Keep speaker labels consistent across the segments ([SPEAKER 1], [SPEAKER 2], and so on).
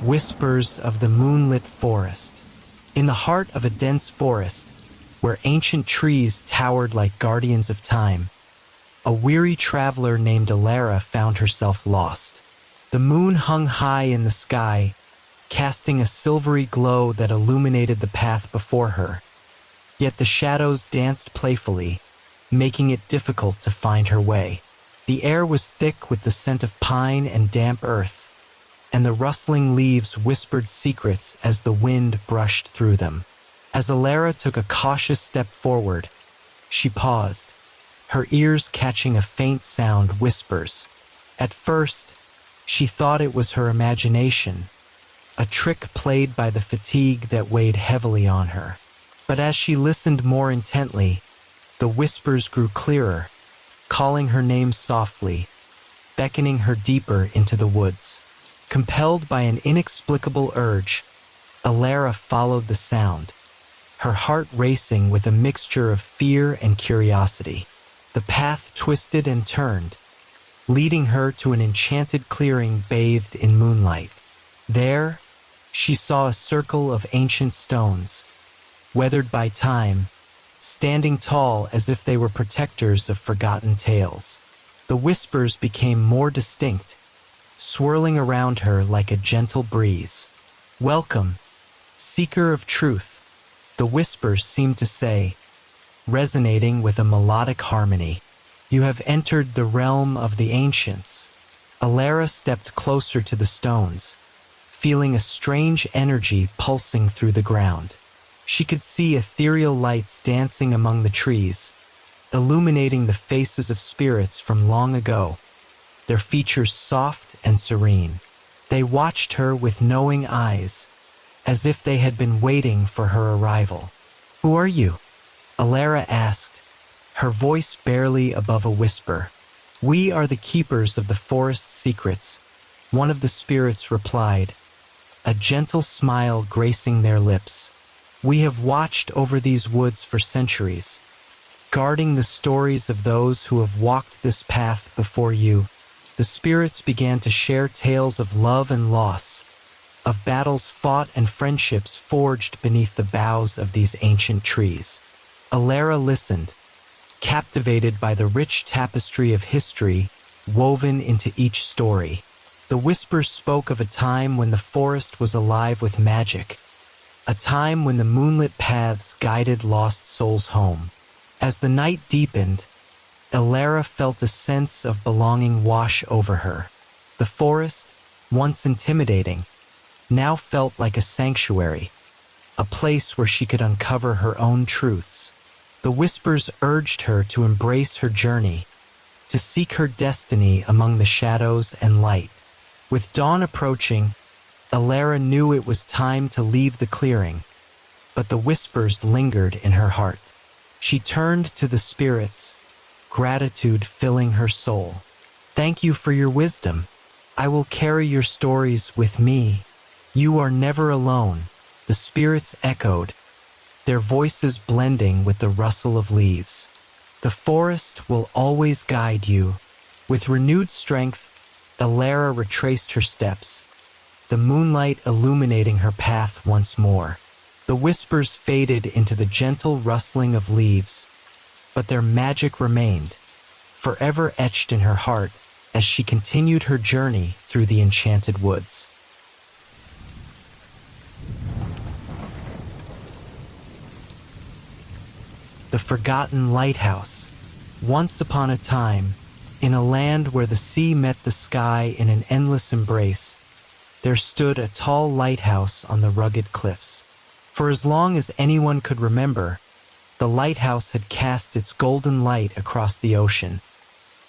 [SPEAKER 1] Whispers of the Moonlit Forest. In the heart of a dense forest, where ancient trees towered like guardians of time, a weary traveler named Alara found herself lost. The moon hung high in the sky, casting a silvery glow that illuminated the path before her. Yet the shadows danced playfully, making it difficult to find her way. The air was thick with the scent of pine and damp earth, and the rustling leaves whispered secrets as the wind brushed through them. As Alara took a cautious step forward, she paused, her ears catching a faint sound whispers. At first, she thought it was her imagination, a trick played by the fatigue that weighed heavily on her. But as she listened more intently, the whispers grew clearer, calling her name softly, beckoning her deeper into the woods. Compelled by an inexplicable urge, Alara followed the sound, her heart racing with a mixture of fear and curiosity. The path twisted and turned, leading her to an enchanted clearing bathed in moonlight. There, she saw a circle of ancient stones, weathered by time, standing tall as if they were protectors of forgotten tales. The whispers became more distinct, swirling around her like a gentle breeze. "Welcome, seeker of truth," the whispers seemed to say, resonating with a melodic harmony. "You have entered the realm of the ancients." Alara stepped closer to the stones, feeling a strange energy pulsing through the ground. She could see ethereal lights dancing among the trees, illuminating the faces of spirits from long ago, their features soft and serene. They watched her with knowing eyes, as if they had been waiting for her arrival. "Who are you?" Alara asked, her voice barely above a whisper. "We are the keepers of the forest's secrets," one of the spirits replied, a gentle smile gracing their lips. "We have watched over these woods for centuries, guarding the stories of those who have walked this path before you." The spirits began to share tales of love and loss, of battles fought and friendships forged beneath the boughs of these ancient trees. Alara listened, captivated by the rich tapestry of history woven into each story. The whispers spoke of a time when the forest was alive with magic, a time when the moonlit paths guided lost souls home. As the night deepened, Alara felt a sense of belonging wash over her. The forest, once intimidating, now felt like a sanctuary, a place where she could uncover her own truths. The whispers urged her to embrace her journey, to seek her destiny among the shadows and light. With dawn approaching, Alara knew it was time to leave the clearing, but the whispers lingered in her heart. She turned to the spirits, gratitude filling her soul. "Thank you for your wisdom. I will carry your stories with me." "You are never alone," the spirits echoed, their voices blending with the rustle of leaves. "The forest will always guide you." With renewed strength, Alara retraced her steps, the moonlight illuminating her path once more. The whispers faded into the gentle rustling of leaves, but their magic remained, forever etched in her heart as she continued her journey through the enchanted woods. The Forgotten Lighthouse. Once upon a time, in a land where the sea met the sky in an endless embrace, there stood a tall lighthouse on the rugged cliffs. For as long as anyone could remember, the lighthouse had cast its golden light across the ocean,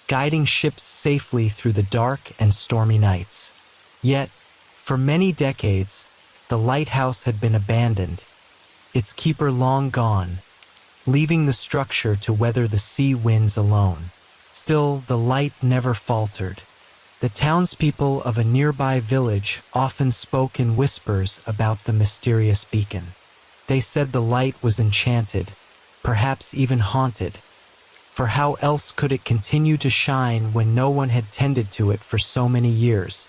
[SPEAKER 1] guiding ships safely through the dark and stormy nights. Yet, for many decades, the lighthouse had been abandoned, its keeper long gone, leaving the structure to weather the sea winds alone. Still, the light never faltered. The townspeople of a nearby village often spoke in whispers about the mysterious beacon. They said the light was enchanted, perhaps even haunted, for how else could it continue to shine when no one had tended to it for so many years?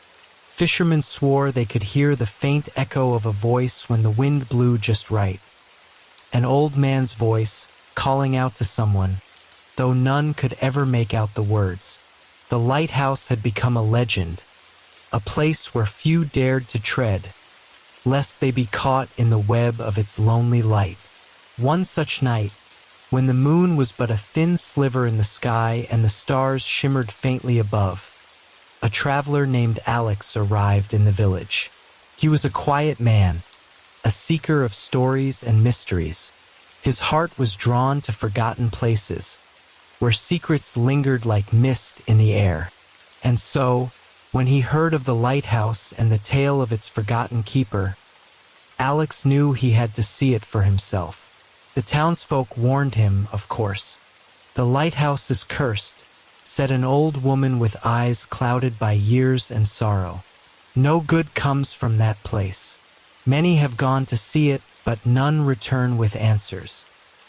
[SPEAKER 1] Fishermen swore they could hear the faint echo of a voice when the wind blew just right. An old man's voice, calling out to someone, though none could ever make out the words. The lighthouse had become a legend, a place where few dared to tread, lest they be caught in the web of its lonely light. One such night, when the moon was but a thin sliver in the sky and the stars shimmered faintly above, a traveler named Alex arrived in the village. He was a quiet man, a seeker of stories and mysteries. His heart was drawn to forgotten places, where secrets lingered like mist in the air. And so, when he heard of the lighthouse and the tale of its forgotten keeper, Alex knew he had to see it for himself. The townsfolk warned him, of course. "The lighthouse is cursed," said an old woman with eyes clouded by years and sorrow. "No good comes from that place. Many have gone to see it, but none return with answers.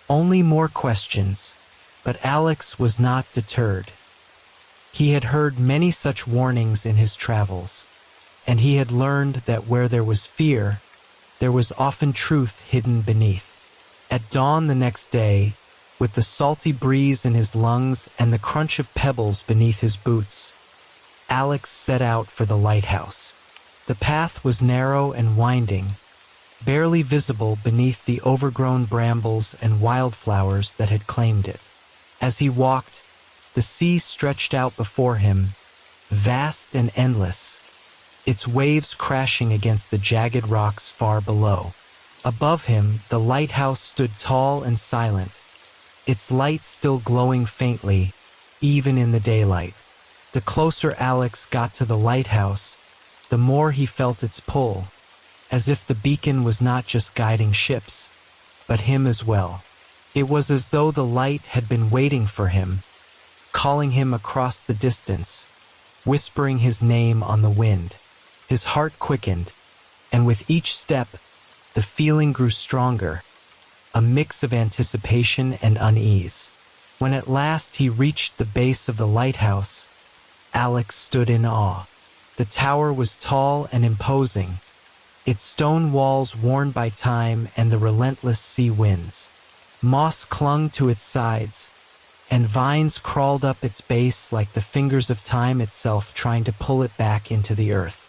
[SPEAKER 1] Only more questions." But Alex was not deterred. He had heard many such warnings in his travels, and he had learned that where there was fear, there was often truth hidden beneath. At dawn the next day, with the salty breeze in his lungs and the crunch of pebbles beneath his boots, Alex set out for the lighthouse. The path was narrow and winding, barely visible beneath the overgrown brambles and wildflowers that had claimed it. As he walked, the sea stretched out before him, vast and endless, its waves crashing against the jagged rocks far below. Above him, the lighthouse stood tall and silent, its light still glowing faintly, even in the daylight. The closer Alex got to the lighthouse, the more he felt its pull, as if the beacon was not just guiding ships, but him as well. It was as though the light had been waiting for him, calling him across the distance, whispering his name on the wind. His heart quickened, and with each step, the feeling grew stronger, a mix of anticipation and unease. When at last he reached the base of the lighthouse, Alex stood in awe. The tower was tall and imposing, its stone walls worn by time and the relentless sea winds. Moss clung to its sides, and vines crawled up its base like the fingers of time itself trying to pull it back into the earth.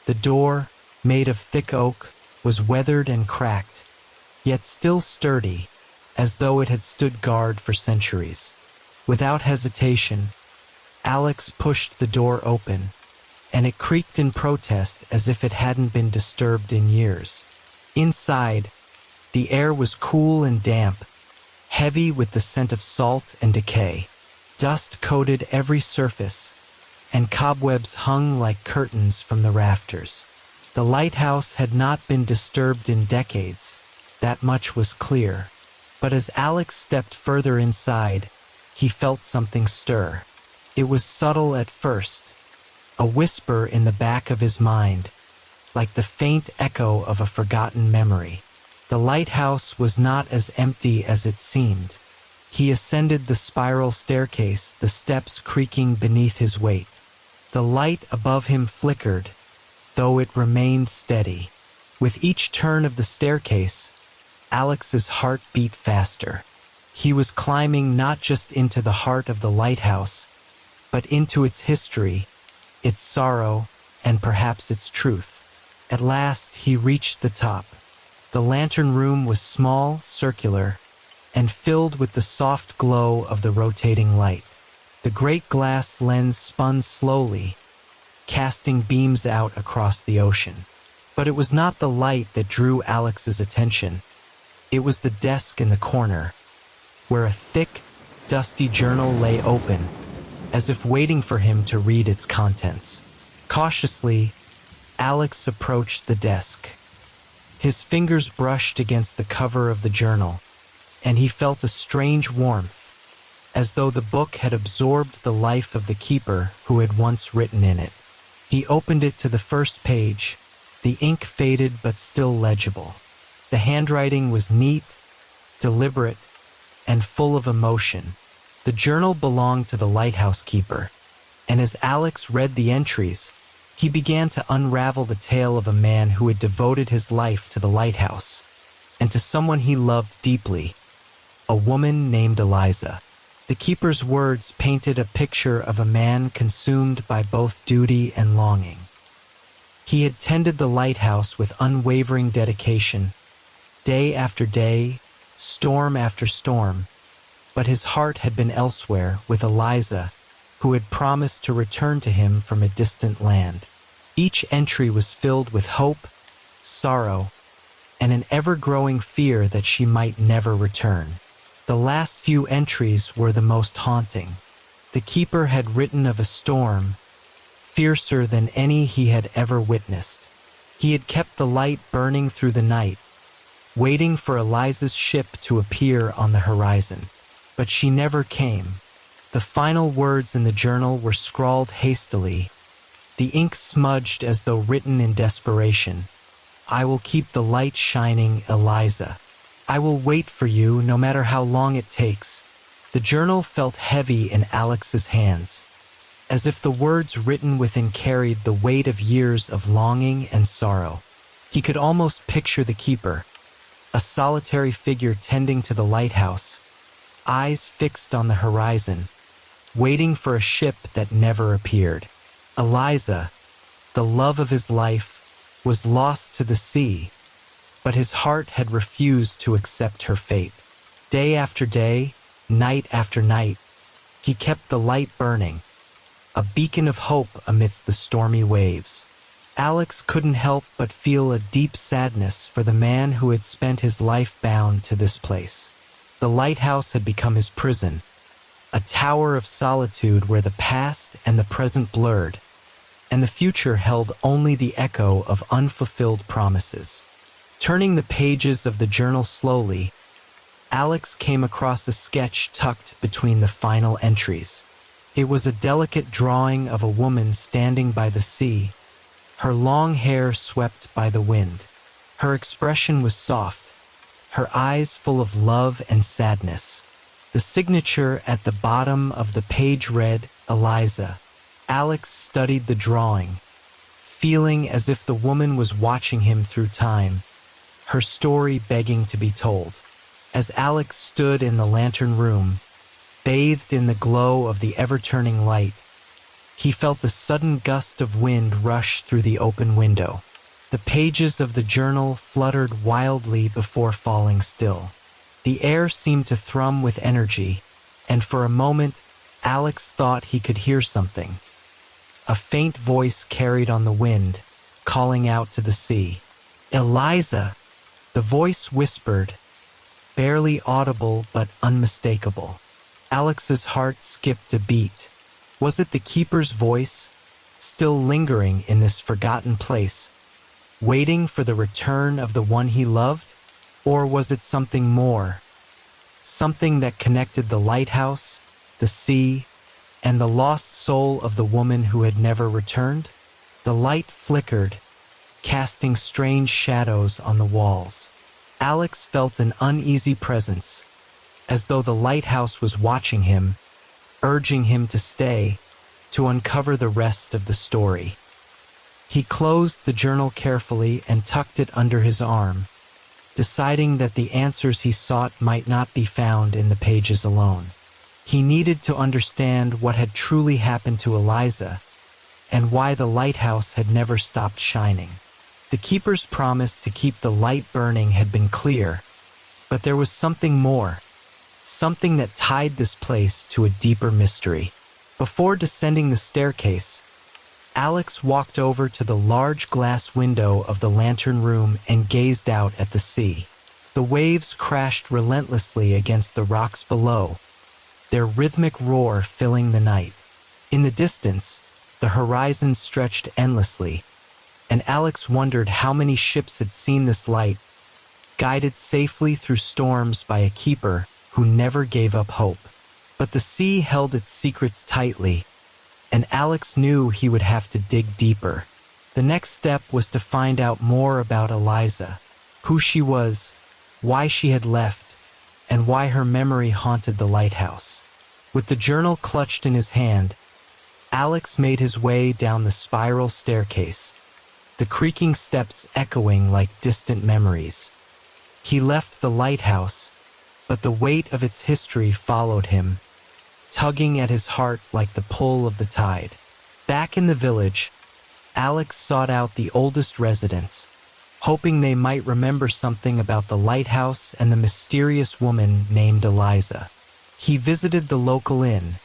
[SPEAKER 1] The door, made of thick oak, was weathered and cracked, yet still sturdy, as though it had stood guard for centuries. Without hesitation, Alex pushed the door open, and it creaked in protest as if it hadn't been disturbed in years. Inside, the air was cool and damp, heavy with the scent of salt and decay. Dust coated every surface, and cobwebs hung like curtains from the rafters. The lighthouse had not been disturbed in decades, that much was clear. But as Alex stepped further inside, he felt something stir. It was subtle at first, a whisper in the back of his mind, like the faint echo of a forgotten memory. The lighthouse was not as empty as it seemed. He ascended the spiral staircase, the steps creaking beneath his weight. The light above him flickered, though it remained steady. With each turn of the staircase, Alex's heart beat faster. He was climbing not just into the heart of the lighthouse, but into its history, its sorrow, and perhaps its truth. At last he reached the top. The lantern room was small, circular, and filled with the soft glow of the rotating light. The great glass lens spun slowly, casting beams out across the ocean. But it was not the light that drew Alex's attention. It was the desk in the corner, where a thick, dusty journal lay open, as if waiting for him to read its contents. Cautiously, Alex approached the desk. His fingers brushed against the cover of the journal, and he felt a strange warmth, as though the book had absorbed the life of the keeper who had once written in it. He opened it to the first page, the ink faded but still legible. The handwriting was neat, deliberate, and full of emotion. The journal belonged to the lighthouse keeper, and as Alex read the entries, He began to unravel the tale of a man who had devoted his life to the lighthouse, and to someone he loved deeply, a woman named Eliza. The keeper's words painted a picture of a man consumed by both duty and longing. He had tended the lighthouse with unwavering dedication, day after day, storm after storm, but his heart had been elsewhere with Eliza, who had promised to return to him from a distant land. Each entry was filled with hope, sorrow, and an ever-growing fear that she might never return. The last few entries were the most haunting. The keeper had written of a storm, fiercer than any he had ever witnessed. He had kept the light burning through the night, waiting for Eliza's ship to appear on the horizon. But she never came. The final words in the journal were scrawled hastily, the ink smudged as though written in desperation. "I will keep the light shining, Eliza. I will wait for you no matter how long it takes." The journal felt heavy in Alex's hands, as if the words written within carried the weight of years of longing and sorrow. He could almost picture the keeper, a solitary figure tending to the lighthouse, eyes fixed on the horizon, waiting for a ship that never appeared. Eliza, the love of his life, was lost to the sea, but his heart had refused to accept her fate. Day after day, night after night, he kept the light burning, a beacon of hope amidst the stormy waves. Alex couldn't help but feel a deep sadness for the man who had spent his life bound to this place. The lighthouse had become his prison, a tower of solitude where the past and the present blurred, and the future held only the echo of unfulfilled promises. Turning the pages of the journal slowly, Alex came across a sketch tucked between the final entries. It was a delicate drawing of a woman standing by the sea, her long hair swept by the wind. Her expression was soft, her eyes full of love and sadness. The signature at the bottom of the page read, "Eliza." Alex studied the drawing, feeling as if the woman was watching him through time, her story begging to be told. As Alex stood in the lantern room, bathed in the glow of the ever-turning light, he felt a sudden gust of wind rush through the open window. The pages of the journal fluttered wildly before falling still. The air seemed to thrum with energy, and for a moment, Alex thought he could hear something. A faint voice carried on the wind, calling out to the sea. "Eliza!" The voice whispered, barely audible but unmistakable. Alex's heart skipped a beat. Was it the keeper's voice, still lingering in this forgotten place, waiting for the return of the one he loved? Or was it something more? Something that connected the lighthouse, the sea, and the lost soul of the woman who had never returned? The light flickered, casting strange shadows on the walls. Alex felt an uneasy presence, as though the lighthouse was watching him, urging him to stay, to uncover the rest of the story. He closed the journal carefully and tucked it under his arm, deciding that the answers he sought might not be found in the pages alone. He needed to understand what had truly happened to Eliza, and why the lighthouse had never stopped shining. The keeper's promise to keep the light burning had been clear, but there was something more, something that tied this place to a deeper mystery. Before descending the staircase, Alex walked over to the large glass window of the lantern room and gazed out at the sea. The waves crashed relentlessly against the rocks below, their rhythmic roar filling the night. In the distance, the horizon stretched endlessly, and Alex wondered how many ships had seen this light, guided safely through storms by a keeper who never gave up hope. But the sea held its secrets tightly, and Alex knew he would have to dig deeper. The next step was to find out more about Eliza, who she was, why she had left, and why her memory haunted the lighthouse. With the journal clutched in his hand, Alex made his way down the spiral staircase, the creaking steps echoing like distant memories. He left the lighthouse, but the weight of its history followed him, tugging at his heart like the pull of the tide. Back in the village, Alex sought out the oldest residents, hoping they might remember something about the lighthouse and the mysterious woman named Eliza. He visited the local inn,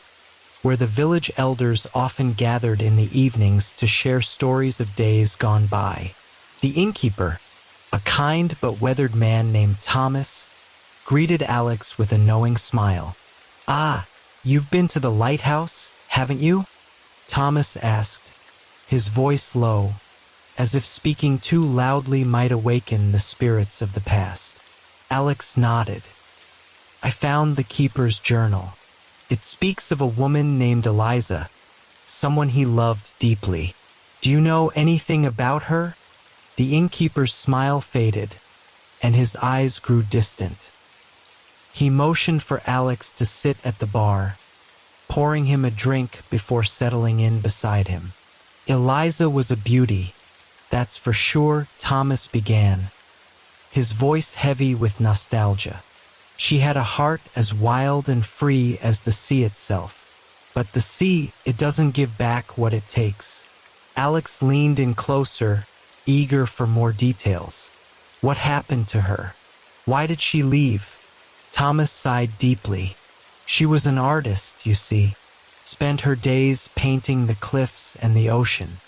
[SPEAKER 1] where the village elders often gathered in the evenings to share stories of days gone by. The innkeeper, a kind but weathered man named Thomas, greeted Alex with a knowing smile. "Ah, you've been to the lighthouse, haven't you?" Thomas asked, his voice low, as if speaking too loudly might awaken the spirits of the past. Alex nodded. "I found the keeper's journal. It speaks of a woman named Eliza, someone he loved deeply. Do you know anything about her?" The innkeeper's smile faded, and his eyes grew distant. He motioned for Alex to sit at the bar, pouring him a drink before settling in beside him. "Eliza was a beauty, that's for sure," Thomas began, his voice heavy with nostalgia. "She had a heart as wild and free as the sea itself. But the sea, it doesn't give back what it takes." Alex leaned in closer, eager for more details. "What happened to her? Why did she leave?" Thomas sighed deeply. "She was an artist, you see. Spent her days painting the cliffs and the ocean.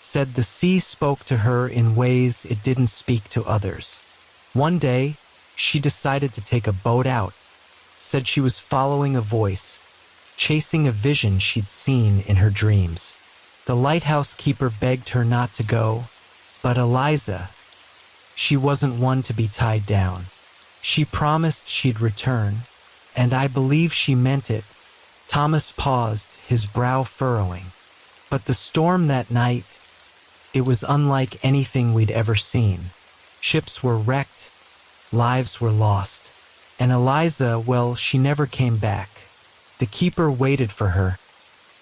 [SPEAKER 1] Said the sea spoke to her in ways it didn't speak to others. One day, she decided to take a boat out. Said she was following a voice, chasing a vision she'd seen in her dreams. The lighthouse keeper begged her not to go, but Eliza, she wasn't one to be tied down. She promised she'd return, and I believe she meant it." Thomas paused, his brow furrowing. "But the storm that night, it was unlike anything we'd ever seen. Ships were wrecked, lives were lost. And Eliza, well, she never came back. The keeper waited for her,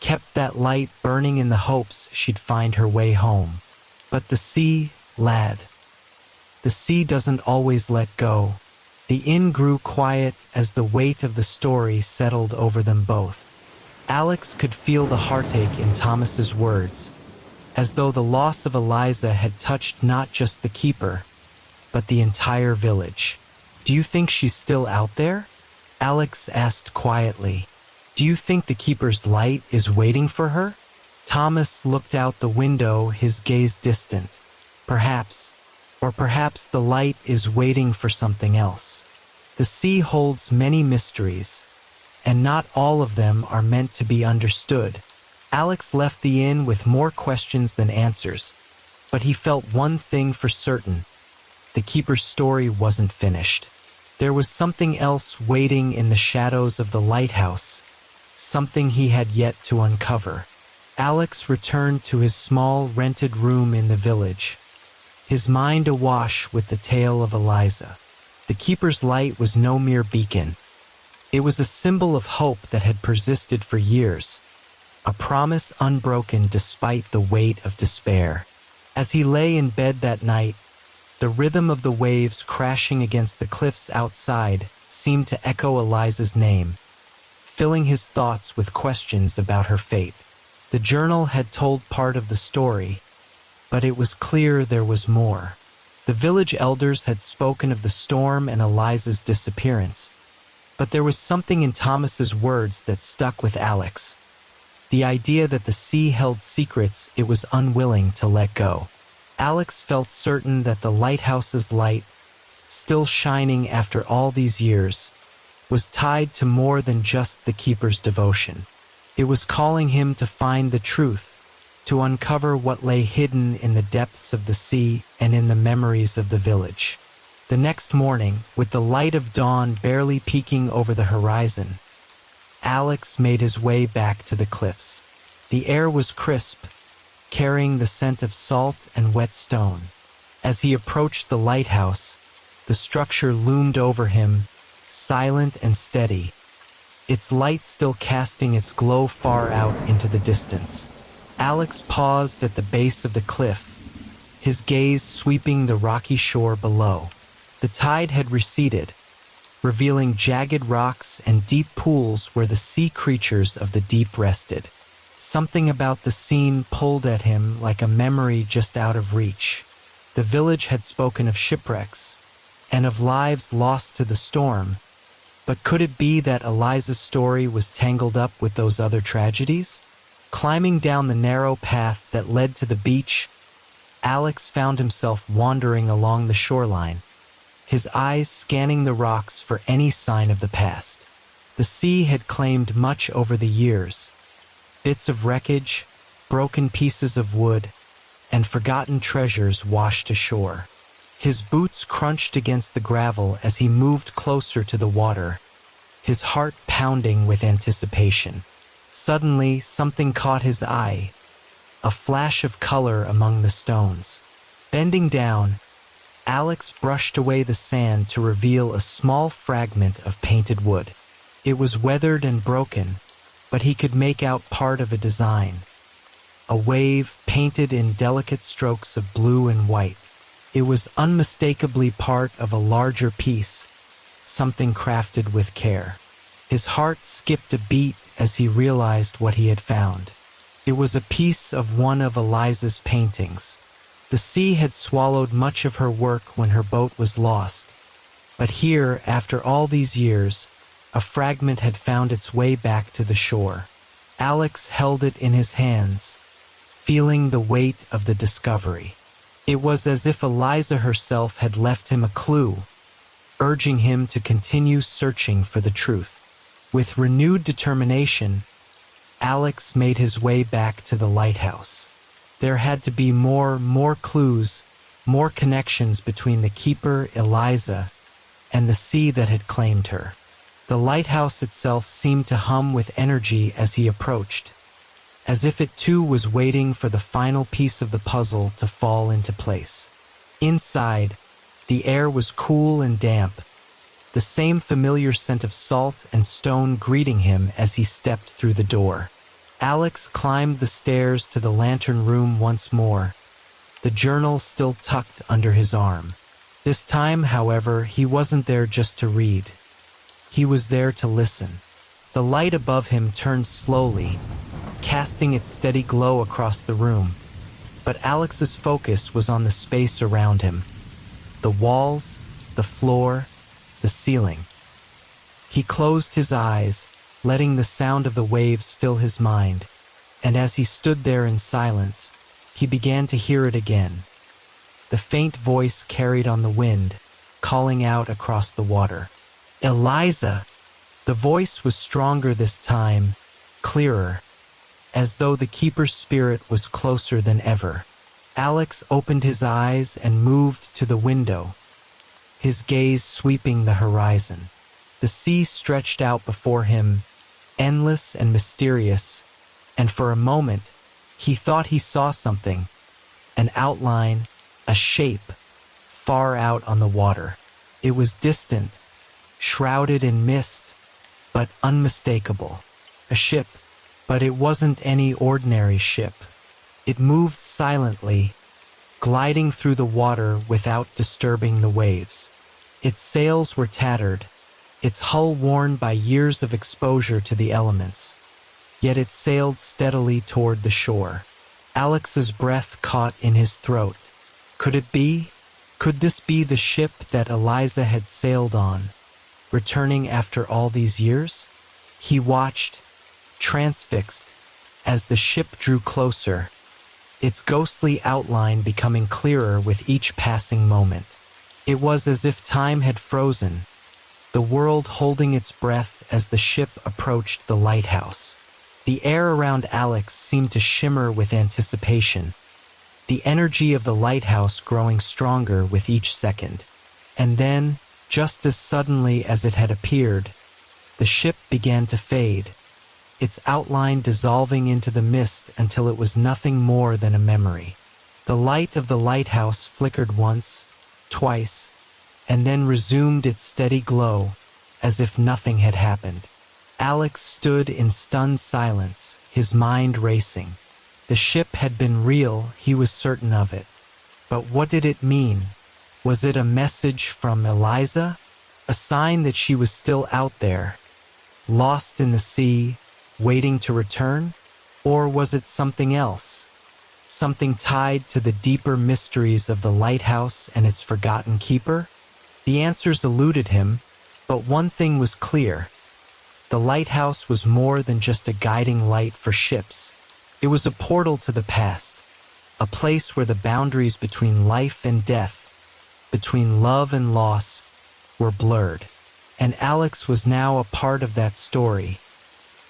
[SPEAKER 1] kept that light burning in the hopes she'd find her way home. But the sea, lad, the sea doesn't always let go." The inn grew quiet as the weight of the story settled over them both. Alex could feel the heartache in Thomas's words, as though the loss of Eliza had touched not just the keeper, but the entire village. "Do you think she's still out there?" Alex asked quietly. "Do you think the keeper's light is waiting for her?" Thomas looked out the window, his gaze distant. "Perhaps. Or perhaps the light is waiting for something else. The sea holds many mysteries, and not all of them are meant to be understood." Alex left the inn with more questions than answers, but he felt one thing for certain. The keeper's story wasn't finished. There was something else waiting in the shadows of the lighthouse, something he had yet to uncover. Alex returned to his small rented room in the village, his mind awash with the tale of Eliza. The keeper's light was no mere beacon. It was a symbol of hope that had persisted for years, a promise unbroken despite the weight of despair. As he lay in bed that night, the rhythm of the waves crashing against the cliffs outside seemed to echo Eliza's name, filling his thoughts with questions about her fate. The journal had told part of the story, but it was clear there was more. The village elders had spoken of the storm and Eliza's disappearance, but there was something in Thomas's words that stuck with Alex. The idea that the sea held secrets it was unwilling to let go. Alex felt certain that the lighthouse's light, still shining after all these years, was tied to more than just the keeper's devotion. It was calling him to find the truth, to uncover what lay hidden in the depths of the sea and in the memories of the village. The next morning, with the light of dawn barely peeking over the horizon, Alex made his way back to the cliffs. The air was crisp, carrying the scent of salt and wet stone. As he approached the lighthouse, the structure loomed over him, silent and steady, its light still casting its glow far out into the distance. Alex paused at the base of the cliff, his gaze sweeping the rocky shore below. The tide had receded, revealing jagged rocks and deep pools where the sea creatures of the deep rested. Something about the scene pulled at him like a memory just out of reach. The village had spoken of shipwrecks and of lives lost to the storm, but could it be that Eliza's story was tangled up with those other tragedies? Climbing down the narrow path that led to the beach, Alex found himself wandering along the shoreline, his eyes scanning the rocks for any sign of the past. The sea had claimed much over the years. Bits of wreckage, broken pieces of wood, and forgotten treasures washed ashore. His boots crunched against the gravel as he moved closer to the water, his heart pounding with anticipation. Suddenly, something caught his eye, a flash of color among the stones. Bending down, Alex brushed away the sand to reveal a small fragment of painted wood. It was weathered and broken, but he could make out part of a design. A wave painted in delicate strokes of blue and white. It was unmistakably part of a larger piece, something crafted with care. His heart skipped a beat as he realized what he had found. It was a piece of one of Eliza's paintings. The sea had swallowed much of her work when her boat was lost, but here, after all these years, a fragment had found its way back to the shore. Alex held it in his hands, feeling the weight of the discovery. It was as if Eliza herself had left him a clue, urging him to continue searching for the truth. With renewed determination, Alex made his way back to the lighthouse. There had to be more clues, more connections between the keeper, Eliza, and the sea that had claimed her. The lighthouse itself seemed to hum with energy as he approached, as if it too was waiting for the final piece of the puzzle to fall into place. Inside, the air was cool and damp, the same familiar scent of salt and stone greeting him as he stepped through the door. Alex climbed the stairs to the lantern room once more, the journal still tucked under his arm. This time, however, he wasn't there just to read. He was there to listen. The light above him turned slowly, casting its steady glow across the room, but Alex's focus was on the space around him. The walls, the floor, the ceiling. He closed his eyes, letting the sound of the waves fill his mind, and as he stood there in silence, he began to hear it again. The faint voice carried on the wind, calling out across the water. Eliza! The voice was stronger this time, clearer, as though the keeper's spirit was closer than ever. Alex opened his eyes and moved to the window, his gaze sweeping the horizon. The sea stretched out before him, endless and mysterious, and for a moment, he thought he saw something, an outline, a shape, far out on the water. It was distant, shrouded in mist, but unmistakable. A ship, but it wasn't any ordinary ship. It moved silently, gliding through the water without disturbing the waves. Its sails were tattered, its hull worn by years of exposure to the elements, yet it sailed steadily toward the shore. Alex's breath caught in his throat. Could it be? Could this be the ship that Eliza had sailed on, returning after all these years? He watched, transfixed, as the ship drew closer, its ghostly outline becoming clearer with each passing moment. It was as if time had frozen, the world holding its breath as the ship approached the lighthouse. The air around Alex seemed to shimmer with anticipation, the energy of the lighthouse growing stronger with each second. And then, just as suddenly as it had appeared, the ship began to fade, its outline dissolving into the mist until it was nothing more than a memory. The light of the lighthouse flickered once, twice, and then resumed its steady glow, as if nothing had happened. Alex stood in stunned silence, his mind racing. The ship had been real, he was certain of it. But what did it mean? Was it a message from Eliza? A sign that she was still out there, lost in the sea, waiting to return? Or was it something else? Something tied to the deeper mysteries of the lighthouse and its forgotten keeper? The answers eluded him, but one thing was clear. The lighthouse was more than just a guiding light for ships. It was a portal to the past, a place where the boundaries between life and death, between love and loss, were blurred. And Alex was now a part of that story,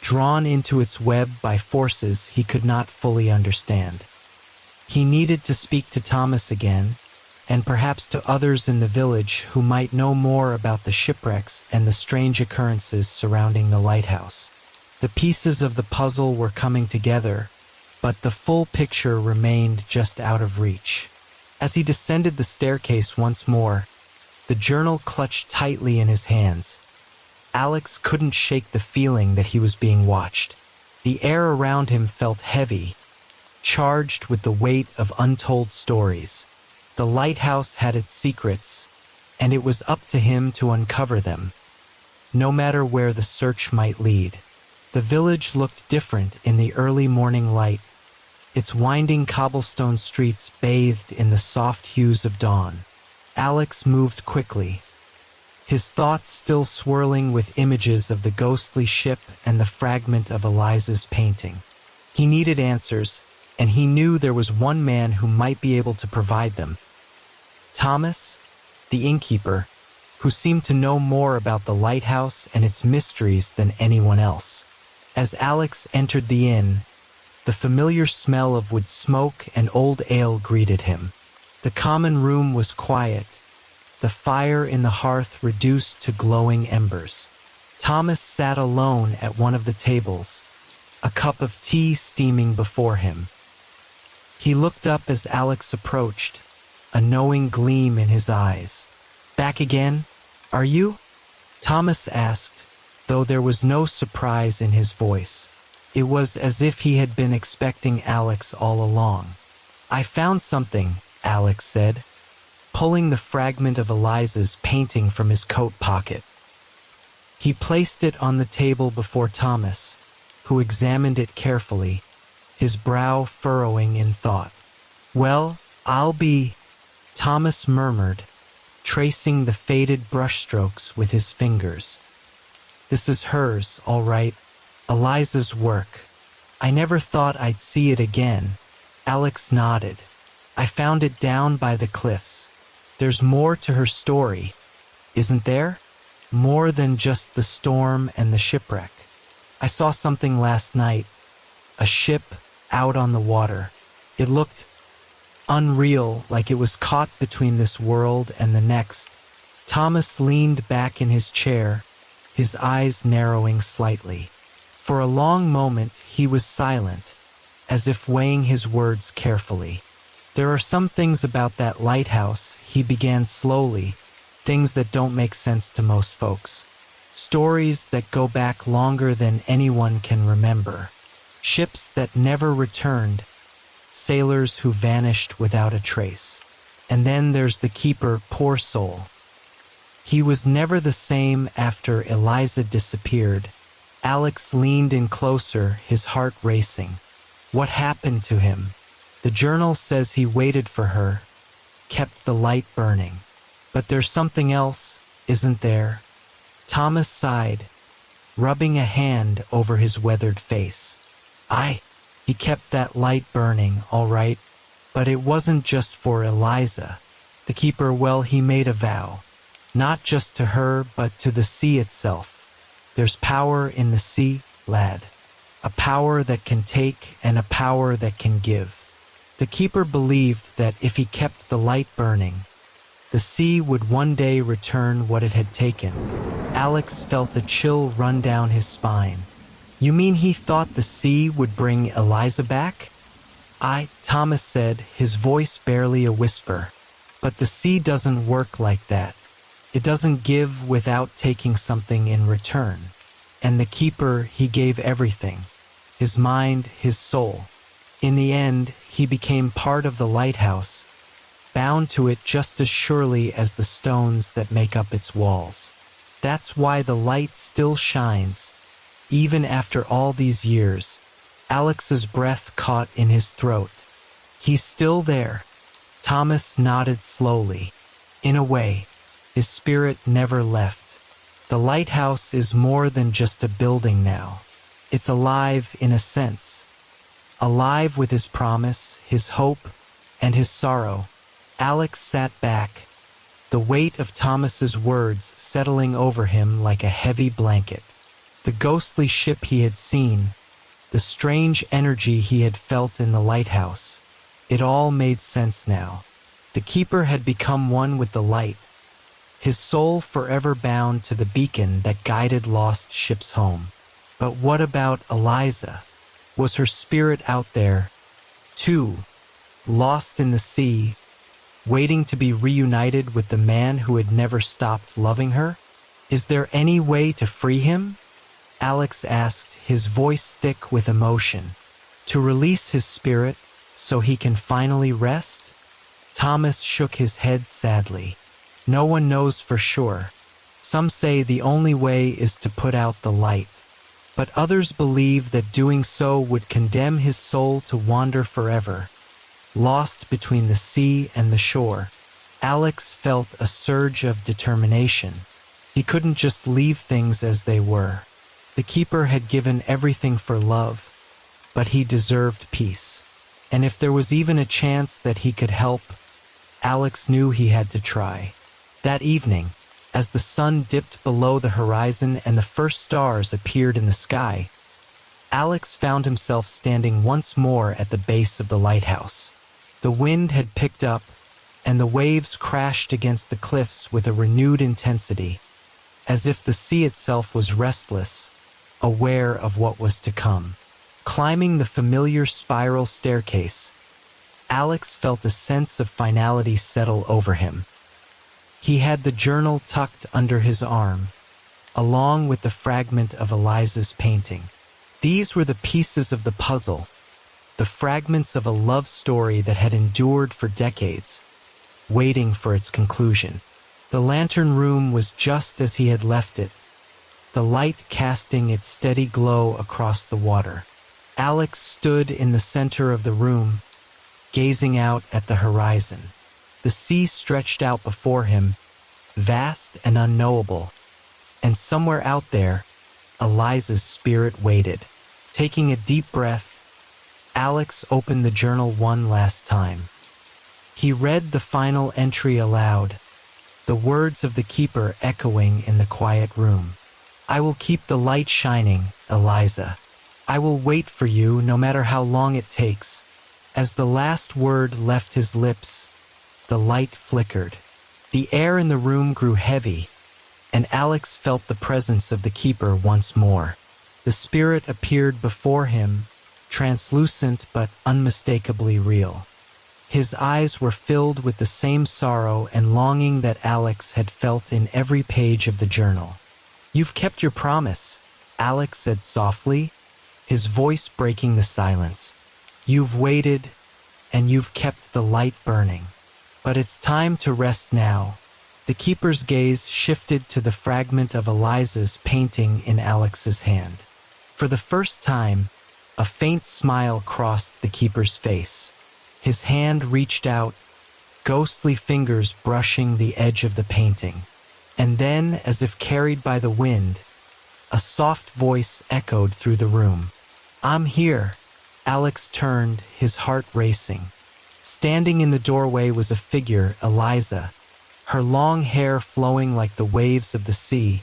[SPEAKER 1] drawn into its web by forces he could not fully understand. He needed to speak to Thomas again, and perhaps to others in the village who might know more about the shipwrecks and the strange occurrences surrounding the lighthouse. The pieces of the puzzle were coming together, but the full picture remained just out of reach. As he descended the staircase once more, the journal clutched tightly in his hands. Alex couldn't shake the feeling that he was being watched. The air around him felt heavy, charged with the weight of untold stories. The lighthouse had its secrets, and it was up to him to uncover them, no matter where the search might lead. The village looked different in the early morning light, its winding cobblestone streets bathed in the soft hues of dawn. Alex moved quickly, his thoughts still swirling with images of the ghostly ship and the fragment of Eliza's painting. He needed answers, and he knew there was one man who might be able to provide them. Thomas, the innkeeper, who seemed to know more about the lighthouse and its mysteries than anyone else. As Alex entered the inn, the familiar smell of wood smoke and old ale greeted him. The common room was quiet, the fire in the hearth reduced to glowing embers. Thomas sat alone at one of the tables, a cup of tea steaming before him. He looked up as Alex approached, a knowing gleam in his eyes. "Back again, are you?" Thomas asked, though there was no surprise in his voice. It was as if he had been expecting Alex all along. "I found something," Alex said, pulling the fragment of Eliza's painting from his coat pocket. He placed it on the table before Thomas, who examined it carefully, his brow furrowing in thought. "Well, I'll be," Thomas murmured, tracing the faded brushstrokes with his fingers. "This is hers, all right, Eliza's work. I never thought I'd see it again." Alex nodded. "I found it down by the cliffs. There's more to her story, isn't there? More than just the storm and the shipwreck. I saw something last night, a ship out on the water. It looked unreal, like it was caught between this world and the next." Thomas leaned back in his chair, his eyes narrowing slightly. For a long moment he was silent, as if weighing his words carefully. "There are some things about that lighthouse," he began slowly, "things that don't make sense to most folks. Stories that go back longer than anyone can remember. Ships that never returned, sailors who vanished without a trace. And then there's the keeper, poor soul. He was never the same after Eliza disappeared." Alex leaned in closer, his heart racing. "What happened to him?" "The journal says he waited for her, kept the light burning. But there's something else, isn't there?" Thomas sighed, rubbing a hand over his weathered face. He kept that light burning, all right, but it wasn't just for Eliza. The keeper, well, he made a vow, not just to her, but to the sea itself. There's power in the sea, lad. A power that can take and a power that can give. The keeper believed that if he kept the light burning, the sea would one day return what it had taken. Alex felt a chill run down his spine. "You mean he thought the sea would bring Eliza back?" Thomas said, his voice barely a whisper. "But the sea doesn't work like that. It doesn't give without taking something in return. And the keeper, he gave everything, his mind, his soul. In the end, he became part of the lighthouse, bound to it just as surely as the stones that make up its walls. That's why the light still shines, even after all these years. Alex's breath caught in his throat. He's still there. Thomas nodded slowly. In a way, his spirit never left. The lighthouse is more than just a building now. It's alive in a sense. Alive with his promise, his hope, and his sorrow. Alex sat back, the weight of Thomas's words settling over him like a heavy blanket. The ghostly ship he had seen, the strange energy he had felt in the lighthouse. It all made sense now. The keeper had become one with the light, his soul forever bound to the beacon that guided lost ships home. But what about Eliza? Was her spirit out there, too, lost in the sea, waiting to be reunited with the man who had never stopped loving her? Is there any way to free him? Alex asked, his voice thick with emotion. To release his spirit so he can finally rest? Thomas shook his head sadly. No one knows for sure. Some say the only way is to put out the light. But others believe that doing so would condemn his soul to wander forever, lost between the sea and the shore. Alex felt a surge of determination. He couldn't just leave things as they were. The keeper had given everything for love, but he deserved peace. And if there was even a chance that he could help, Alex knew he had to try. That evening, as the sun dipped below the horizon and the first stars appeared in the sky, Alex found himself standing once more at the base of the lighthouse. The wind had picked up, and the waves crashed against the cliffs with a renewed intensity, as if the sea itself was restless, aware of what was to come. Climbing the familiar spiral staircase, Alex felt a sense of finality settle over him. He had the journal tucked under his arm, along with the fragment of Eliza's painting. These were the pieces of the puzzle, the fragments of a love story that had endured for decades, waiting for its conclusion. The lantern room was just as he had left it, the light casting its steady glow across the water. Alex stood in the center of the room, gazing out at the horizon. The sea stretched out before him, vast and unknowable, and somewhere out there, Eliza's spirit waited. Taking a deep breath, Alex opened the journal one last time. He read the final entry aloud, the words of the keeper echoing in the quiet room. I will keep the light shining, Eliza. I will wait for you no matter how long it takes. As the last word left his lips, the light flickered. The air in the room grew heavy, and Alex felt the presence of the keeper once more. The spirit appeared before him, translucent but unmistakably real. His eyes were filled with the same sorrow and longing that Alex had felt in every page of the journal. You've kept your promise, Alex said softly, his voice breaking the silence. You've waited, and you've kept the light burning. But it's time to rest now. The keeper's gaze shifted to the fragment of Eliza's painting in Alex's hand. For the first time, a faint smile crossed the keeper's face. His hand reached out, ghostly fingers brushing the edge of the painting. And then, as if carried by the wind, a soft voice echoed through the room. I'm here. Alex turned, his heart racing. Standing in the doorway was a figure, Eliza, her long hair flowing like the waves of the sea,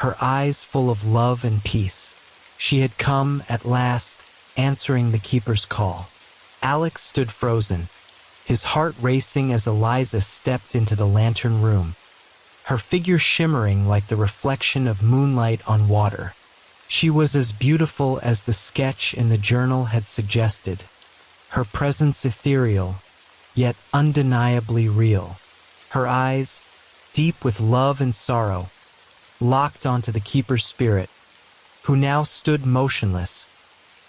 [SPEAKER 1] her eyes full of love and peace. She had come, at last, answering the keeper's call. Alex stood frozen, his heart racing as Eliza stepped into the lantern room, her figure shimmering like the reflection of moonlight on water. She was as beautiful as the sketch in the journal had suggested, her presence ethereal, yet undeniably real. Her eyes, deep with love and sorrow, locked onto the keeper's spirit, who now stood motionless,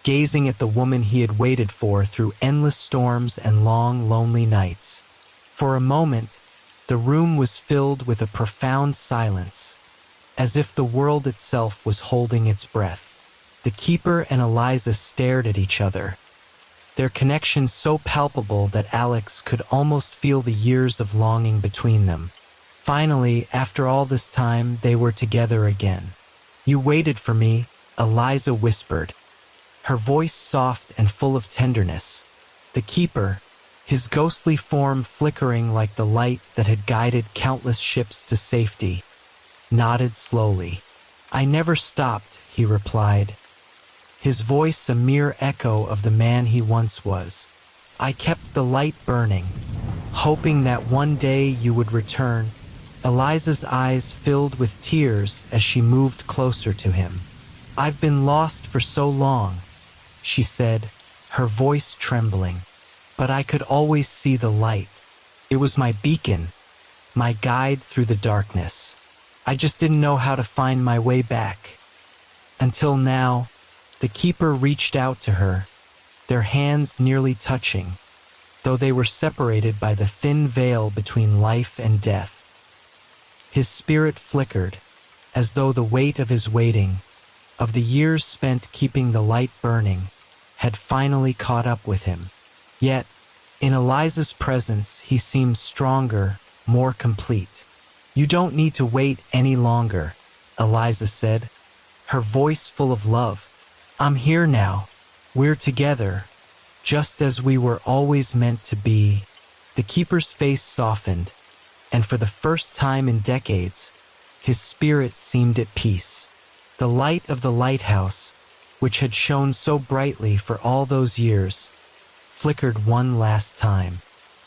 [SPEAKER 1] gazing at the woman he had waited for through endless storms and long, lonely nights. For a moment, the room was filled with a profound silence, as if the world itself was holding its breath. The keeper and Eliza stared at each other, their connection so palpable that Alex could almost feel the years of longing between them. Finally, after all this time, they were together again. "You waited for me," Eliza whispered, her voice soft and full of tenderness. The keeper, his ghostly form flickering like the light that had guided countless ships to safety, nodded slowly. "I never stopped," he replied, his voice a mere echo of the man he once was. "I kept the light burning, hoping that one day you would return." Eliza's eyes filled with tears as she moved closer to him. "I've been lost for so long," she said, her voice trembling. "But I could always see the light. It was my beacon, my guide through the darkness. I just didn't know how to find my way back. Until now." The keeper reached out to her, their hands nearly touching, though they were separated by the thin veil between life and death. His spirit flickered, as though the weight of his waiting, of the years spent keeping the light burning, had finally caught up with him. Yet, in Eliza's presence, he seemed stronger, more complete. "You don't need to wait any longer," Eliza said, her voice full of love. "I'm here now. We're together, just as we were always meant to be." The keeper's face softened, and for the first time in decades, his spirit seemed at peace. The light of the lighthouse, which had shone so brightly for all those years, flickered one last time.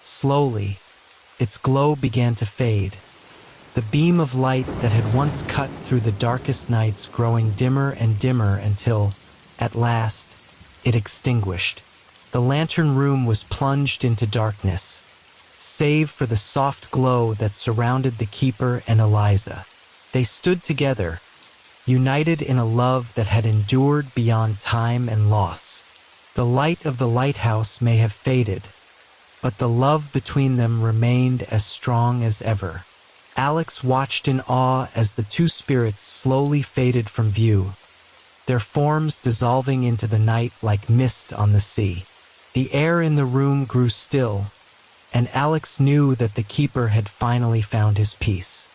[SPEAKER 1] Slowly, its glow began to fade, the beam of light that had once cut through the darkest nights growing dimmer and dimmer until, at last, it extinguished. The lantern room was plunged into darkness, save for the soft glow that surrounded the keeper and Eliza. They stood together, united in a love that had endured beyond time and loss. The light of the lighthouse may have faded, but the love between them remained as strong as ever. Alex watched in awe as the two spirits slowly faded from view, their forms dissolving into the night like mist on the sea. The air in the room grew still, and Alex knew that the keeper had finally found his peace.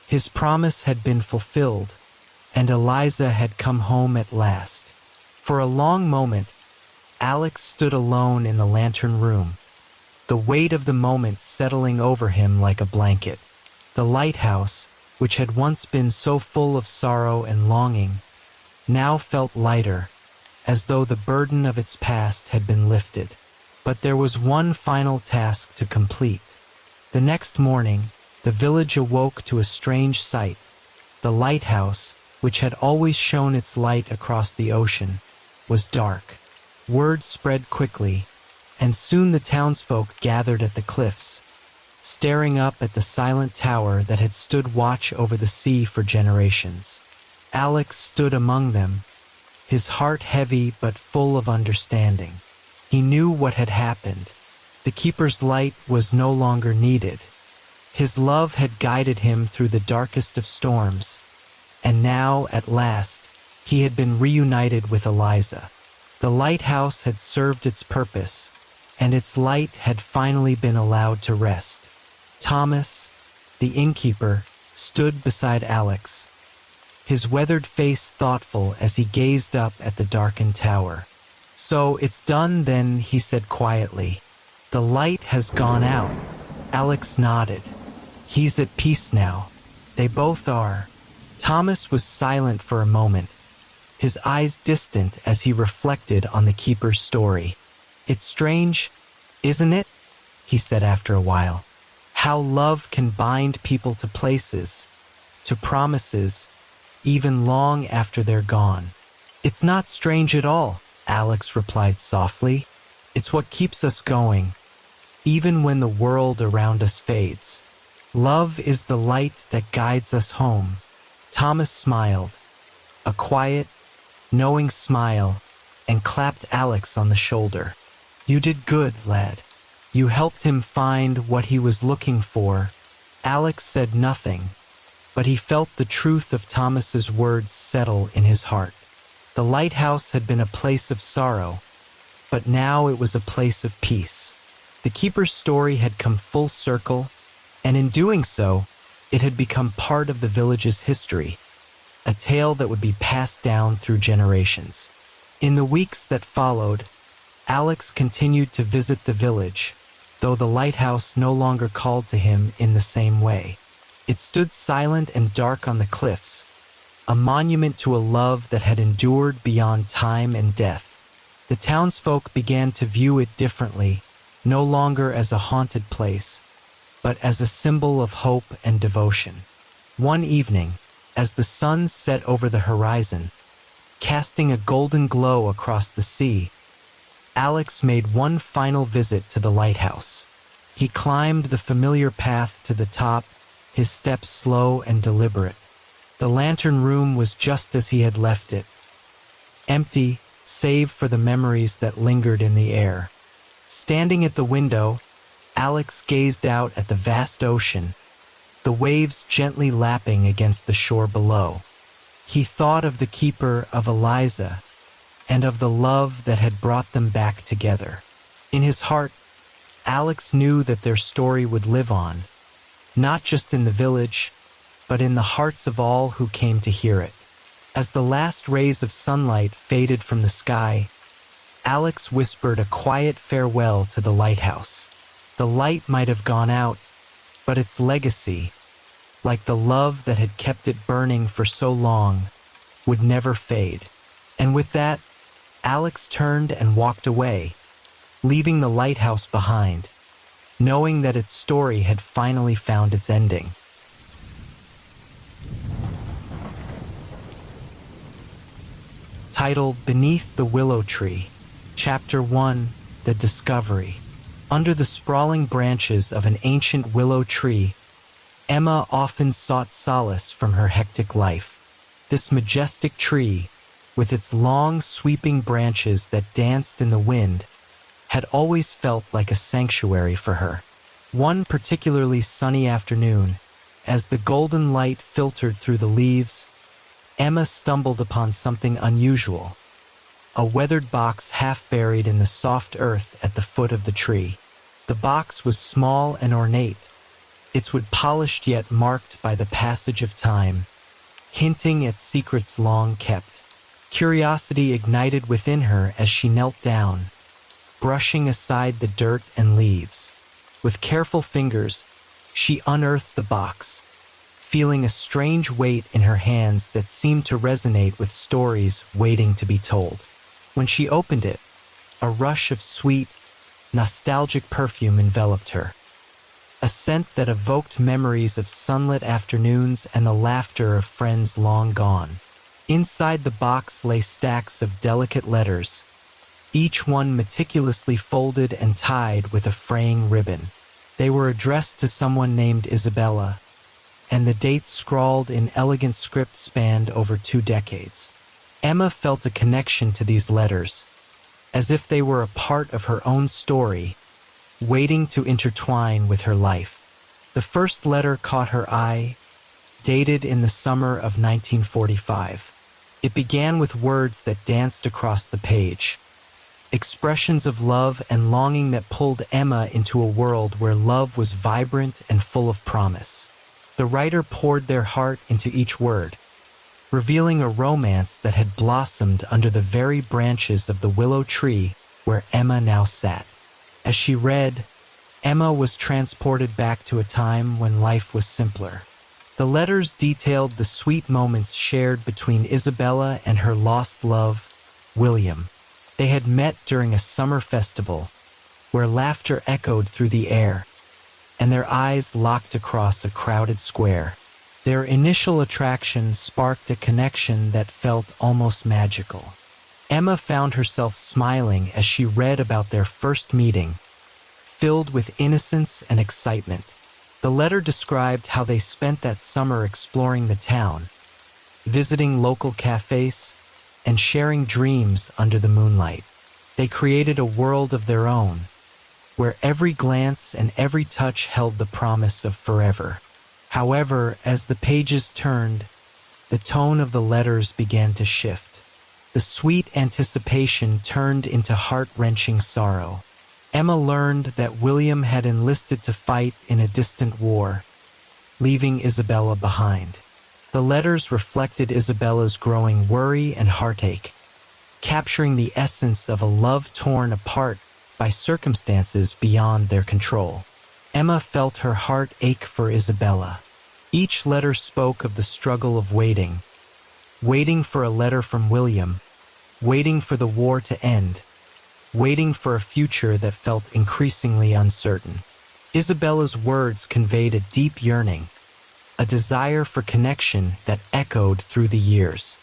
[SPEAKER 1] His promise had been fulfilled, and Eliza had come home at last. For a long moment, Alex stood alone in the lantern room, the weight of the moment settling over him like a blanket. The lighthouse, which had once been so full of sorrow and longing, now felt lighter, as though the burden of its past had been lifted. But there was one final task to complete. The next morning, the village awoke to a strange sight. The lighthouse, which had always shone its light across the ocean, was dark. Word spread quickly, and soon the townsfolk gathered at the cliffs, staring up at the silent tower that had stood watch over the sea for generations. Alex stood among them, his heart heavy but full of understanding. He knew what had happened. The keeper's light was no longer needed. His love had guided him through the darkest of storms, and now, at last, he had been reunited with Eliza. The lighthouse had served its purpose, and its light had finally been allowed to rest. Thomas, the innkeeper, stood beside Alex, his weathered face thoughtful as he gazed up at the darkened tower. "So it's done then," he said quietly. "The light has gone out." Alex nodded. "He's at peace now." They both are. Thomas was silent for a moment, his eyes distant as he reflected on the keeper's story. "It's strange, isn't it?" he said after a while. "How love can bind people to places, to promises, even long after they're gone." "It's not strange at all," Alex replied softly. "It's what keeps us going, even when the world around us fades. Love is the light that guides us home." Thomas smiled, a quiet, knowing smile, and clapped Alex on the shoulder. "You did good, lad. You helped him find what he was looking for." Alex said nothing, but he felt the truth of Thomas's words settle in his heart. The lighthouse had been a place of sorrow, but now it was a place of peace. The keeper's story had come full circle, and in doing so, it had become part of the village's history, a tale that would be passed down through generations. In the weeks that followed, Alex continued to visit the village, though the lighthouse no longer called to him in the same way. It stood silent and dark on the cliffs, a monument to a love that had endured beyond time and death. The townsfolk began to view it differently, no longer as a haunted place, but as a symbol of hope and devotion. One evening, as the sun set over the horizon, casting a golden glow across the sea, Alex made one final visit to the lighthouse. He climbed the familiar path to the top, his steps slow and deliberate. The lantern room was just as he had left it, empty save for the memories that lingered in the air. Standing at the window, Alex gazed out at the vast ocean, the waves gently lapping against the shore below. He thought of the keeper of Eliza and of the love that had brought them back together. In his heart, Alex knew that their story would live on, not just in the village, but in the hearts of all who came to hear it. As the last rays of sunlight faded from the sky, Alex whispered a quiet farewell to the lighthouse. The light might have gone out, but its legacy, like the love that had kept it burning for so long, would never fade. And with that, Alex turned and walked away, leaving the lighthouse behind, knowing that its story had finally found its ending. Title: Beneath the Willow Tree. Chapter 1: The Discovery. Under the sprawling branches of an ancient willow tree, Emma often sought solace from her hectic life. This majestic tree, with its long, sweeping branches that danced in the wind, had always felt like a sanctuary for her. One particularly sunny afternoon, as the golden light filtered through the leaves, Emma stumbled upon something unusual: a weathered box half buried in the soft earth at the foot of the tree. The box was small and ornate, its wood polished yet marked by the passage of time, hinting at secrets long kept. Curiosity ignited within her as she knelt down, brushing aside the dirt and leaves. With careful fingers, she unearthed the box, feeling a strange weight in her hands that seemed to resonate with stories waiting to be told. When she opened it, a rush of sweet, nostalgic perfume enveloped her, a scent that evoked memories of sunlit afternoons and the laughter of friends long gone. Inside the box lay stacks of delicate letters, each one meticulously folded and tied with a fraying ribbon. They were addressed to someone named Isabella, and the dates scrawled in elegant script spanned over 2 decades. Emma felt a connection to these letters, as if they were a part of her own story, waiting to intertwine with her life. The first letter caught her eye, dated in the summer of 1945. It began with words that danced across the page, expressions of love and longing that pulled Emma into a world where love was vibrant and full of promise. The writer poured their heart into each word, revealing a romance that had blossomed under the very branches of the willow tree where Emma now sat. As she read, Emma was transported back to a time when life was simpler. The letters detailed the sweet moments shared between Isabella and her lost love, William. They had met during a summer festival, where laughter echoed through the air, and their eyes locked across a crowded square. Their initial attraction sparked a connection that felt almost magical. Emma found herself smiling as she read about their first meeting, filled with innocence and excitement. The letter described how they spent that summer exploring the town, visiting local cafes, and sharing dreams under the moonlight. They created a world of their own, where every glance and every touch held the promise of forever. However, as the pages turned, the tone of the letters began to shift. The sweet anticipation turned into heart-wrenching sorrow. Emma learned that William had enlisted to fight in a distant war, leaving Isabella behind. The letters reflected Isabella's growing worry and heartache, capturing the essence of a love torn apart by circumstances beyond their control. Emma felt her heart ache for Isabella. Each letter spoke of the struggle of waiting for a letter from William, waiting for the war to end, waiting for a future that felt increasingly uncertain. Isabella's words conveyed a deep yearning, a desire for connection that echoed through the years.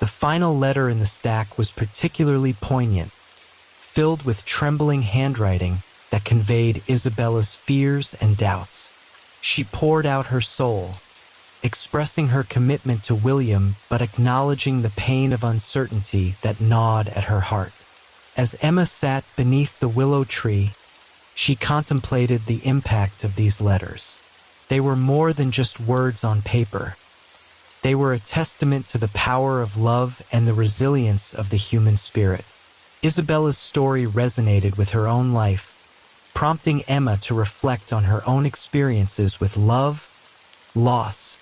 [SPEAKER 1] The final letter in the stack was particularly poignant, filled with trembling handwriting that conveyed Isabella's fears and doubts. She poured out her soul, expressing her commitment to William but acknowledging the pain of uncertainty that gnawed at her heart. As Emma sat beneath the willow tree, she contemplated the impact of these letters. They were more than just words on paper. They were a testament to the power of love and the resilience of the human spirit. Isabella's story resonated with her own life, prompting Emma to reflect on her own experiences with love, loss,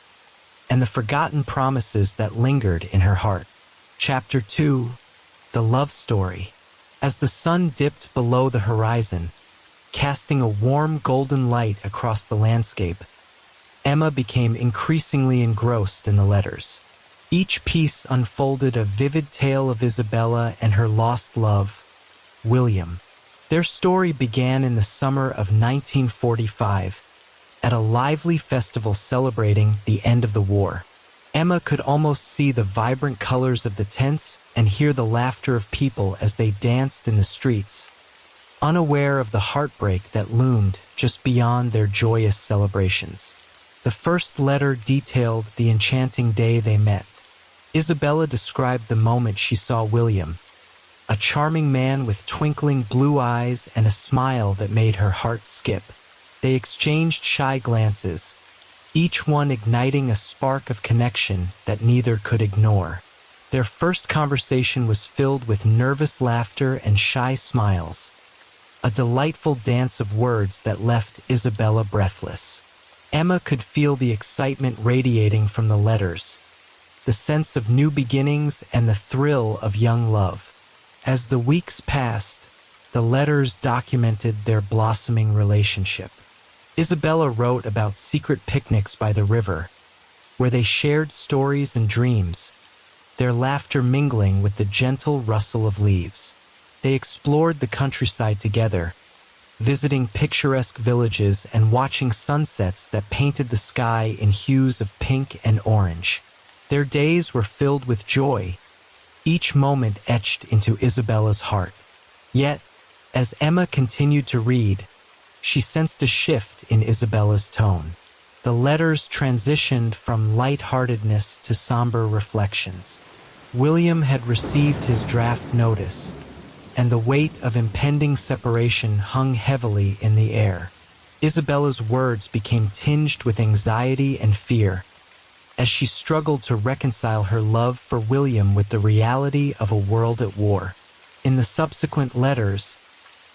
[SPEAKER 1] and the forgotten promises that lingered in her heart. Chapter 2: The Love Story. As the sun dipped below the horizon, casting a warm golden light across the landscape, Emma became increasingly engrossed in the letters. Each piece unfolded a vivid tale of Isabella and her lost love, William. Their story began in the summer of 1945, at a lively festival celebrating the end of the war. Emma could almost see the vibrant colors of the tents and hear the laughter of people as they danced in the streets, unaware of the heartbreak that loomed just beyond their joyous celebrations. The first letter detailed the enchanting day they met. Isabella described the moment she saw William, a charming man with twinkling blue eyes and a smile that made her heart skip. They exchanged shy glances, each one igniting a spark of connection that neither could ignore. Their first conversation was filled with nervous laughter and shy smiles, a delightful dance of words that left Isabella breathless. Emma could feel the excitement radiating from the letters, the sense of new beginnings and the thrill of young love. As the weeks passed, the letters documented their blossoming relationship. Isabella wrote about secret picnics by the river, where they shared stories and dreams, their laughter mingling with the gentle rustle of leaves. They explored the countryside together, visiting picturesque villages and watching sunsets that painted the sky in hues of pink and orange. Their days were filled with joy, each moment etched into Isabella's heart. Yet, as Emma continued to read, she sensed a shift in Isabella's tone. The letters transitioned from lightheartedness to somber reflections. William had received his draft notice, and the weight of impending separation hung heavily in the air. Isabella's words became tinged with anxiety and fear, as she struggled to reconcile her love for William with the reality of a world at war. In the subsequent letters,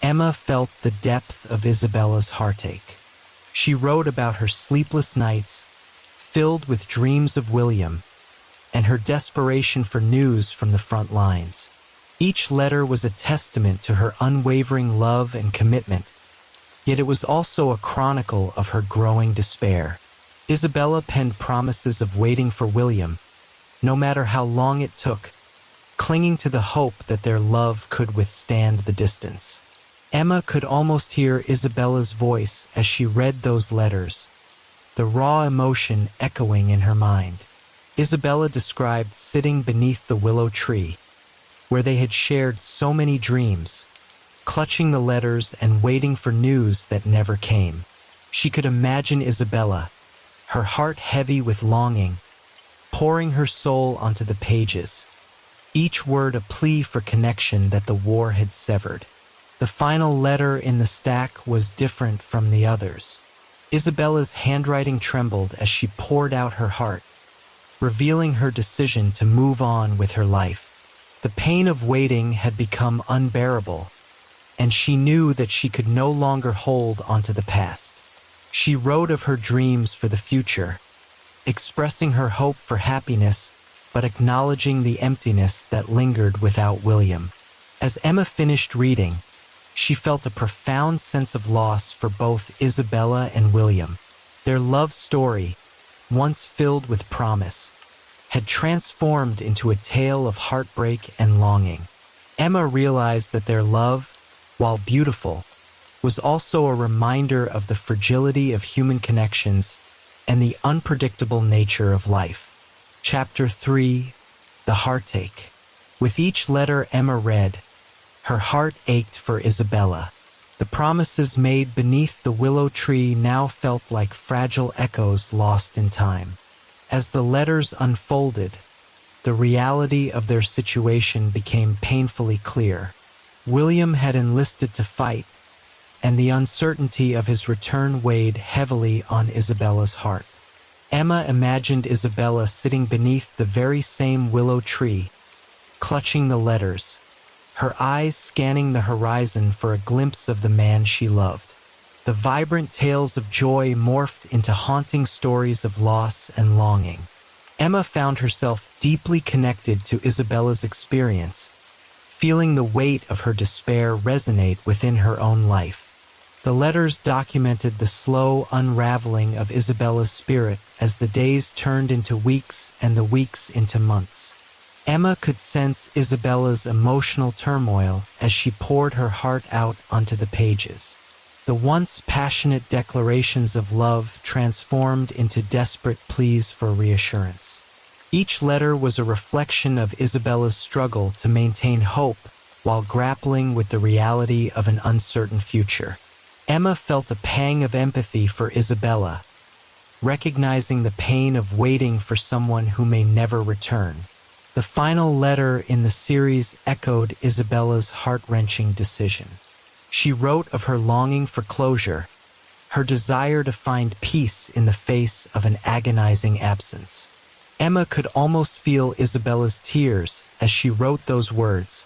[SPEAKER 1] Emma felt the depth of Isabella's heartache. She wrote about her sleepless nights, filled with dreams of William, and her desperation for news from the front lines. Each letter was a testament to her unwavering love and commitment, yet it was also a chronicle of her growing despair. Isabella penned promises of waiting for William, no matter how long it took, clinging to the hope that their love could withstand the distance. Emma could almost hear Isabella's voice as she read those letters, the raw emotion echoing in her mind. Isabella described sitting beneath the willow tree, where they had shared so many dreams, clutching the letters and waiting for news that never came. She could imagine Isabella, her heart heavy with longing, pouring her soul onto the pages, each word a plea for connection that the war had severed. The final letter in the stack was different from the others. Isabella's handwriting trembled as she poured out her heart, revealing her decision to move on with her life. The pain of waiting had become unbearable, and she knew that she could no longer hold onto the past. She wrote of her dreams for the future, expressing her hope for happiness, but acknowledging the emptiness that lingered without William. As Emma finished reading, she felt a profound sense of loss for both Isabella and William. Their love story, once filled with promise, had transformed into a tale of heartbreak and longing. Emma realized that their love, while beautiful, was also a reminder of the fragility of human connections and the unpredictable nature of life. Chapter 3: The Heartache. With each letter Emma read, her heart ached for Isabella. The promises made beneath the willow tree now felt like fragile echoes lost in time. As the letters unfolded, the reality of their situation became painfully clear. William had enlisted to fight, and the uncertainty of his return weighed heavily on Isabella's heart. Emma imagined Isabella sitting beneath the very same willow tree, clutching the letters, her eyes scanning the horizon for a glimpse of the man she loved. The vibrant tales of joy morphed into haunting stories of loss and longing. Emma found herself deeply connected to Isabella's experience, feeling the weight of her despair resonate within her own life. The letters documented the slow unraveling of Isabella's spirit as the days turned into weeks and the weeks into months. Emma could sense Isabella's emotional turmoil as she poured her heart out onto the pages. The once passionate declarations of love transformed into desperate pleas for reassurance. Each letter was a reflection of Isabella's struggle to maintain hope while grappling with the reality of an uncertain future. Emma felt a pang of empathy for Isabella, recognizing the pain of waiting for someone who may never return. The final letter in the series echoed Isabella's heart-wrenching decision. She wrote of her longing for closure, her desire to find peace in the face of an agonizing absence. Emma could almost feel Isabella's tears as she wrote those words,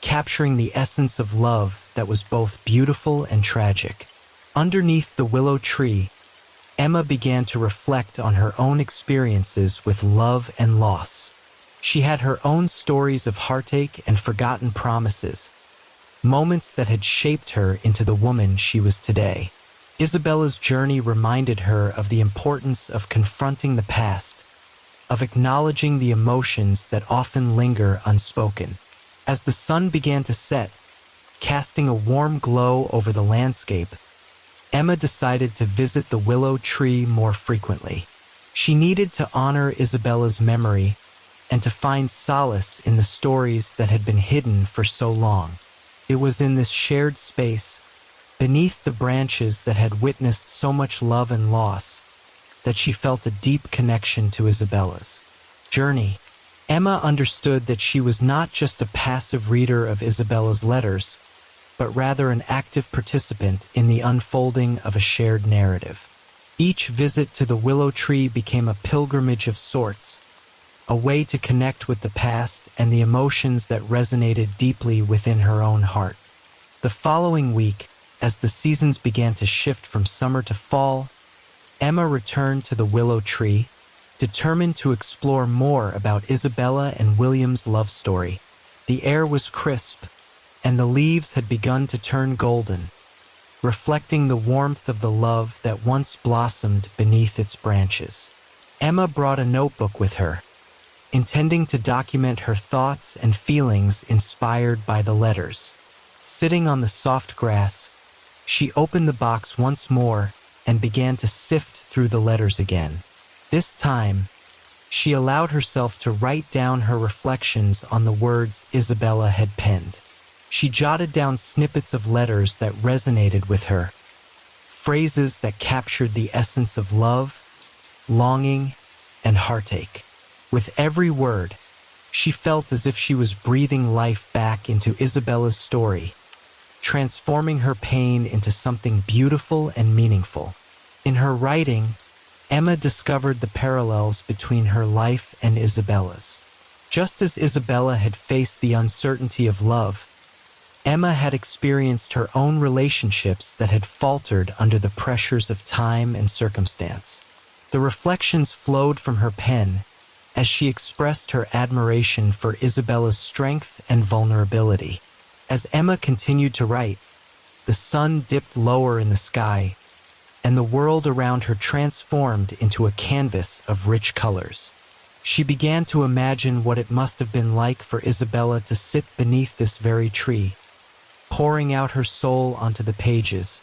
[SPEAKER 1] capturing the essence of love that was both beautiful and tragic. Underneath the willow tree, Emma began to reflect on her own experiences with love and loss. She had her own stories of heartache and forgotten promises, moments that had shaped her into the woman she was today. Isabella's journey reminded her of the importance of confronting the past, of acknowledging the emotions that often linger unspoken. As the sun began to set, casting a warm glow over the landscape, Emma decided to visit the willow tree more frequently. She needed to honor Isabella's memory and to find solace in the stories that had been hidden for so long. It was in this shared space, beneath the branches that had witnessed so much love and loss, that she felt a deep connection to Isabella's journey. Emma understood that she was not just a passive reader of Isabella's letters, but rather an active participant in the unfolding of a shared narrative. Each visit to the willow tree became a pilgrimage of sorts, a way to connect with the past and the emotions that resonated deeply within her own heart. The following week, as the seasons began to shift from summer to fall, Emma returned to the willow tree, determined to explore more about Isabella and William's love story. The air was crisp, and the leaves had begun to turn golden, reflecting the warmth of the love that once blossomed beneath its branches. Emma brought a notebook with her, intending to document her thoughts and feelings inspired by the letters. Sitting on the soft grass, she opened the box once more and began to sift through the letters again. This time, she allowed herself to write down her reflections on the words Isabella had penned. She jotted down snippets of letters that resonated with her, phrases that captured the essence of love, longing, and heartache. With every word, she felt as if she was breathing life back into Isabella's story, transforming her pain into something beautiful and meaningful. In her writing, Emma discovered the parallels between her life and Isabella's. Just as Isabella had faced the uncertainty of love, Emma had experienced her own relationships that had faltered under the pressures of time and circumstance. The reflections flowed from her pen as she expressed her admiration for Isabella's strength and vulnerability. As Emma continued to write, the sun dipped lower in the sky, and the world around her transformed into a canvas of rich colors. She began to imagine what it must have been like for Isabella to sit beneath this very tree, pouring out her soul onto the pages,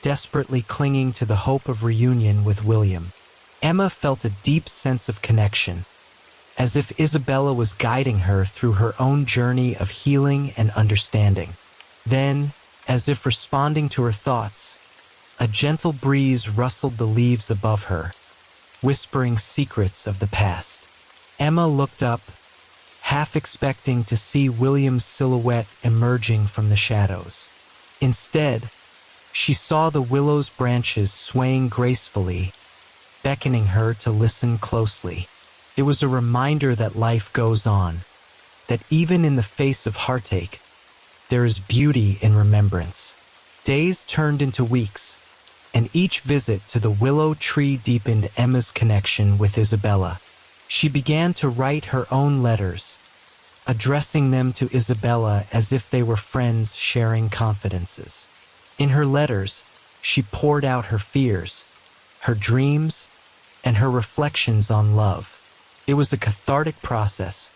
[SPEAKER 1] desperately clinging to the hope of reunion with William. Emma felt a deep sense of connection, as if Isabella was guiding her through her own journey of healing and understanding. Then, as if responding to her thoughts, a gentle breeze rustled the leaves above her, whispering secrets of the past. Emma looked up, half expecting to see William's silhouette emerging from the shadows. Instead, she saw the willow's branches swaying gracefully, beckoning her to listen closely. It was a reminder that life goes on, that even in the face of heartache, there is beauty in remembrance. Days turned into weeks, and each visit to the willow tree deepened Emma's connection with Isabella. She began to write her own letters, addressing them to Isabella as if they were friends sharing confidences. In her letters, she poured out her fears, her dreams, and her reflections on love. It was a cathartic process,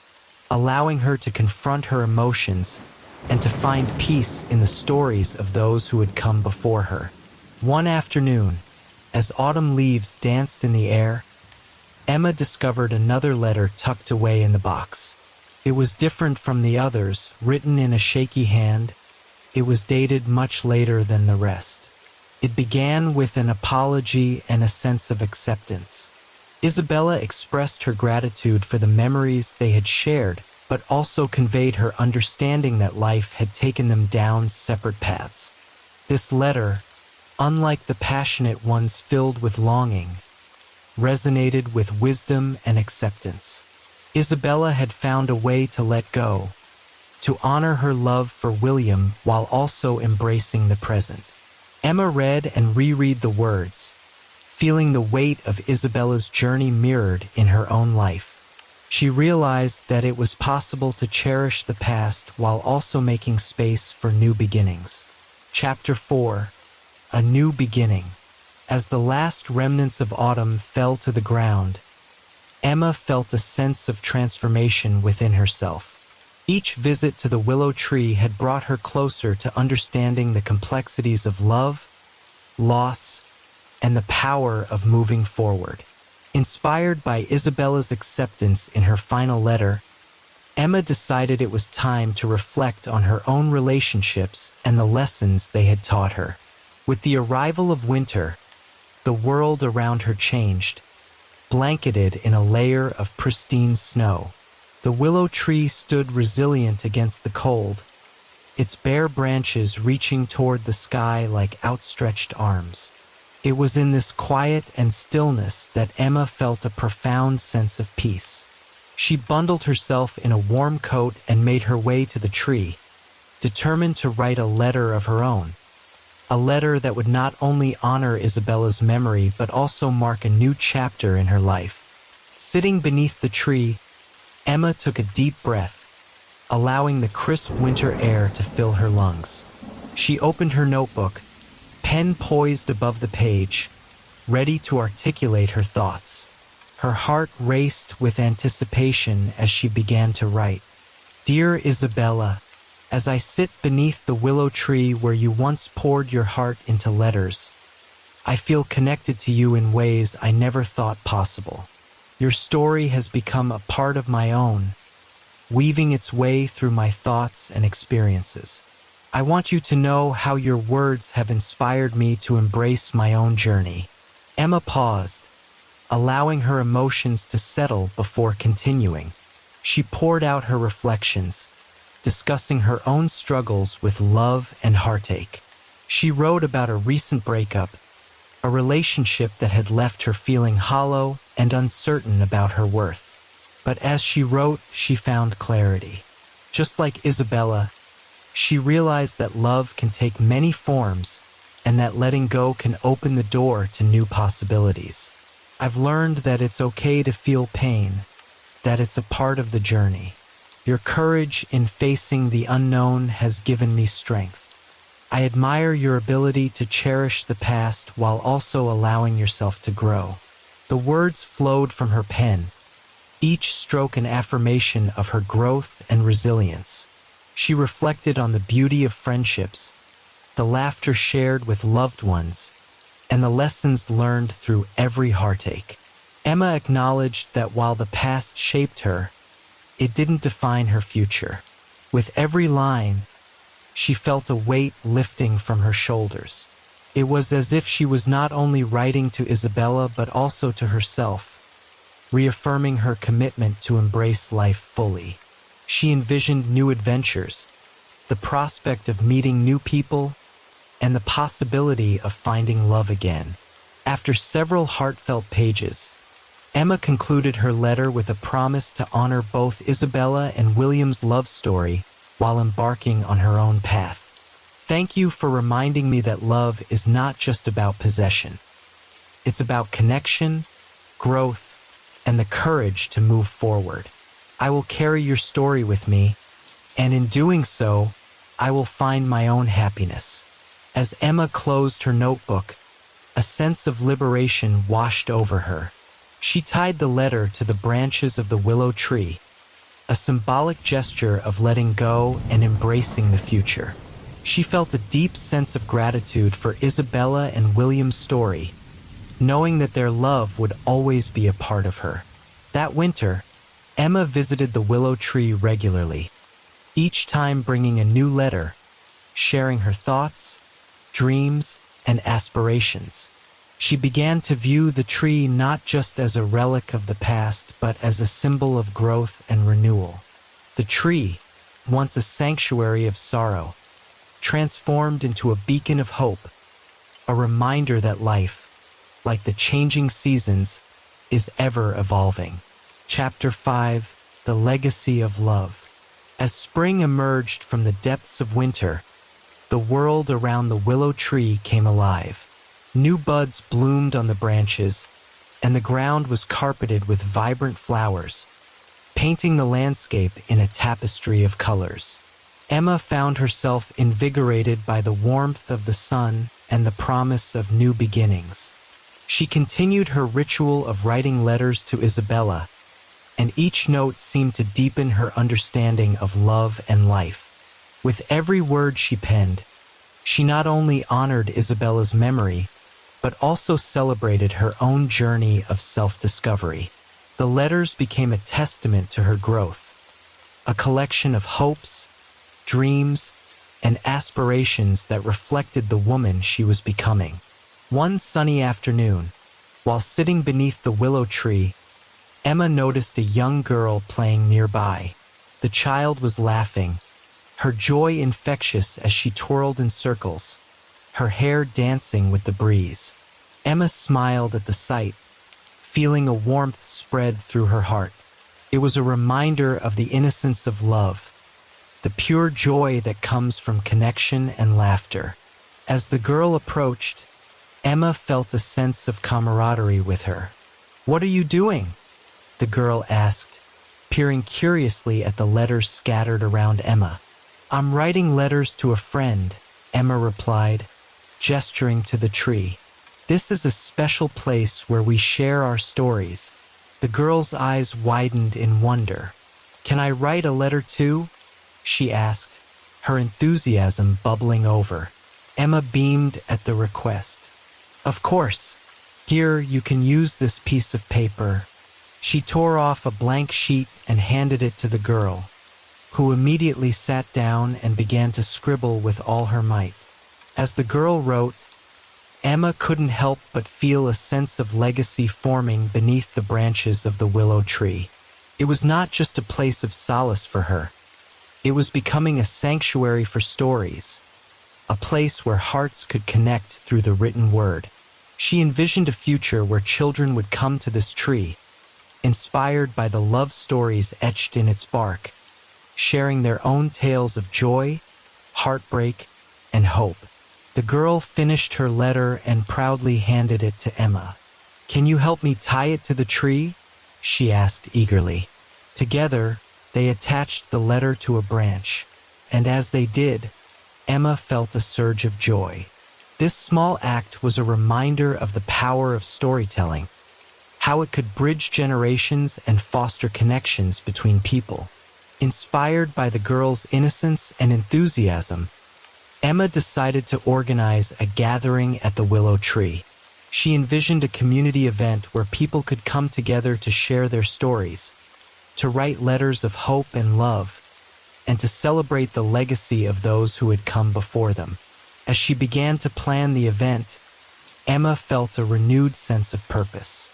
[SPEAKER 1] allowing her to confront her emotions and to find peace in the stories of those who had come before her. One afternoon, as autumn leaves danced in the air, Emma discovered another letter tucked away in the box. It was different from the others, written in a shaky hand. It was dated much later than the rest. It began with an apology and a sense of acceptance. Isabella expressed her gratitude for the memories they had shared, but also conveyed her understanding that life had taken them down separate paths. This letter, unlike the passionate ones filled with longing, resonated with wisdom and acceptance. Isabella had found a way to let go, to honor her love for William while also embracing the present. Emma read and reread the words, feeling the weight of Isabella's journey mirrored in her own life. She realized that it was possible to cherish the past while also making space for new beginnings. Chapter 4: A New Beginning. As the last remnants of autumn fell to the ground, Emma felt a sense of transformation within herself. Each visit to the willow tree had brought her closer to understanding the complexities of love, loss, and the power of moving forward. Inspired by Isabella's acceptance in her final letter, Emma decided it was time to reflect on her own relationships and the lessons they had taught her. With the arrival of winter, the world around her changed, blanketed in a layer of pristine snow. The willow tree stood resilient against the cold, its bare branches reaching toward the sky like outstretched arms. It was in this quiet and stillness that Emma felt a profound sense of peace. She bundled herself in a warm coat and made her way to the tree, determined to write a letter of her own. A letter that would not only honor Isabella's memory but also mark a new chapter in her life. Sitting beneath the tree, Emma took a deep breath, allowing the crisp winter air to fill her lungs. She opened her notebook, pen poised above the page, ready to articulate her thoughts. Her heart raced with anticipation as she began to write. Dear Isabella, as I sit beneath the willow tree where you once poured your heart into letters, I feel connected to you in ways I never thought possible. Your story has become a part of my own, weaving its way through my thoughts and experiences. I want you to know how your words have inspired me to embrace my own journey. Emma paused, allowing her emotions to settle before continuing. She poured out her reflections, discussing her own struggles with love and heartache. She wrote about a recent breakup, a relationship that had left her feeling hollow and uncertain about her worth. But as she wrote, she found clarity. Just like Isabella, she realized that love can take many forms and that letting go can open the door to new possibilities. I've learned that it's okay to feel pain, that it's a part of the journey. Your courage in facing the unknown has given me strength. I admire your ability to cherish the past while also allowing yourself to grow. The words flowed from her pen, each stroke an affirmation of her growth and resilience. She reflected on the beauty of friendships, the laughter shared with loved ones, and the lessons learned through every heartache. Emma acknowledged that while the past shaped her, it didn't define her future. With every line, she felt a weight lifting from her shoulders. It was as if she was not only writing to Isabella but also to herself, reaffirming her commitment to embrace life fully. She envisioned new adventures, the prospect of meeting new people, and the possibility of finding love again. After several heartfelt pages, Emma concluded her letter with a promise to honor both Isabella and William's love story while embarking on her own path. Thank you for reminding me that love is not just about possession. It's about connection, growth, and the courage to move forward. I will carry your story with me, and in doing so, I will find my own happiness. As Emma closed her notebook, a sense of liberation washed over her. She tied the letter to the branches of the willow tree, a symbolic gesture of letting go and embracing the future. She felt a deep sense of gratitude for Isabella and William's story, knowing that their love would always be a part of her. That winter, Emma visited the willow tree regularly, each time bringing a new letter, sharing her thoughts, dreams, and aspirations. She began to view the tree not just as a relic of the past, but as a symbol of growth and renewal. The tree, once a sanctuary of sorrow, transformed into a beacon of hope, a reminder that life, like the changing seasons, is ever evolving. Chapter 5: The Legacy of Love. As spring emerged from the depths of winter, the world around the willow tree came alive. New buds bloomed on the branches, and the ground was carpeted with vibrant flowers, painting the landscape in a tapestry of colors. Emma found herself invigorated by the warmth of the sun and the promise of new beginnings. She continued her ritual of writing letters to Isabella, and each note seemed to deepen her understanding of love and life. With every word she penned, she not only honored Isabella's memory, but also celebrated her own journey of self-discovery. The letters became a testament to her growth, a collection of hopes, dreams, and aspirations that reflected the woman she was becoming. One sunny afternoon, while sitting beneath the willow tree, Emma noticed a young girl playing nearby. The child was laughing, her joy infectious as she twirled in circles, her hair dancing with the breeze. Emma smiled at the sight, feeling a warmth spread through her heart. It was a reminder of the innocence of love, the pure joy that comes from connection and laughter. As the girl approached, Emma felt a sense of camaraderie with her. "What are you doing?" the girl asked, peering curiously at the letters scattered around Emma. "I'm writing letters to a friend," Emma replied, gesturing to the tree. "This is a special place where we share our stories." The girl's eyes widened in wonder. "Can I write a letter too?" she asked, her enthusiasm bubbling over. Emma beamed at the request. "Of course. Here, you can use this piece of paper." She tore off a blank sheet and handed it to the girl, who immediately sat down and began to scribble with all her might. As the girl wrote, Emma couldn't help but feel a sense of legacy forming beneath the branches of the willow tree. It was not just a place of solace for her. It was becoming a sanctuary for stories, a place where hearts could connect through the written word. She envisioned a future where children would come to this tree, inspired by the love stories etched in its bark, sharing their own tales of joy, heartbreak, and hope. The girl finished her letter and proudly handed it to Emma. "Can you help me tie it to the tree?" she asked eagerly. Together, they attached the letter to a branch, and as they did, Emma felt a surge of joy. This small act was a reminder of the power of storytelling, how it could bridge generations and foster connections between people. Inspired by the girl's innocence and enthusiasm, Emma decided to organize a gathering at the willow tree. She envisioned a community event where people could come together to share their stories, to write letters of hope and love, and to celebrate the legacy of those who had come before them. As she began to plan the event, Emma felt a renewed sense of purpose.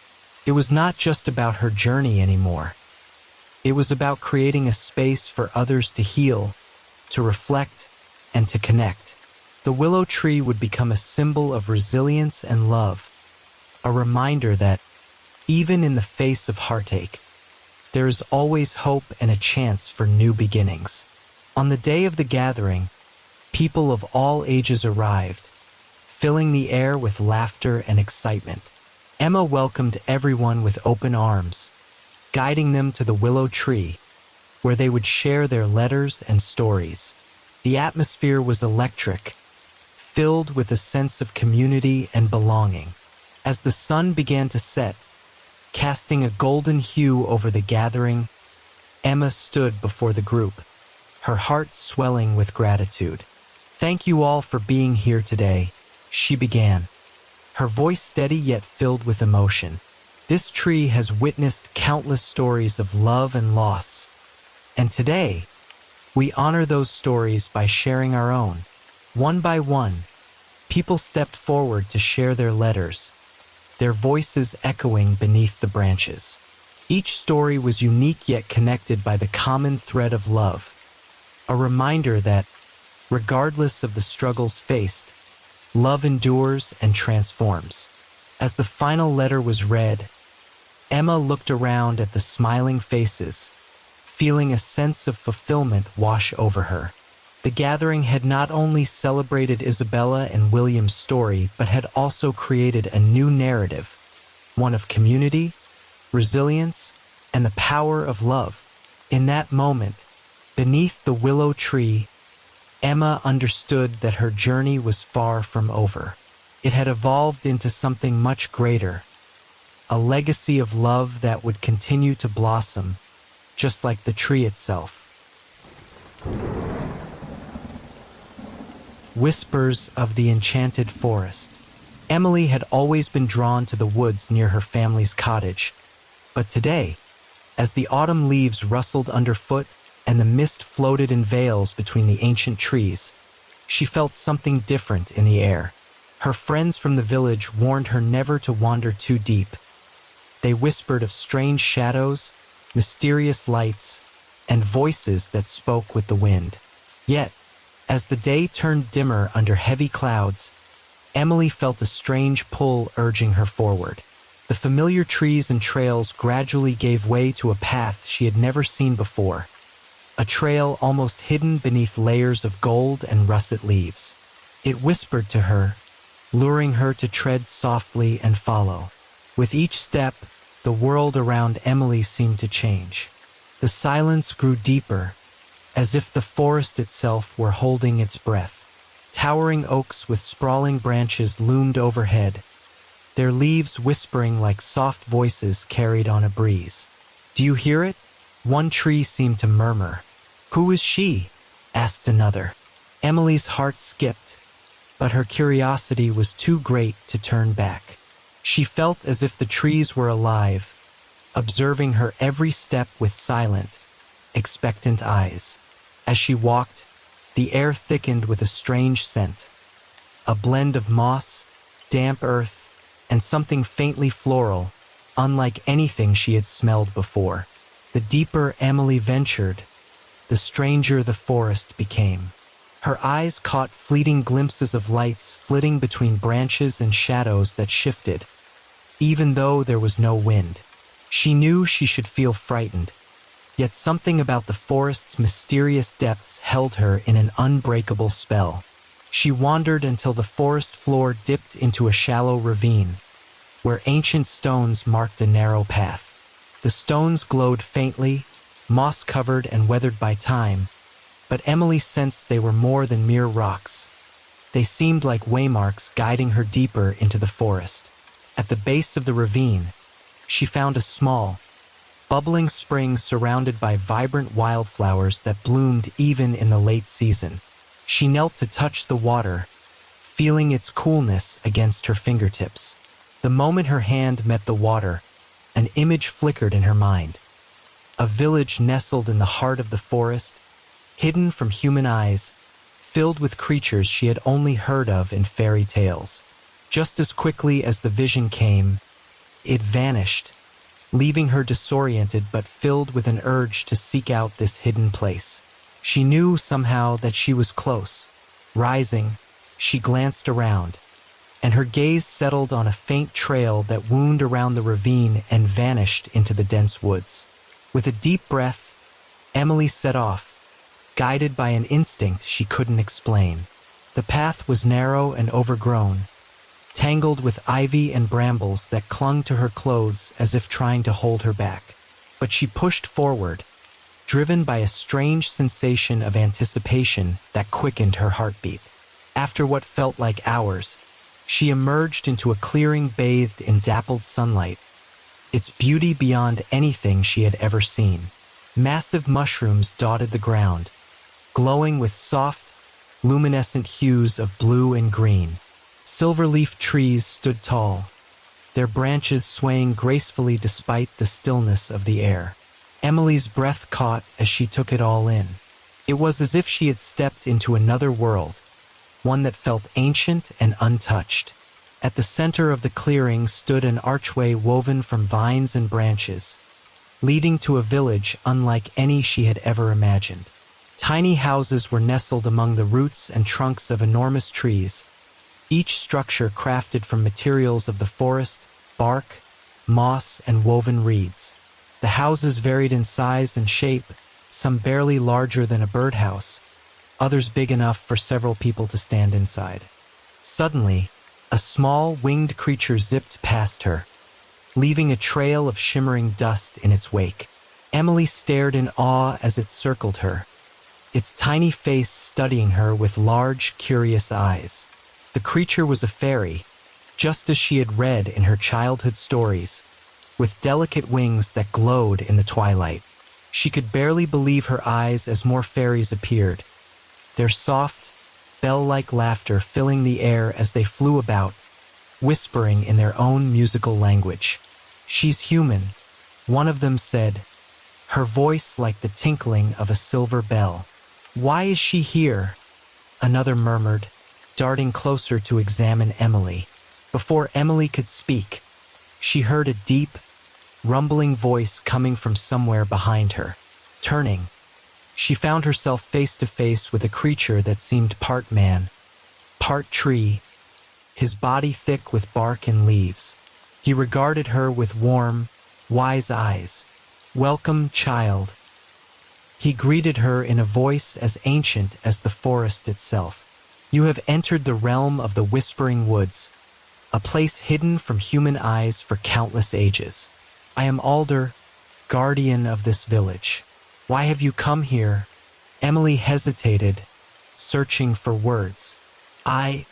[SPEAKER 1] It was not just about her journey anymore. It was about creating a space for others to heal, to reflect, and to connect. The willow tree would become a symbol of resilience and love, a reminder that, even in the face of heartache, there is always hope and a chance for new beginnings. On the day of the gathering, people of all ages arrived, filling the air with laughter and excitement. Emma welcomed everyone with open arms, guiding them to the willow tree, where they would share their letters and stories. The atmosphere was electric, filled with a sense of community and belonging. As the sun began to set, casting a golden hue over the gathering, Emma stood before the group, her heart swelling with gratitude. "Thank you all for being here today," she began, her voice steady yet filled with emotion. "This tree has witnessed countless stories of love and loss, and today, we honor those stories by sharing our own." One by one, people stepped forward to share their letters, their voices echoing beneath the branches. Each story was unique yet connected by the common thread of love, a reminder that, regardless of the struggles faced, love endures and transforms. As the final letter was read, Emma looked around at the smiling faces, feeling a sense of fulfillment wash over her. The gathering had not only celebrated Isabella and William's story, but had also created a new narrative, one of community, resilience, and the power of love. In that moment, beneath the willow tree, Emma understood that her journey was far from over. It had evolved into something much greater, a legacy of love that would continue to blossom, just like the tree itself. Whispers of the Enchanted Forest. Emily had always been drawn to the woods near her family's cottage, but today, as the autumn leaves rustled underfoot and the mist floated in veils between the ancient trees, she felt something different in the air. Her friends from the village warned her never to wander too deep. They whispered of strange shadows, mysterious lights, and voices that spoke with the wind. Yet, as the day turned dimmer under heavy clouds, Emily felt a strange pull urging her forward. The familiar trees and trails gradually gave way to a path she had never seen before, a trail almost hidden beneath layers of gold and russet leaves. It whispered to her, luring her to tread softly and follow. With each step, the world around Emily seemed to change. The silence grew deeper, as if the forest itself were holding its breath. Towering oaks with sprawling branches loomed overhead, their leaves whispering like soft voices carried on a breeze. "Do you hear it?" one tree seemed to murmur. "Who is she?" asked another. Emily's heart skipped, but her curiosity was too great to turn back. She felt as if the trees were alive, observing her every step with silent, expectant eyes. As she walked, the air thickened with a strange scent, a blend of moss, damp earth, and something faintly floral, unlike anything she had smelled before. The deeper Emily ventured, the stranger the forest became. Her eyes caught fleeting glimpses of lights flitting between branches and shadows that shifted. Even though there was no wind, she knew she should feel frightened. Yet something about the forest's mysterious depths held her in an unbreakable spell. She wandered until the forest floor dipped into a shallow ravine, where ancient stones marked a narrow path. The stones glowed faintly, moss-covered and weathered by time, but Emily sensed they were more than mere rocks. They seemed like waymarks guiding her deeper into the forest. At the base of the ravine, she found a small, bubbling spring surrounded by vibrant wildflowers that bloomed even in the late season. She knelt to touch the water, feeling its coolness against her fingertips. The moment her hand met the water, an image flickered in her mind. A village nestled in the heart of the forest, hidden from human eyes, filled with creatures she had only heard of in fairy tales. Just as quickly as the vision came, it vanished, leaving her disoriented but filled with an urge to seek out this hidden place. She knew somehow that she was close. Rising, she glanced around, and her gaze settled on a faint trail that wound around the ravine and vanished into the dense woods. With a deep breath, Emily set off, guided by an instinct she couldn't explain. The path was narrow and overgrown, tangled with ivy and brambles that clung to her clothes as if trying to hold her back. But she pushed forward, driven by a strange sensation of anticipation that quickened her heartbeat. After what felt like hours, she emerged into a clearing bathed in dappled sunlight, its beauty beyond anything she had ever seen. Massive mushrooms dotted the ground, glowing with soft, luminescent hues of blue and green. Silver-leaf trees stood tall, their branches swaying gracefully despite the stillness of the air. Emily's breath caught as she took it all in. It was as if she had stepped into another world, one that felt ancient and untouched. At the center of the clearing stood an archway woven from vines and branches, leading to a village unlike any she had ever imagined. Tiny houses were nestled among the roots and trunks of enormous trees, each structure crafted from materials of the forest, bark, moss, and woven reeds. The houses varied in size and shape, some barely larger than a birdhouse, others big enough for several people to stand inside. Suddenly, a small, winged creature zipped past her, leaving a trail of shimmering dust in its wake. Emily stared in awe as it circled her, its tiny face studying her with large, curious eyes. The creature was a fairy, just as she had read in her childhood stories, with delicate wings that glowed in the twilight. She could barely believe her eyes as more fairies appeared, their soft, bell-like laughter filling the air as they flew about, whispering in their own musical language. "She's human," one of them said, her voice like the tinkling of a silver bell. "Why is she here?" another murmured, darting closer to examine Emily. Before Emily could speak, she heard a deep, rumbling voice coming from somewhere behind her. Turning, she found herself face to face with a creature that seemed part man, part tree, his body thick with bark and leaves. He regarded her with warm, wise eyes. "Welcome, child." He greeted her in a voice as ancient as the forest itself. "You have entered the realm of the Whispering Woods, a place hidden from human eyes for countless ages. I am Alder, guardian of this village. Why have you come here?" Emily hesitated, searching for words. I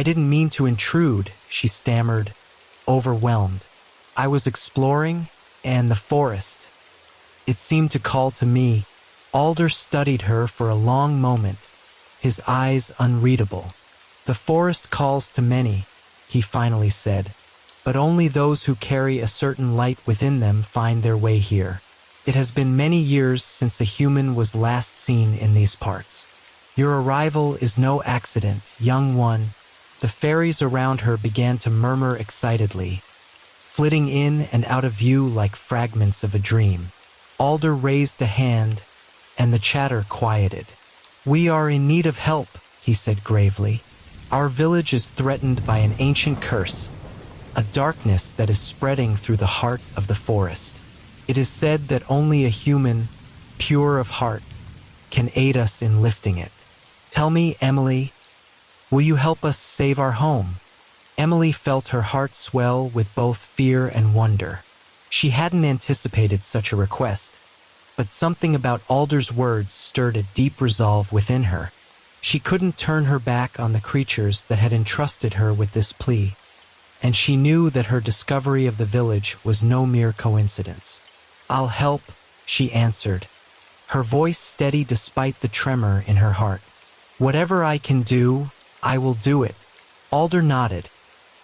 [SPEAKER 1] didn't mean to intrude," she stammered, overwhelmed. "I was exploring, and the forest. It seemed to call to me." Alder studied her for a long moment, his eyes unreadable. "The forest calls to many," he finally said, "but only those who carry a certain light within them find their way here. It has been many years since a human was last seen in these parts. Your arrival is no accident, young one, The fairies around her began to murmur excitedly, flitting in and out of view like fragments of a dream. Alder raised a hand, and the chatter quieted. "We are in need of help," he said gravely. "Our village is threatened by an ancient curse, a darkness that is spreading through the heart of the forest. It is said that only a human, pure of heart, can aid us in lifting it. Tell me, Emily, will you help us save our home?" Emily felt her heart swell with both fear and wonder. She hadn't anticipated such a request, but something about Alder's words stirred a deep resolve within her. She couldn't turn her back on the creatures that had entrusted her with this plea, and she knew that her discovery of the village was no mere coincidence. "I'll help," she answered, her voice steady despite the tremor in her heart. "Whatever I can do, I will do it." Alder nodded,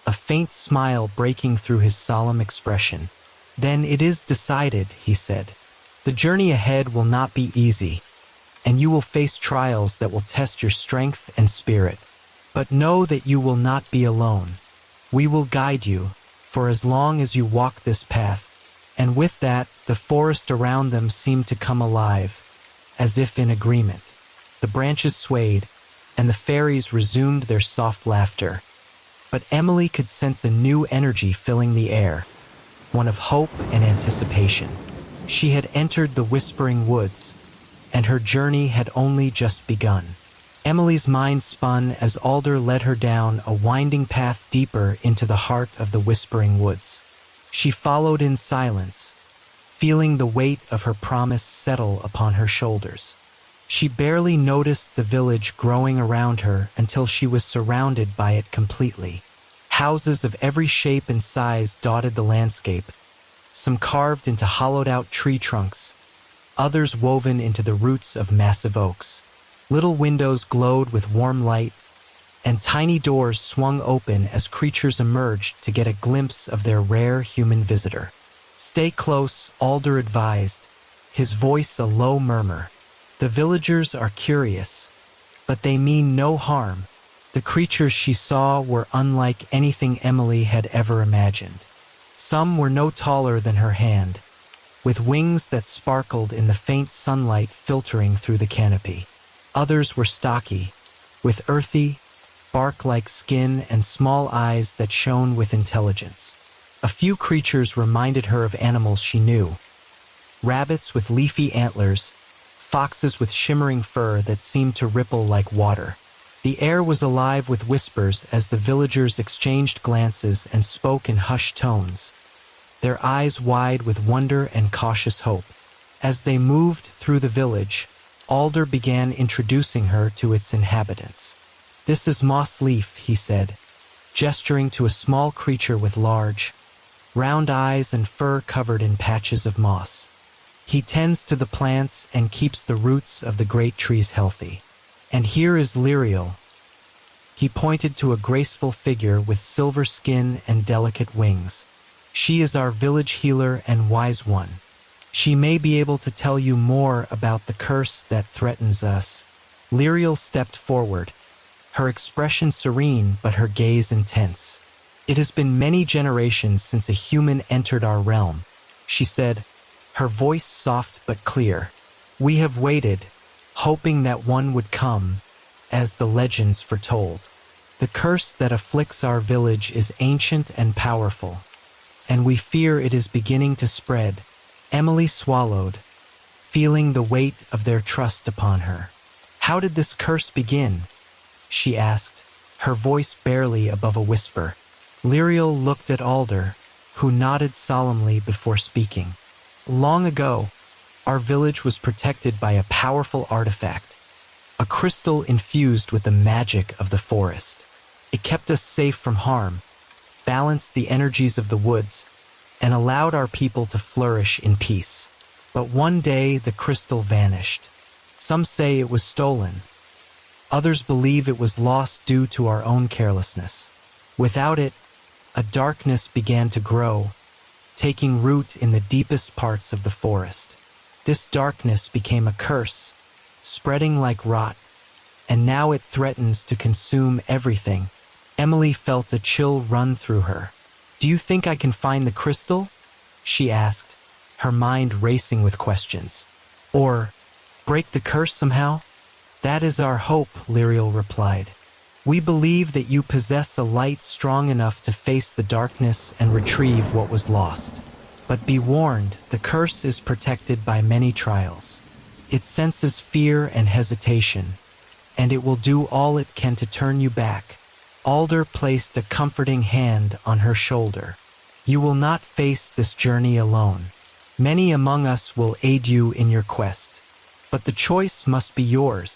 [SPEAKER 1] a faint smile breaking through his solemn expression. "Then it is decided," he said. "The journey ahead will not be easy, and you will face trials that will test your strength and spirit. But know that you will not be alone. We will guide you, for as long as you walk this path." And with that, the forest around them seemed to come alive, as if in agreement. The branches swayed, and the fairies resumed their soft laughter. But Emily could sense a new energy filling the air, one of hope and anticipation. She had entered the Whispering Woods, and her journey had only just begun. Emily's mind spun as Alder led her down a winding path deeper into the heart of the Whispering Woods. She followed in silence, feeling the weight of her promise settle upon her shoulders. She barely noticed the village growing around her until she was surrounded by it completely. Houses of every shape and size dotted the landscape, some carved into hollowed-out tree trunks, others woven into the roots of massive oaks. Little windows glowed with warm light, and tiny doors swung open as creatures emerged to get a glimpse of their rare human visitor. "Stay close," Alder advised, his voice a low murmur. "The villagers are curious, but they mean no harm." The creatures she saw were unlike anything Emily had ever imagined. Some were no taller than her hand, with wings that sparkled in the faint sunlight filtering through the canopy. Others were stocky, with earthy, bark-like skin and small eyes that shone with intelligence. A few creatures reminded her of animals she knew: rabbits with leafy antlers, foxes with shimmering fur that seemed to ripple like water. The air was alive with whispers as the villagers exchanged glances and spoke in hushed tones, their eyes wide with wonder and cautious hope. As they moved through the village, Alder began introducing her to its inhabitants. "This is Moss Leaf," he said, gesturing to a small creature with large, round eyes and fur covered in patches of moss. "He tends to the plants and keeps the roots of the great trees healthy. And here is Lyriel." He pointed to a graceful figure with silver skin and delicate wings. "She is our village healer and wise one. She may be able to tell you more about the curse that threatens us." Lyriel stepped forward, her expression serene but her gaze intense. "It has been many generations since a human entered our realm," she said, her voice soft but clear. "We have waited, hoping that one would come, as the legends foretold. The curse that afflicts our village is ancient and powerful, and we fear it is beginning to spread." Emily swallowed, feeling the weight of their trust upon her. "How did this curse begin?" she asked, her voice barely above a whisper. Lyriel looked at Alder, who nodded solemnly before speaking. "Long ago, our village was protected by a powerful artifact, a crystal infused with the magic of the forest. It kept us safe from harm, balanced the energies of the woods, and allowed our people to flourish in peace. But one day the crystal vanished. Some say it was stolen. Others believe it was lost due to our own carelessness. Without it, a darkness began to grow, taking root in the deepest parts of the forest. This darkness became a curse, spreading like rot, and now it threatens to consume everything." Emily felt a chill run through her. "Do you think I can find the crystal?" she asked, her mind racing with questions. "Or break the curse somehow?" "That is our hope," Lyriel replied. "We believe that you possess a light strong enough to face the darkness and retrieve what was lost. But be warned, the curse is protected by many trials. It senses fear and hesitation, and it will do all it can to turn you back." Alder placed a comforting hand on her shoulder. "You will not face this journey alone. Many among us will aid you in your quest. But the choice must be yours,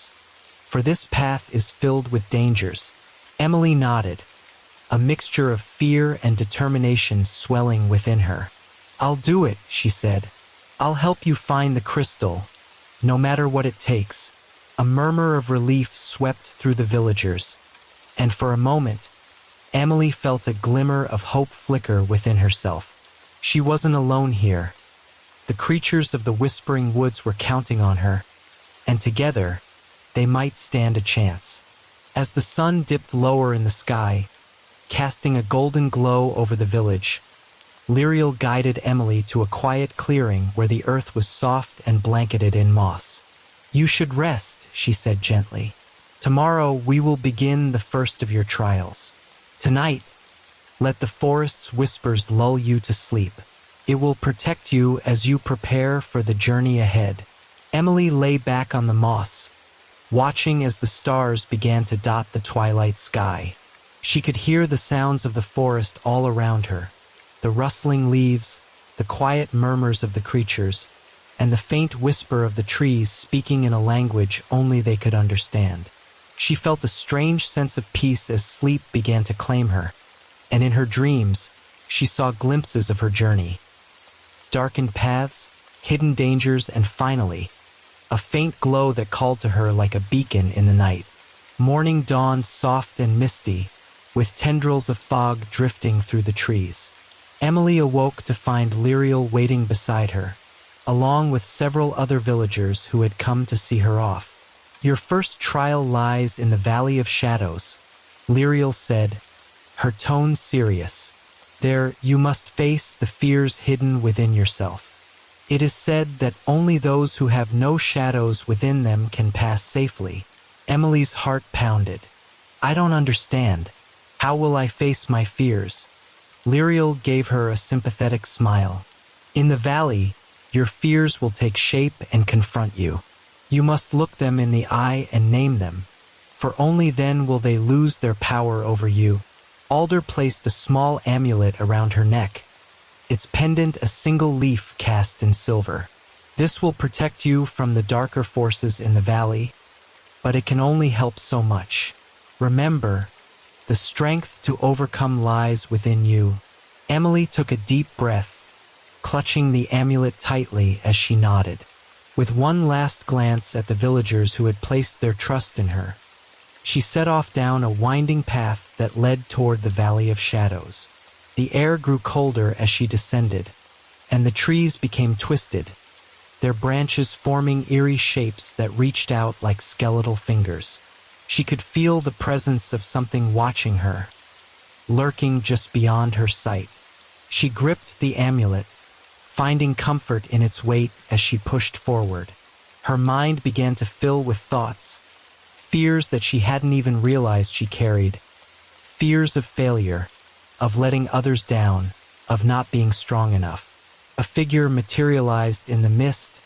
[SPEAKER 1] for this path is filled with dangers." Emily nodded, a mixture of fear and determination swelling within her. "I'll do it," she said. "I'll help you find the crystal, no matter what it takes." A murmur of relief swept through the villagers, and for a moment, Emily felt a glimmer of hope flicker within herself. She wasn't alone here. The creatures of the Whispering Woods were counting on her, and together, they might stand a chance. As the sun dipped lower in the sky, casting a golden glow over the village, Lyriel guided Emily to a quiet clearing where the earth was soft and blanketed in moss. "You should rest," she said gently. "Tomorrow we will begin the first of your trials. Tonight, let the forest's whispers lull you to sleep. It will protect you as you prepare for the journey ahead." Emily lay back on the moss, watching as the stars began to dot the twilight sky. She could hear the sounds of the forest all around her, the rustling leaves, the quiet murmurs of the creatures, and the faint whisper of the trees speaking in a language only they could understand. She felt a strange sense of peace as sleep began to claim her, and in her dreams, she saw glimpses of her journey. Darkened paths, hidden dangers, and finally, a faint glow that called to her like a beacon in the night. Morning dawned soft and misty, with tendrils of fog drifting through the trees. Emily awoke to find Lyriel waiting beside her, along with several other villagers who had come to see her off. "Your first trial lies in the Valley of Shadows," Lyriel said, her tone serious. "There you must face the fears hidden within yourself. It is said that only those who have no shadows within them can pass safely." Emily's heart pounded. "I don't understand. How will I face my fears?" Lyriel gave her a sympathetic smile. "In the valley, your fears will take shape and confront you. You must look them in the eye and name them, for only then will they lose their power over you." Alder placed a small amulet around her neck, its pendant a single leaf cast in silver. "This will protect you from the darker forces in the valley, but it can only help so much. Remember, the strength to overcome lies within you." Emily took a deep breath, clutching the amulet tightly as she nodded. With one last glance at the villagers who had placed their trust in her, she set off down a winding path that led toward the Valley of Shadows. The air grew colder as she descended, and the trees became twisted, their branches forming eerie shapes that reached out like skeletal fingers. She could feel the presence of something watching her, lurking just beyond her sight. She gripped the amulet, finding comfort in its weight as she pushed forward. Her mind began to fill with thoughts, fears that she hadn't even realized she carried. Fears of failure, of letting others down, of not being strong enough. A figure materialized in the mist,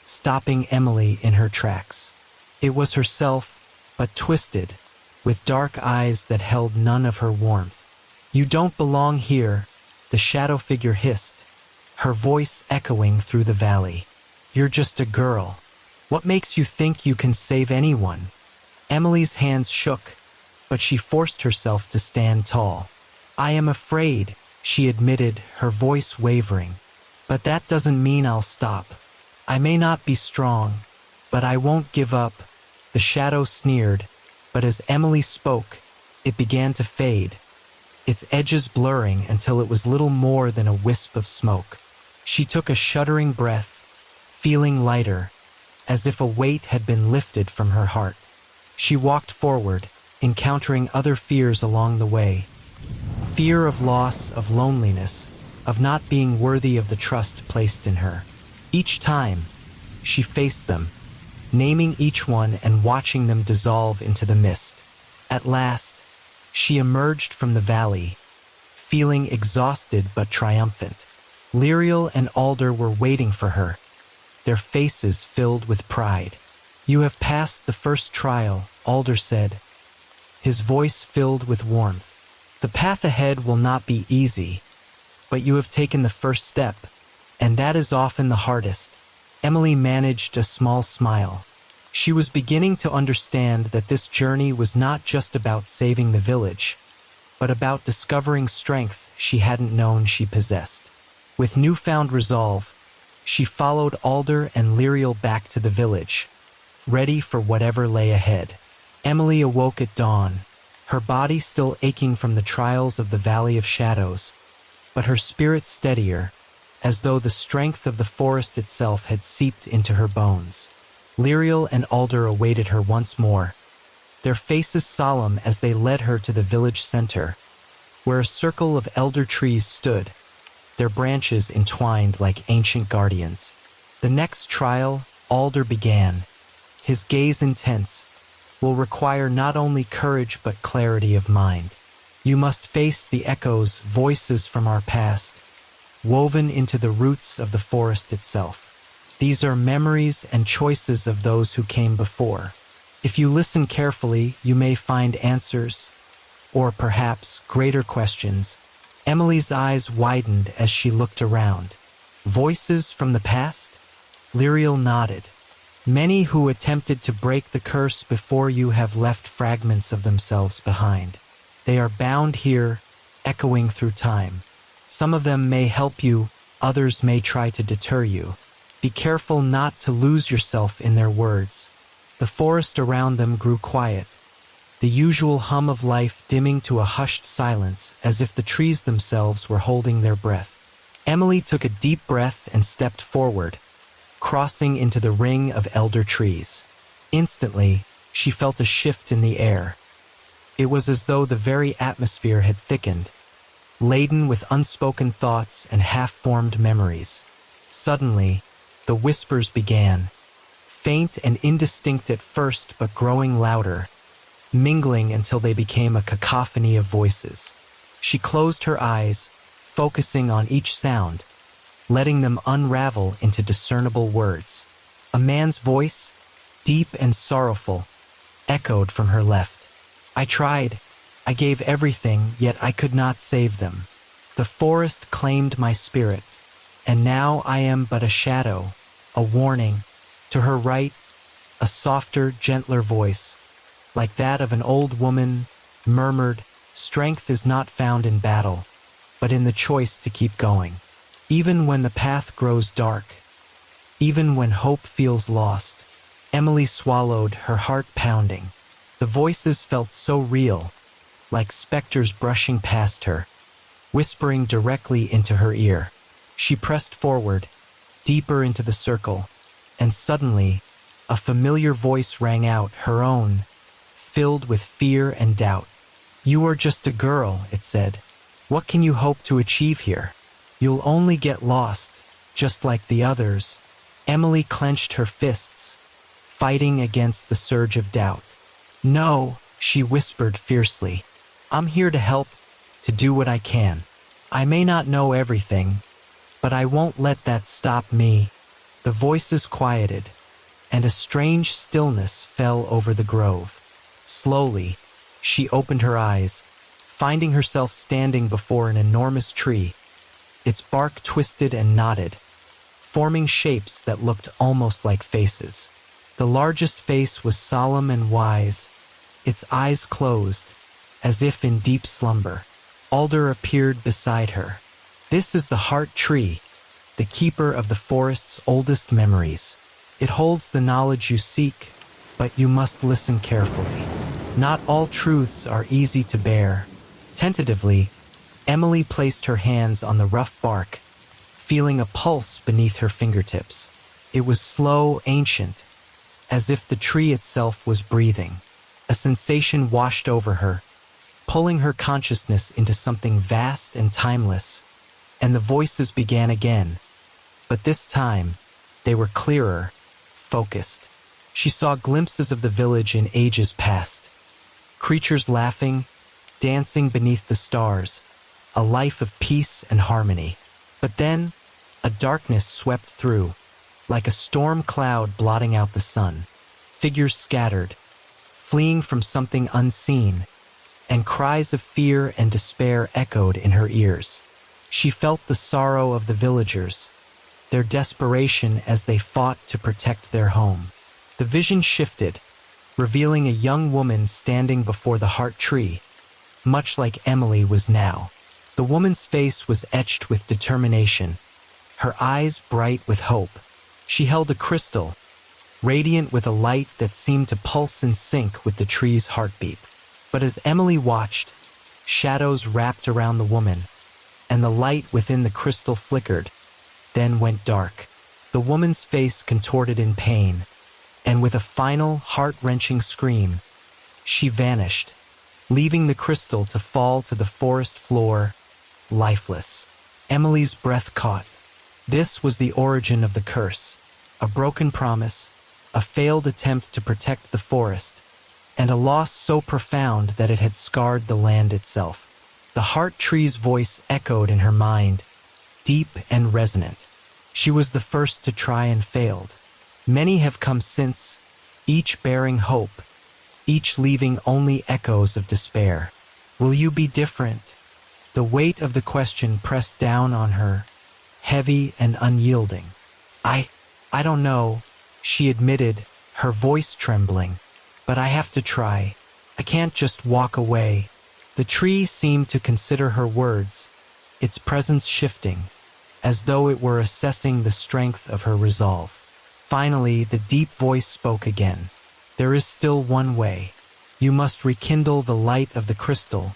[SPEAKER 1] stopping Emily in her tracks. It was herself, but twisted, with dark eyes that held none of her warmth. "You don't belong here," the shadow figure hissed, her voice echoing through the valley. "You're just a girl. What makes you think you can save anyone?" Emily's hands shook, but she forced herself to stand tall. "I am afraid," she admitted, her voice wavering. "But that doesn't mean I'll stop. I may not be strong, but I won't give up." The shadow sneered, but as Emily spoke, it began to fade, its edges blurring until it was little more than a wisp of smoke. She took a shuddering breath, feeling lighter, as if a weight had been lifted from her heart. She walked forward, encountering other fears along the way. Fear of loss, of loneliness, of not being worthy of the trust placed in her. Each time, she faced them, naming each one and watching them dissolve into the mist. At last, she emerged from the valley, feeling exhausted but triumphant. Lyriel and Alder were waiting for her, their faces filled with pride. "You have passed the first trial," Alder said, his voice filled with warmth. "The path ahead will not be easy, but you have taken the first step, and that is often the hardest." Emily managed a small smile. She was beginning to understand that this journey was not just about saving the village, but about discovering strength she hadn't known she possessed. With newfound resolve, she followed Alder and Lyriel back to the village, ready for whatever lay ahead. Emily awoke at dawn, her body still aching from the trials of the Valley of Shadows, but her spirit steadier, as though the strength of the forest itself had seeped into her bones. Lyriel and Alder awaited her once more, their faces solemn as they led her to the village center, where a circle of elder trees stood, their branches entwined like ancient guardians. "The next trial," Alder began, his gaze intense, "will require not only courage but clarity of mind. You must face the echoes, voices from our past, woven into the roots of the forest itself. These are memories and choices of those who came before. If you listen carefully, you may find answers, or perhaps greater questions." Emily's eyes widened as she looked around. "Voices from the past?" Lyriel nodded. "Many who attempted to break the curse before you have left fragments of themselves behind. They are bound here, echoing through time. Some of them may help you, others may try to deter you. Be careful not to lose yourself in their words." The forest around them grew quiet, the usual hum of life dimming to a hushed silence, as if the trees themselves were holding their breath. Emily took a deep breath and stepped forward, crossing into the ring of elder trees. Instantly, she felt a shift in the air. It was as though the very atmosphere had thickened, laden with unspoken thoughts and half-formed memories. Suddenly, the whispers began, faint and indistinct at first but growing louder, mingling until they became a cacophony of voices. She closed her eyes, focusing on each sound, letting them unravel into discernible words. A man's voice, deep and sorrowful, echoed from her left. "I tried. I gave everything, yet I could not save them. The forest claimed my spirit, and now I am but a shadow, a warning." To her right, a softer, gentler voice, like that of an old woman, murmured, "Strength is not found in battle, but in the choice to keep going. Even when the path grows dark, even when hope feels lost." Emily swallowed, her heart pounding. The voices felt so real, like specters brushing past her, whispering directly into her ear. She pressed forward, deeper into the circle, and suddenly, a familiar voice rang out, her own, filled with fear and doubt. "You are just a girl," it said. "What can you hope to achieve here? You'll only get lost, just like the others." Emily clenched her fists, fighting against the surge of doubt. "No," she whispered fiercely. "I'm here to help, to do what I can. I may not know everything, but I won't let that stop me." The voices quieted, and a strange stillness fell over the grove. Slowly, she opened her eyes, finding herself standing before an enormous tree, its bark twisted and knotted, forming shapes that looked almost like faces. The largest face was solemn and wise, its eyes closed, as if in deep slumber. Alder appeared beside her. "This is the heart tree, the keeper of the forest's oldest memories. It holds the knowledge you seek, but you must listen carefully. Not all truths are easy to bear." Tentatively, Emily placed her hands on the rough bark, feeling a pulse beneath her fingertips. It was slow, ancient, as if the tree itself was breathing. A sensation washed over her, pulling her consciousness into something vast and timeless, and the voices began again. But this time, they were clearer, focused. She saw glimpses of the village in ages past. Creatures laughing, dancing beneath the stars, a life of peace and harmony. But then, a darkness swept through, like a storm cloud blotting out the sun. Figures scattered, fleeing from something unseen, and cries of fear and despair echoed in her ears. She felt the sorrow of the villagers, their desperation as they fought to protect their home. The vision shifted, revealing a young woman standing before the heart tree, much like Emily was now. The woman's face was etched with determination, her eyes bright with hope. She held a crystal, radiant with a light that seemed to pulse in sync with the tree's heartbeat. But as Emily watched, shadows wrapped around the woman, and the light within the crystal flickered, then went dark. The woman's face contorted in pain, and with a final, heart-wrenching scream, she vanished, leaving the crystal to fall to the forest floor, lifeless. Emily's breath caught. This was the origin of the curse, a broken promise, a failed attempt to protect the forest, and a loss so profound that it had scarred the land itself. The heart tree's voice echoed in her mind, deep and resonant. She was the first to try and failed. Many have come since, each bearing hope, each leaving only echoes of despair. Will you be different? The weight of the question pressed down on her, heavy and unyielding. I don't know, she admitted, her voice trembling. But I have to try. I can't just walk away. The tree seemed to consider her words, its presence shifting, as though it were assessing the strength of her resolve. Finally, the deep voice spoke again. There is still one way. You must rekindle the light of the crystal,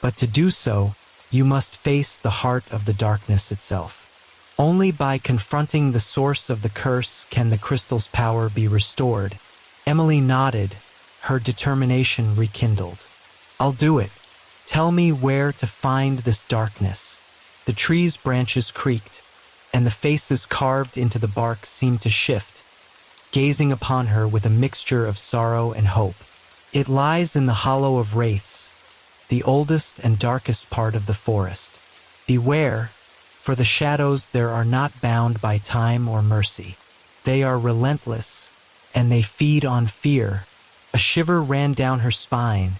[SPEAKER 1] but to do so, you must face the heart of the darkness itself. Only by confronting the source of the curse can the crystal's power be restored. Emily nodded, her determination rekindled. I'll do it. Tell me where to find this darkness. The tree's branches creaked, and the faces carved into the bark seemed to shift, gazing upon her with a mixture of sorrow and hope. It lies in the hollow of wraiths, the oldest and darkest part of the forest. Beware, for the shadows there are not bound by time or mercy. They are relentless, and they feed on fear. A shiver ran down her spine,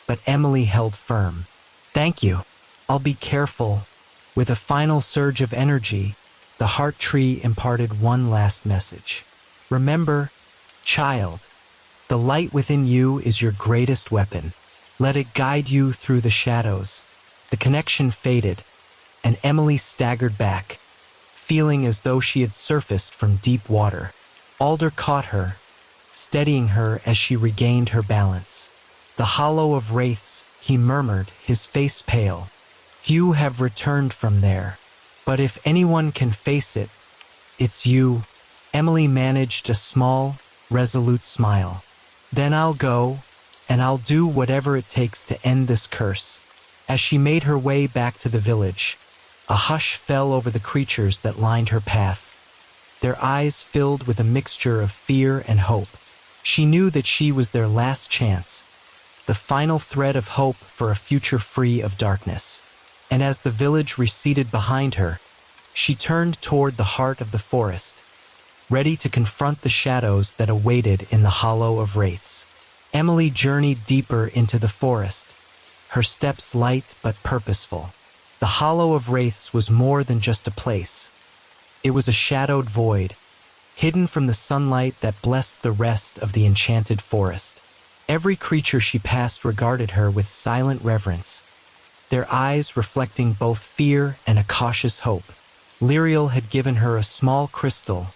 [SPEAKER 1] but Emily held firm. Thank you. I'll be careful. With a final surge of energy, the heart tree imparted one last message. Remember, child, the light within you is your greatest weapon. Let it guide you through the shadows. The connection faded, and Emily staggered back, feeling as though she had surfaced from deep water. Alder caught her, steadying her as she regained her balance. The hollow of wraiths, he murmured, his face pale. Few have returned from there, but if anyone can face it, it's you. Emily managed a small, resolute smile. Then I'll go, and I'll do whatever it takes to end this curse. As she made her way back to the village, a hush fell over the creatures that lined her path, their eyes filled with a mixture of fear and hope. She knew that she was their last chance, the final thread of hope for a future free of darkness. And as the village receded behind her, she turned toward the heart of the forest, ready to confront the shadows that awaited in the hollow of wraiths. Emily journeyed deeper into the forest, her steps light but purposeful. The hollow of wraiths was more than just a place. It was a shadowed void, hidden from the sunlight that blessed the rest of the enchanted forest. Every creature she passed regarded her with silent reverence, their eyes reflecting both fear and a cautious hope. Lyriel had given her a small crystal,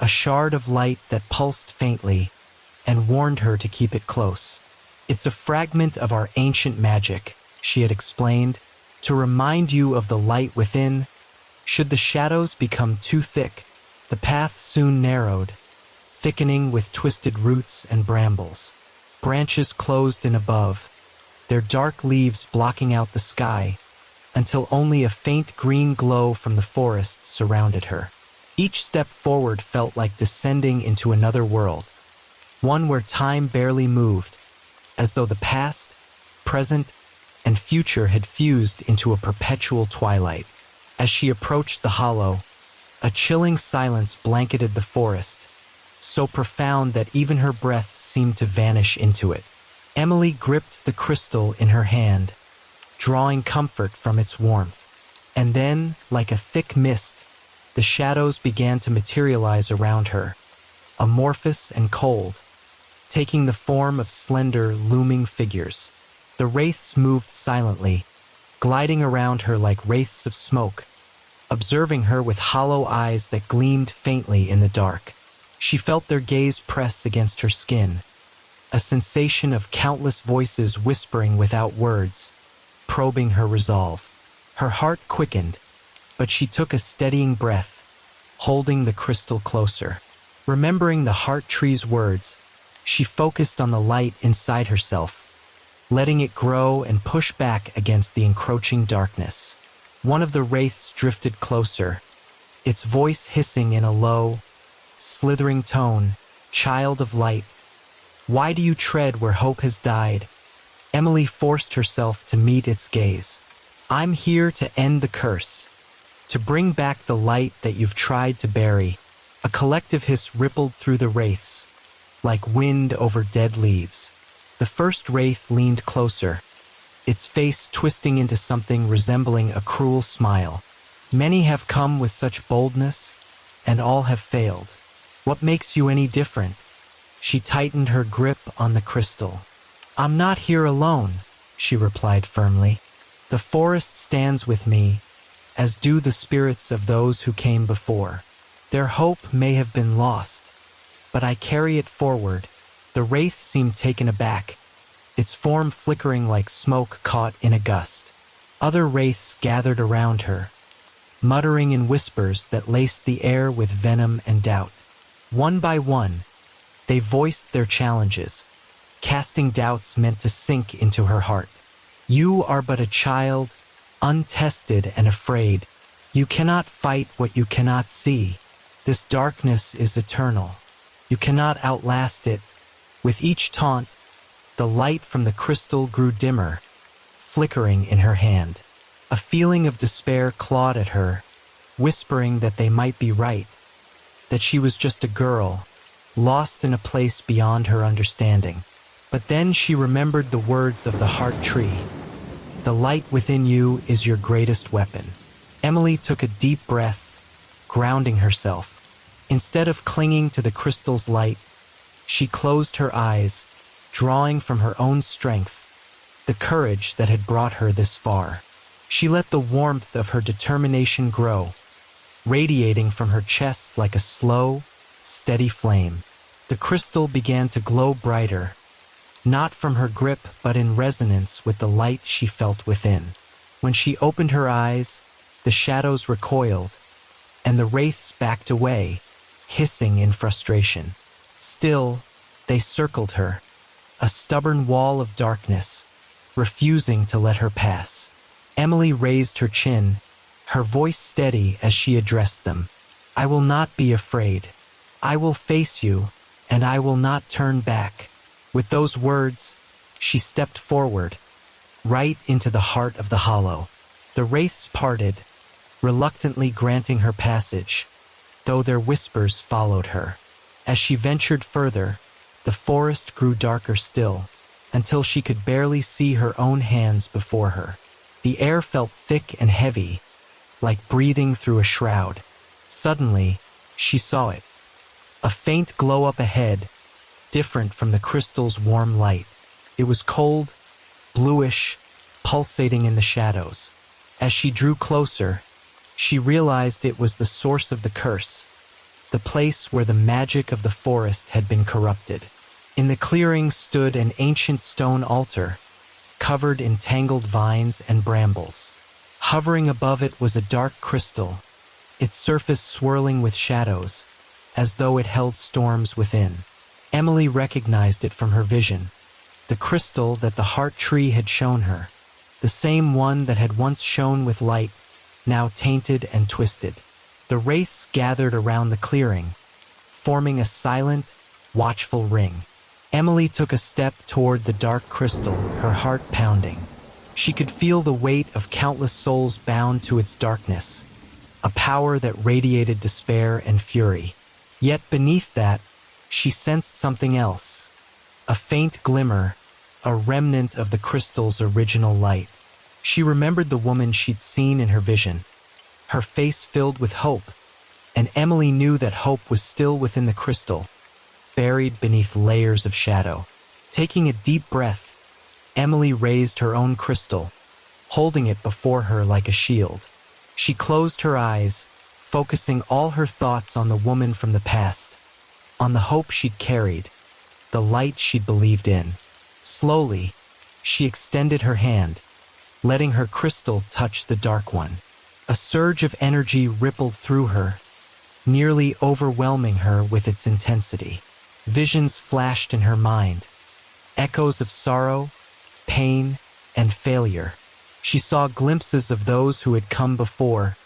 [SPEAKER 1] a shard of light that pulsed faintly, and warned her to keep it close. It's a fragment of our ancient magic, she had explained, to remind you of the light within. Should the shadows become too thick, the path soon narrowed, thickening with twisted roots and brambles. Branches closed in above, their dark leaves blocking out the sky, until only a faint green glow from the forest surrounded her. Each step forward felt like descending into another world, one where time barely moved, as though the past, present, and future had fused into a perpetual twilight. As she approached the hollow, a chilling silence blanketed the forest, so profound that even her breath seemed to vanish into it. Emily gripped the crystal in her hand, drawing comfort from its warmth. And then, like a thick mist, the shadows began to materialize around her, amorphous and cold, taking the form of slender, looming figures. The wraiths moved silently, gliding around her like wraiths of smoke, observing her with hollow eyes that gleamed faintly in the dark. She felt their gaze press against her skin, a sensation of countless voices whispering without words, probing her resolve. Her heart quickened, but she took a steadying breath, holding the crystal closer. Remembering the heart tree's words, she focused on the light inside herself, letting it grow and push back against the encroaching darkness. One of the wraiths drifted closer, its voice hissing in a low, slithering tone, "Child of light, why do you tread where hope has died?" Emily forced herself to meet its gaze. "I'm here to end the curse, to bring back the light that you've tried to bury." A collective hiss rippled through the wraiths, like wind over dead leaves. The first wraith leaned closer, its face twisting into something resembling a cruel smile. "Many have come with such boldness, and all have failed. What makes you any different?" She tightened her grip on the crystal. "I'm not here alone," she replied firmly. "The forest stands with me, as do the spirits of those who came before. Their hope may have been lost, but I carry it forward." The wraith seemed taken aback, its form flickering like smoke caught in a gust. Other wraiths gathered around her, muttering in whispers that laced the air with venom and doubt. One by one, they voiced their challenges, casting doubts meant to sink into her heart. "You are but a child, untested and afraid. You cannot fight what you cannot see. This darkness is eternal. You cannot outlast it." With each taunt, the light from the crystal grew dimmer, flickering in her hand. A feeling of despair clawed at her, whispering that they might be right, that she was just a girl, lost in a place beyond her understanding. But then she remembered the words of the heart tree. "The light within you is your greatest weapon." Emily took a deep breath, grounding herself. Instead of clinging to the crystal's light, she closed her eyes, drawing from her own strength, the courage that had brought her this far. She let the warmth of her determination grow, radiating from her chest like a slow, steady flame. The crystal began to glow brighter, not from her grip but in resonance with the light she felt within. When she opened her eyes, the shadows recoiled, and the wraiths backed away, hissing in frustration. Still, they circled her, a stubborn wall of darkness, refusing to let her pass. Emily raised her chin, her voice steady as she addressed them. "I will not be afraid. I will face you, and I will not turn back." With those words, she stepped forward, right into the heart of the hollow. The wraiths parted, reluctantly granting her passage, though their whispers followed her. As she ventured further, the forest grew darker still, until she could barely see her own hands before her. The air felt thick and heavy, like breathing through a shroud. Suddenly, she saw it. A faint glow up ahead, different from the crystal's warm light. It was cold, bluish, pulsating in the shadows. As she drew closer, she realized it was the source of the curse, the place where the magic of the forest had been corrupted. In the clearing stood an ancient stone altar, covered in tangled vines and brambles. Hovering above it was a dark crystal, its surface swirling with shadows, as though it held storms within. Emily recognized it from her vision. the crystal that the heart tree had shown her, the same one that had once shone with light, now tainted and twisted. The wraiths gathered around the clearing, forming a silent, watchful ring. Emily took a step toward the dark crystal, her heart pounding. She could feel the weight of countless souls bound to its darkness, a power that radiated despair and fury. Yet beneath that, she sensed something else, a faint glimmer, a remnant of the crystal's original light. She remembered the woman she'd seen in her vision, her face filled with hope, and Emily knew that hope was still within the crystal, buried beneath layers of shadow. Taking a deep breath, Emily raised her own crystal, holding it before her like a shield. She closed her eyes, focusing all her thoughts on the woman from the past, on the hope she'd carried, the light she'd believed in. Slowly, she extended her hand, letting her crystal touch the dark one. A surge of energy rippled through her, nearly overwhelming her with its intensity. Visions flashed in her mind, echoes of sorrow, pain, and failure. She saw glimpses of those who had come before,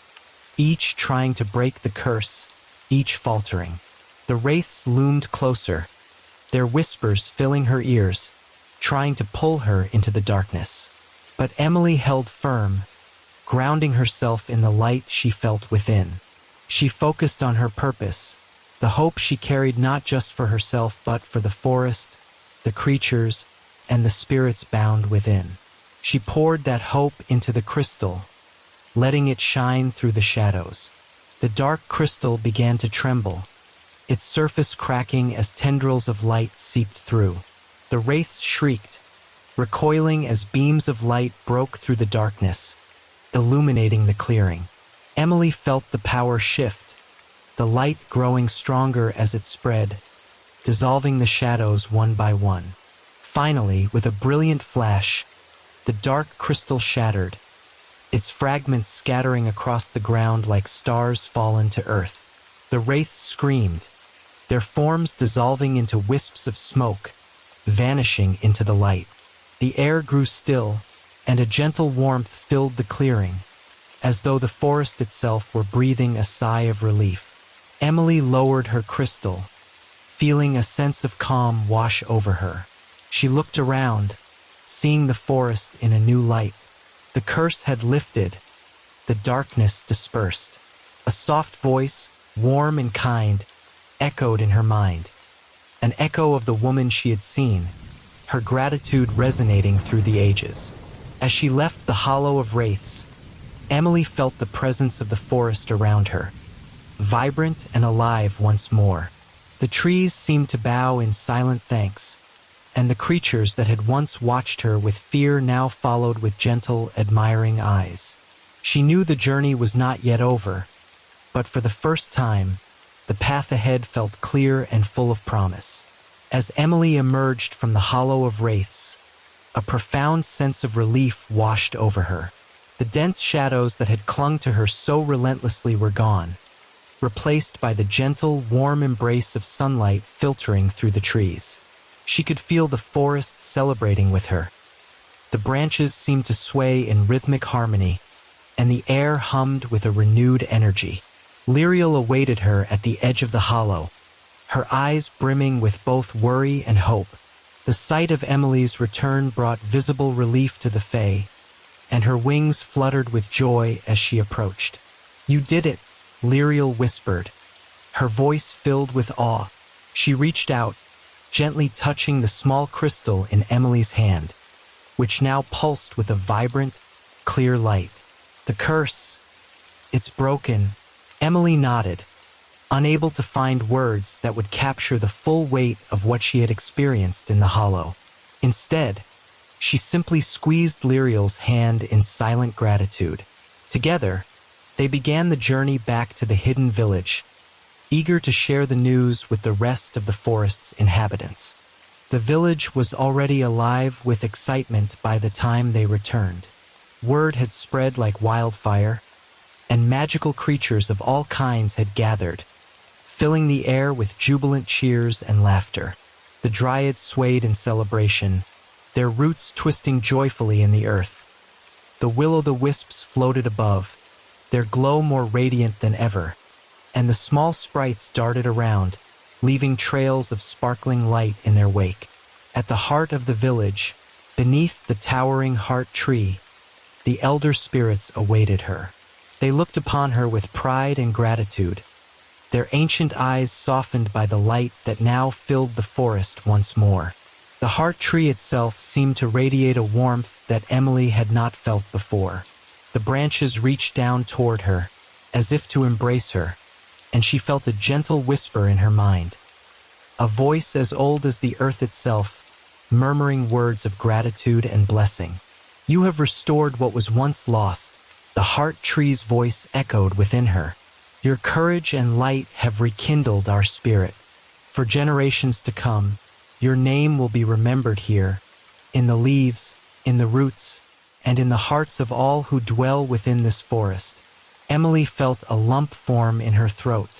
[SPEAKER 1] each trying to break the curse, each faltering. The wraiths loomed closer, their whispers filling her ears, trying to pull her into the darkness. But Emily held firm, grounding herself in the light she felt within. She focused on her purpose, the hope she carried not just for herself but for the forest, the creatures, and the spirits bound within. She poured that hope into the crystal, letting it shine through the shadows. The dark crystal began to tremble, its surface cracking as tendrils of light seeped through. The wraiths shrieked, recoiling as beams of light broke through the darkness, illuminating the clearing. Emily felt the power shift, the light growing stronger as it spread, dissolving the shadows one by one. Finally, with a brilliant flash, the dark crystal shattered, its fragments scattering across the ground like stars fallen to earth. The wraiths screamed, their forms dissolving into wisps of smoke, vanishing into the light. The air grew still, and a gentle warmth filled the clearing, as though the forest itself were breathing a sigh of relief. Emily lowered her crystal, feeling a sense of calm wash over her. She looked around, seeing the forest in a new light. The curse had lifted, the darkness dispersed. A soft voice, warm and kind, echoed in her mind, an echo of the woman she had seen, her gratitude resonating through the ages. As she left the hollow of wraiths, Emily felt the presence of the forest around her, vibrant and alive once more. The trees seemed to bow in silent thanks, and the creatures that had once watched her with fear now followed with gentle, admiring eyes. She knew the journey was not yet over, but for the first time, the path ahead felt clear and full of promise. As Emily emerged from the hollow of wraiths, a profound sense of relief washed over her. The dense shadows that had clung to her so relentlessly were gone, replaced by the gentle, warm embrace of sunlight filtering through the trees. She could feel the forest celebrating with her. The branches seemed to sway in rhythmic harmony, and the air hummed with a renewed energy. Lyriel awaited her at the edge of the hollow, her eyes brimming with both worry and hope. The sight of Emily's return brought visible relief to the Fae, and her wings fluttered with joy as she approached. "You did it," Lyriel whispered, her voice filled with awe. She reached out, gently touching the small crystal in Emily's hand, which now pulsed with a vibrant, clear light. "The curse, it's broken." Emily nodded, unable to find words that would capture the full weight of what she had experienced in the hollow. Instead, she simply squeezed Lyriel's hand in silent gratitude. Together, they began the journey back to the hidden village, eager to share the news with the rest of the forest's inhabitants. The village was already alive with excitement by the time they returned. Word had spread like wildfire, and magical creatures of all kinds had gathered, filling the air with jubilant cheers and laughter. The dryads swayed in celebration, their roots twisting joyfully in the earth. The will-o'-the-wisps floated above, their glow more radiant than ever, and the small sprites darted around, leaving trails of sparkling light in their wake. At the heart of the village, beneath the towering heart tree, the elder spirits awaited her. They looked upon her with pride and gratitude, their ancient eyes softened by the light that now filled the forest once more. The heart tree itself seemed to radiate a warmth that Emily had not felt before. The branches reached down toward her, as if to embrace her, and she felt a gentle whisper in her mind. A voice as old as the earth itself, murmuring words of gratitude and blessing. "You have restored what was once lost," the heart tree's voice echoed within her. "Your courage and light have rekindled our spirit. For generations to come, your name will be remembered here, in the leaves, in the roots, and in the hearts of all who dwell within this forest." Emily felt a lump form in her throat.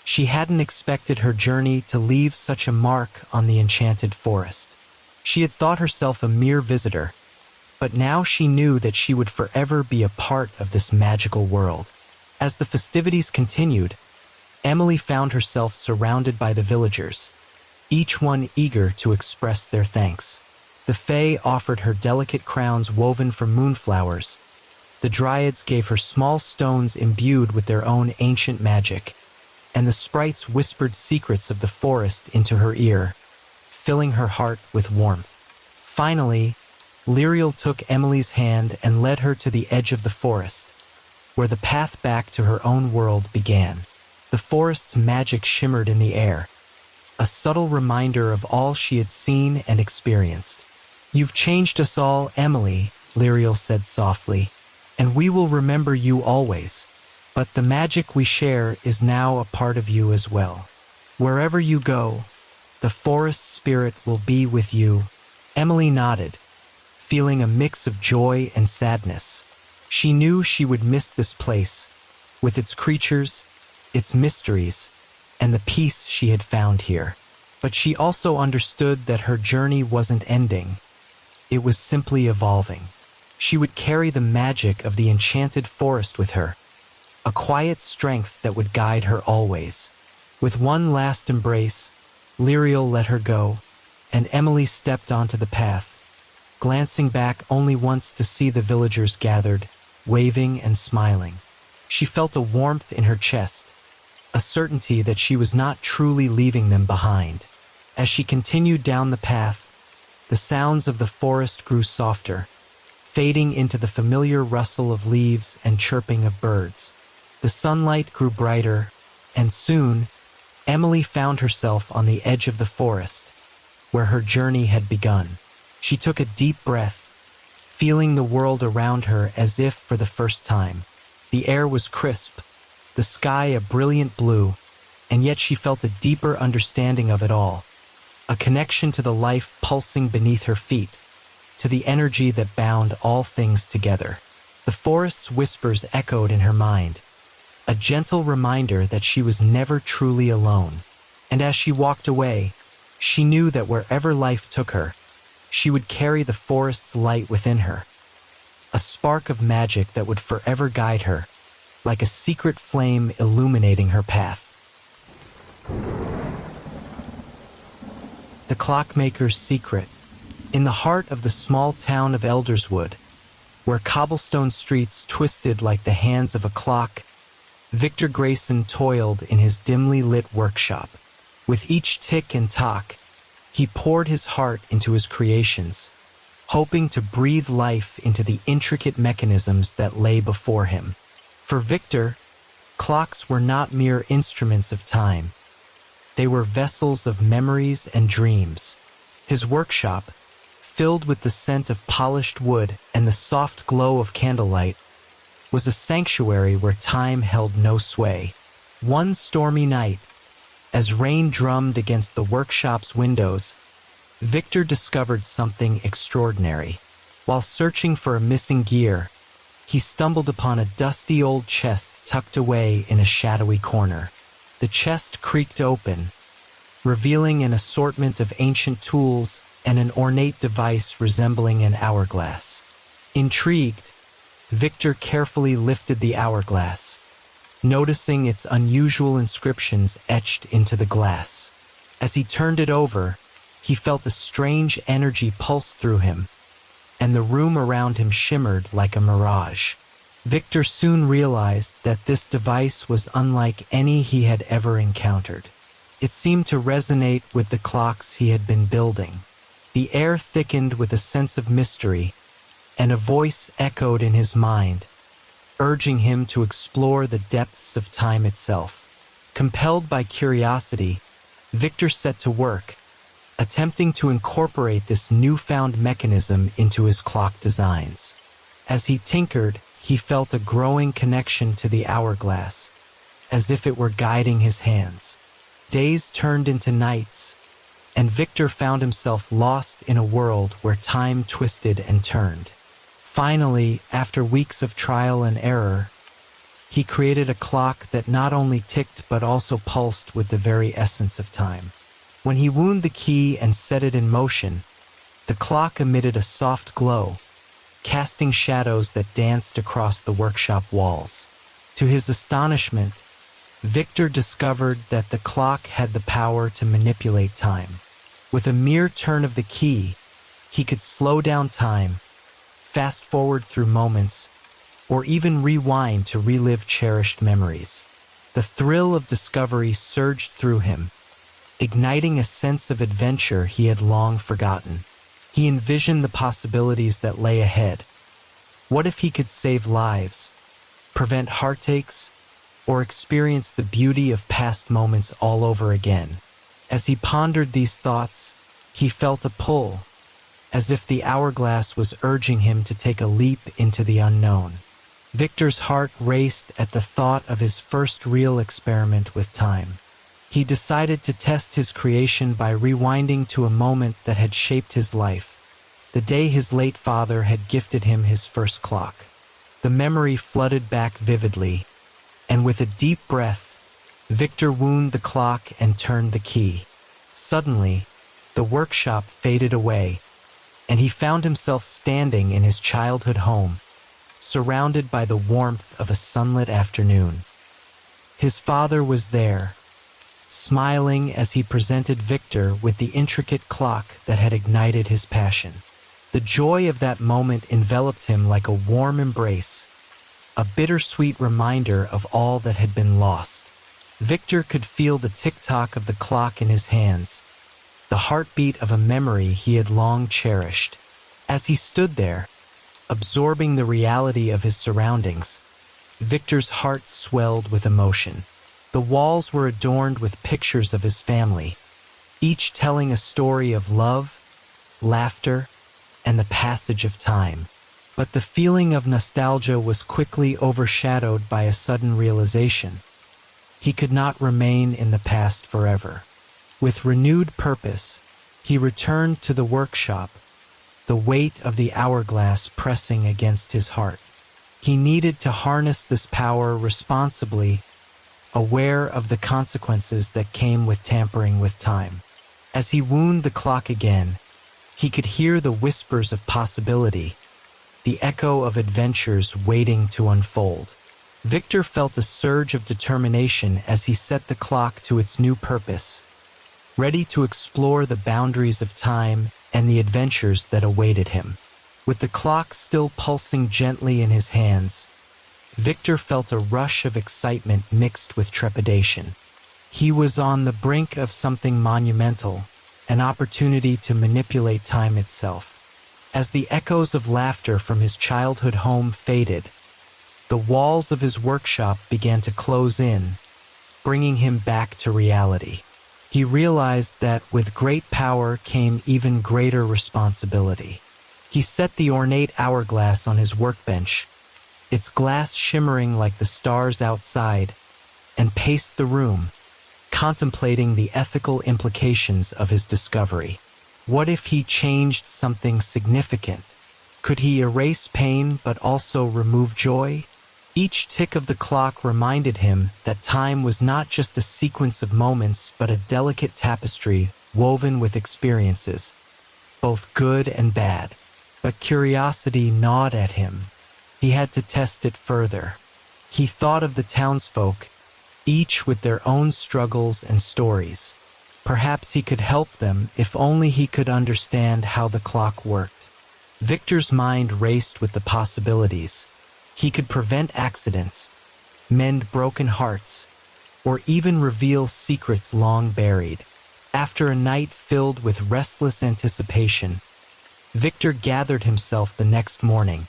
[SPEAKER 1] She hadn't expected her journey to leave such a mark on the enchanted forest. She had thought herself a mere visitor, but now she knew that she would forever be a part of this magical world. As the festivities continued, Emily found herself surrounded by the villagers, each one eager to express their thanks. The Fae offered her delicate crowns woven from moonflowers. The Dryads gave her small stones imbued with their own ancient magic, and the sprites whispered secrets of the forest into her ear, filling her heart with warmth. Finally, Lyriel took Emily's hand and led her to the edge of the forest, where the path back to her own world began. The forest's magic shimmered in the air, a subtle reminder of all she had seen and experienced. "You've changed us all, Emily," Lyriel said softly, "and we will remember you always. But the magic we share is now a part of you as well. Wherever you go, the forest spirit will be with you." Emily nodded, feeling a mix of joy and sadness. She knew she would miss this place, with its creatures, its mysteries, and the peace she had found here. But she also understood that her journey wasn't ending. It was simply evolving. She would carry the magic of the enchanted forest with her, a quiet strength that would guide her always. With one last embrace, Lyriel let her go, and Emily stepped onto the path, glancing back only once to see the villagers gathered, waving and smiling. She felt a warmth in her chest, a certainty that she was not truly leaving them behind. As she continued down the path, the sounds of the forest grew softer, fading into the familiar rustle of leaves and chirping of birds. The sunlight grew brighter, and soon, Emily found herself on the edge of the forest, where her journey had begun. She took a deep breath, feeling the world around her as if for the first time. The air was crisp, the sky a brilliant blue, and yet she felt a deeper understanding of it all, a connection to the life pulsing beneath her feet, to the energy that bound all things together. The forest's whispers echoed in her mind, a gentle reminder that she was never truly alone. And as she walked away, she knew that wherever life took her, she would carry the forest's light within her, a spark of magic that would forever guide her, like a secret flame illuminating her path. The Clockmaker's Secret. In the heart of the small town of Elderswood, where cobblestone streets twisted like the hands of a clock, Victor Grayson toiled in his dimly lit workshop. With each tick and tock, he poured his heart into his creations, hoping to breathe life into the intricate mechanisms that lay before him. For Victor, clocks were not mere instruments of time. They were vessels of memories and dreams. His workshop, filled with the scent of polished wood and the soft glow of candlelight, was a sanctuary where time held no sway. One stormy night, as rain drummed against the workshop's windows, Victor discovered something extraordinary. While searching for a missing gear, he stumbled upon a dusty old chest tucked away in a shadowy corner. The chest creaked open, revealing an assortment of ancient tools, and an ornate device resembling an hourglass. Intrigued, Victor carefully lifted the hourglass, noticing its unusual inscriptions etched into the glass. As he turned it over, he felt a strange energy pulse through him, and the room around him shimmered like a mirage. Victor soon realized that this device was unlike any he had ever encountered. It seemed to resonate with the clocks he had been building. The air thickened with a sense of mystery, and a voice echoed in his mind, urging him to explore the depths of time itself. Compelled by curiosity, Victor set to work, attempting to incorporate this newfound mechanism into his clock designs. As he tinkered, he felt a growing connection to the hourglass, as if it were guiding his hands. Days turned into nights, and Victor found himself lost in a world where time twisted and turned. Finally, after weeks of trial and error, he created a clock that not only ticked but also pulsed with the very essence of time. When he wound the key and set it in motion, the clock emitted a soft glow, casting shadows that danced across the workshop walls. To his astonishment, Victor discovered that the clock had the power to manipulate time. With a mere turn of the key, he could slow down time, fast forward through moments, or even rewind to relive cherished memories. The thrill of discovery surged through him, igniting a sense of adventure he had long forgotten. He envisioned the possibilities that lay ahead. What if he could save lives, prevent heartaches, or experience the beauty of past moments all over again? As he pondered these thoughts, he felt a pull, as if the hourglass was urging him to take a leap into the unknown. Victor's heart raced at the thought of his first real experiment with time. He decided to test his creation by rewinding to a moment that had shaped his life, the day his late father had gifted him his first clock. The memory flooded back vividly, and with a deep breath, Victor wound the clock and turned the key. Suddenly, the workshop faded away, and he found himself standing in his childhood home, surrounded by the warmth of a sunlit afternoon. His father was there, smiling as he presented Victor with the intricate clock that had ignited his passion. The joy of that moment enveloped him like a warm embrace, a bittersweet reminder of all that had been lost. Victor could feel the tick-tock of the clock in his hands, the heartbeat of a memory he had long cherished. As he stood there, absorbing the reality of his surroundings, Victor's heart swelled with emotion. The walls were adorned with pictures of his family, each telling a story of love, laughter, and the passage of time. But the feeling of nostalgia was quickly overshadowed by a sudden realization. He could not remain in the past forever. With renewed purpose, he returned to the workshop, the weight of the hourglass pressing against his heart. He needed to harness this power responsibly, aware of the consequences that came with tampering with time. As he wound the clock again, he could hear the whispers of possibility, the echo of adventures waiting to unfold. Victor felt a surge of determination as he set the clock to its new purpose, ready to explore the boundaries of time and the adventures that awaited him. With the clock still pulsing gently in his hands, Victor felt a rush of excitement mixed with trepidation. He was on the brink of something monumental, an opportunity to manipulate time itself. As the echoes of laughter from his childhood home faded, the walls of his workshop began to close in, bringing him back to reality. He realized that with great power came even greater responsibility. He set the ornate hourglass on his workbench, its glass shimmering like the stars outside, and paced the room, contemplating the ethical implications of his discovery. What if he changed something significant? Could he erase pain but also remove joy? Each tick of the clock reminded him that time was not just a sequence of moments but a delicate tapestry woven with experiences, both good and bad. But curiosity gnawed at him. He had to test it further. He thought of the townsfolk, each with their own struggles and stories. Perhaps he could help them if only he could understand how the clock worked. Victor's mind raced with the possibilities. He could prevent accidents, mend broken hearts, or even reveal secrets long buried. After a night filled with restless anticipation, Victor gathered himself the next morning,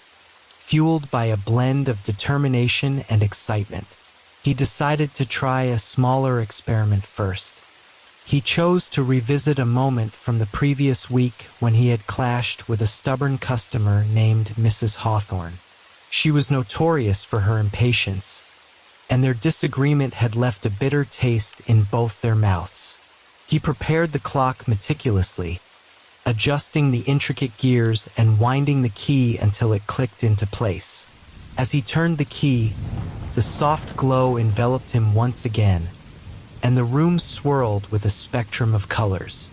[SPEAKER 1] fueled by a blend of determination and excitement. He decided to try a smaller experiment first. He chose to revisit a moment from the previous week when he had clashed with a stubborn customer named Mrs. Hawthorne. She was notorious for her impatience, and their disagreement had left a bitter taste in both their mouths. He prepared the clock meticulously, adjusting the intricate gears and winding the key until it clicked into place. As he turned the key, the soft glow enveloped him once again, and the room swirled with a spectrum of colors.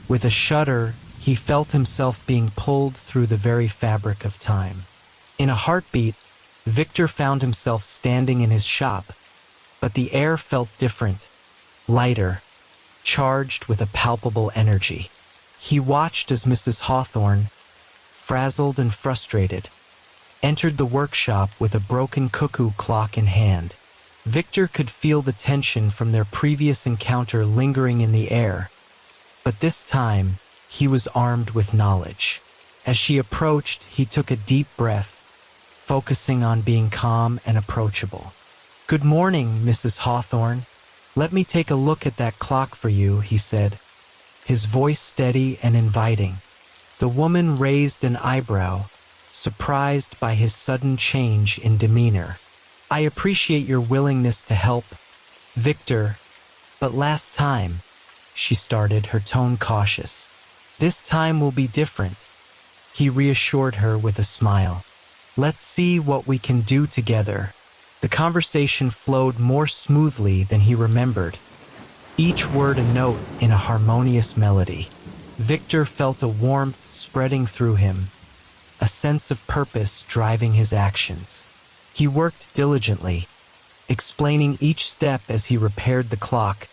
[SPEAKER 1] With a shudder, he felt himself being pulled through the very fabric of time. In a heartbeat, Victor found himself standing in his shop, but the air felt different, lighter, charged with a palpable energy. He watched as Mrs. Hawthorne, frazzled and frustrated, entered the workshop with a broken cuckoo clock in hand. Victor could feel the tension from their previous encounter lingering in the air, but this time he was armed with knowledge. As she approached, he took a deep breath, focusing on being calm and approachable. "Good morning, Mrs. Hawthorne. Let me take a look at that clock for you," he said, his voice steady and inviting. The woman raised an eyebrow, surprised by his sudden change in demeanor. "I appreciate your willingness to help, Victor, but last time," she started, her tone cautious. "This time will be different," he reassured her with a smile. "Let's see what we can do together." The conversation flowed more smoothly than he remembered, each word a note in a harmonious melody. Victor felt a warmth spreading through him, a sense of purpose driving his actions. He worked diligently, explaining each step as he repaired the clock,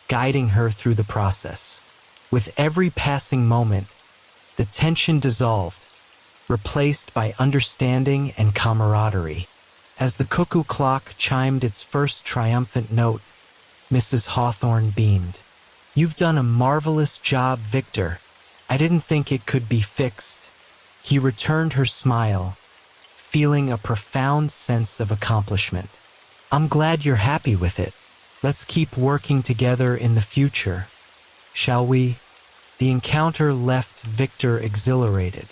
[SPEAKER 1] guiding her through the process. With every passing moment, the tension dissolved, replaced by understanding and camaraderie. As the cuckoo clock chimed its first triumphant note, Mrs. Hawthorne beamed. "You've done a marvelous job, Victor. I didn't think it could be fixed." He returned her smile, feeling a profound sense of accomplishment. "I'm glad you're happy with it. Let's keep working together in the future, shall we?" The encounter left Victor exhilarated.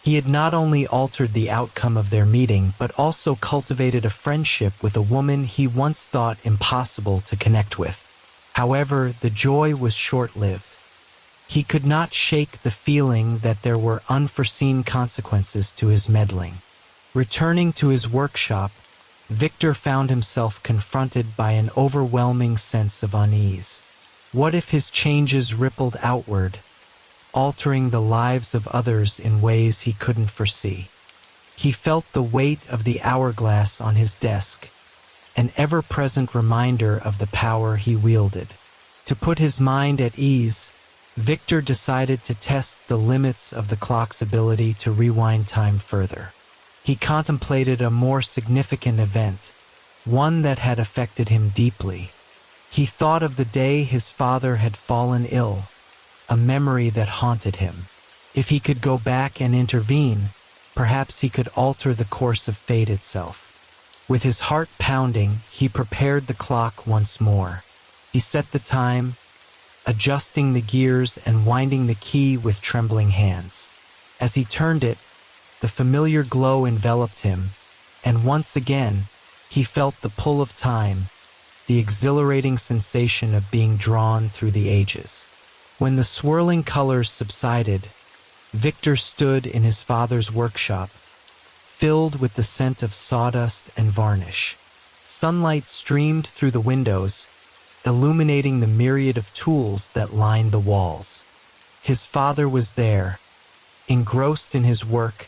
[SPEAKER 1] He had not only altered the outcome of their meeting, but also cultivated a friendship with a woman he once thought impossible to connect with. However, the joy was short-lived. He could not shake the feeling that there were unforeseen consequences to his meddling. Returning to his workshop, Victor found himself confronted by an overwhelming sense of unease. What if his changes rippled outward, altering the lives of others in ways he couldn't foresee? He felt the weight of the hourglass on his desk, an ever-present reminder of the power he wielded. To put his mind at ease, Victor decided to test the limits of the clock's ability to rewind time further. He contemplated a more significant event, one that had affected him deeply. He thought of the day his father had fallen ill, a memory that haunted him. If he could go back and intervene, perhaps he could alter the course of fate itself. With his heart pounding, he prepared the clock once more. He set the time, adjusting the gears and winding the key with trembling hands. As he turned it, the familiar glow enveloped him, and once again, he felt the pull of time, the exhilarating sensation of being drawn through the ages. When the swirling colors subsided, Victor stood in his father's workshop, filled with the scent of sawdust and varnish. Sunlight streamed through the windows, illuminating the myriad of tools that lined the walls. His father was there, engrossed in his work,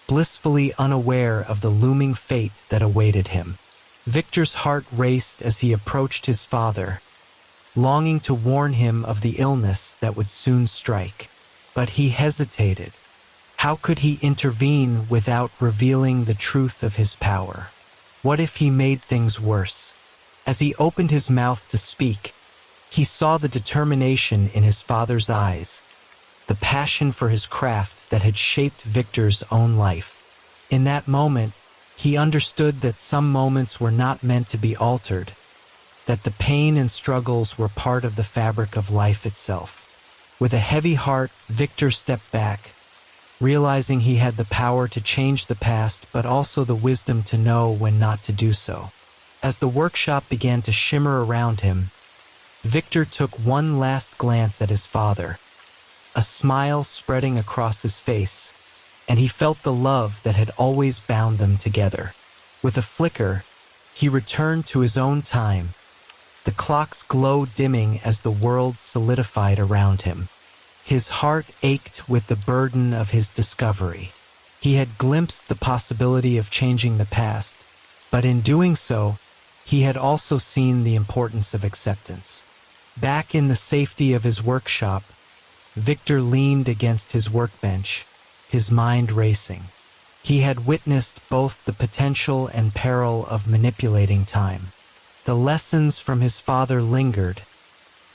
[SPEAKER 1] blissfully unaware of the looming fate that awaited him. Victor's heart raced as he approached his father, longing to warn him of the illness that would soon strike. But he hesitated. How could he intervene without revealing the truth of his power? What if he made things worse? As he opened his mouth to speak, he saw the determination in his father's eyes, the passion for his craft that had shaped Victor's own life. In that moment, he understood that some moments were not meant to be altered, that the pain and struggles were part of the fabric of life itself. With a heavy heart, Victor stepped back, realizing he had the power to change the past but also the wisdom to know when not to do so. As the workshop began to shimmer around him, Victor took one last glance at his father, a smile spreading across his face, and he felt the love that had always bound them together. With a flicker, he returned to his own time, the clock's glow dimming as the world solidified around him. His heart ached with the burden of his discovery. He had glimpsed the possibility of changing the past, but in doing so, he had also seen the importance of acceptance. Back in the safety of his workshop, Victor leaned against his workbench, his mind racing. He had witnessed both the potential and peril of manipulating time. The lessons from his father lingered,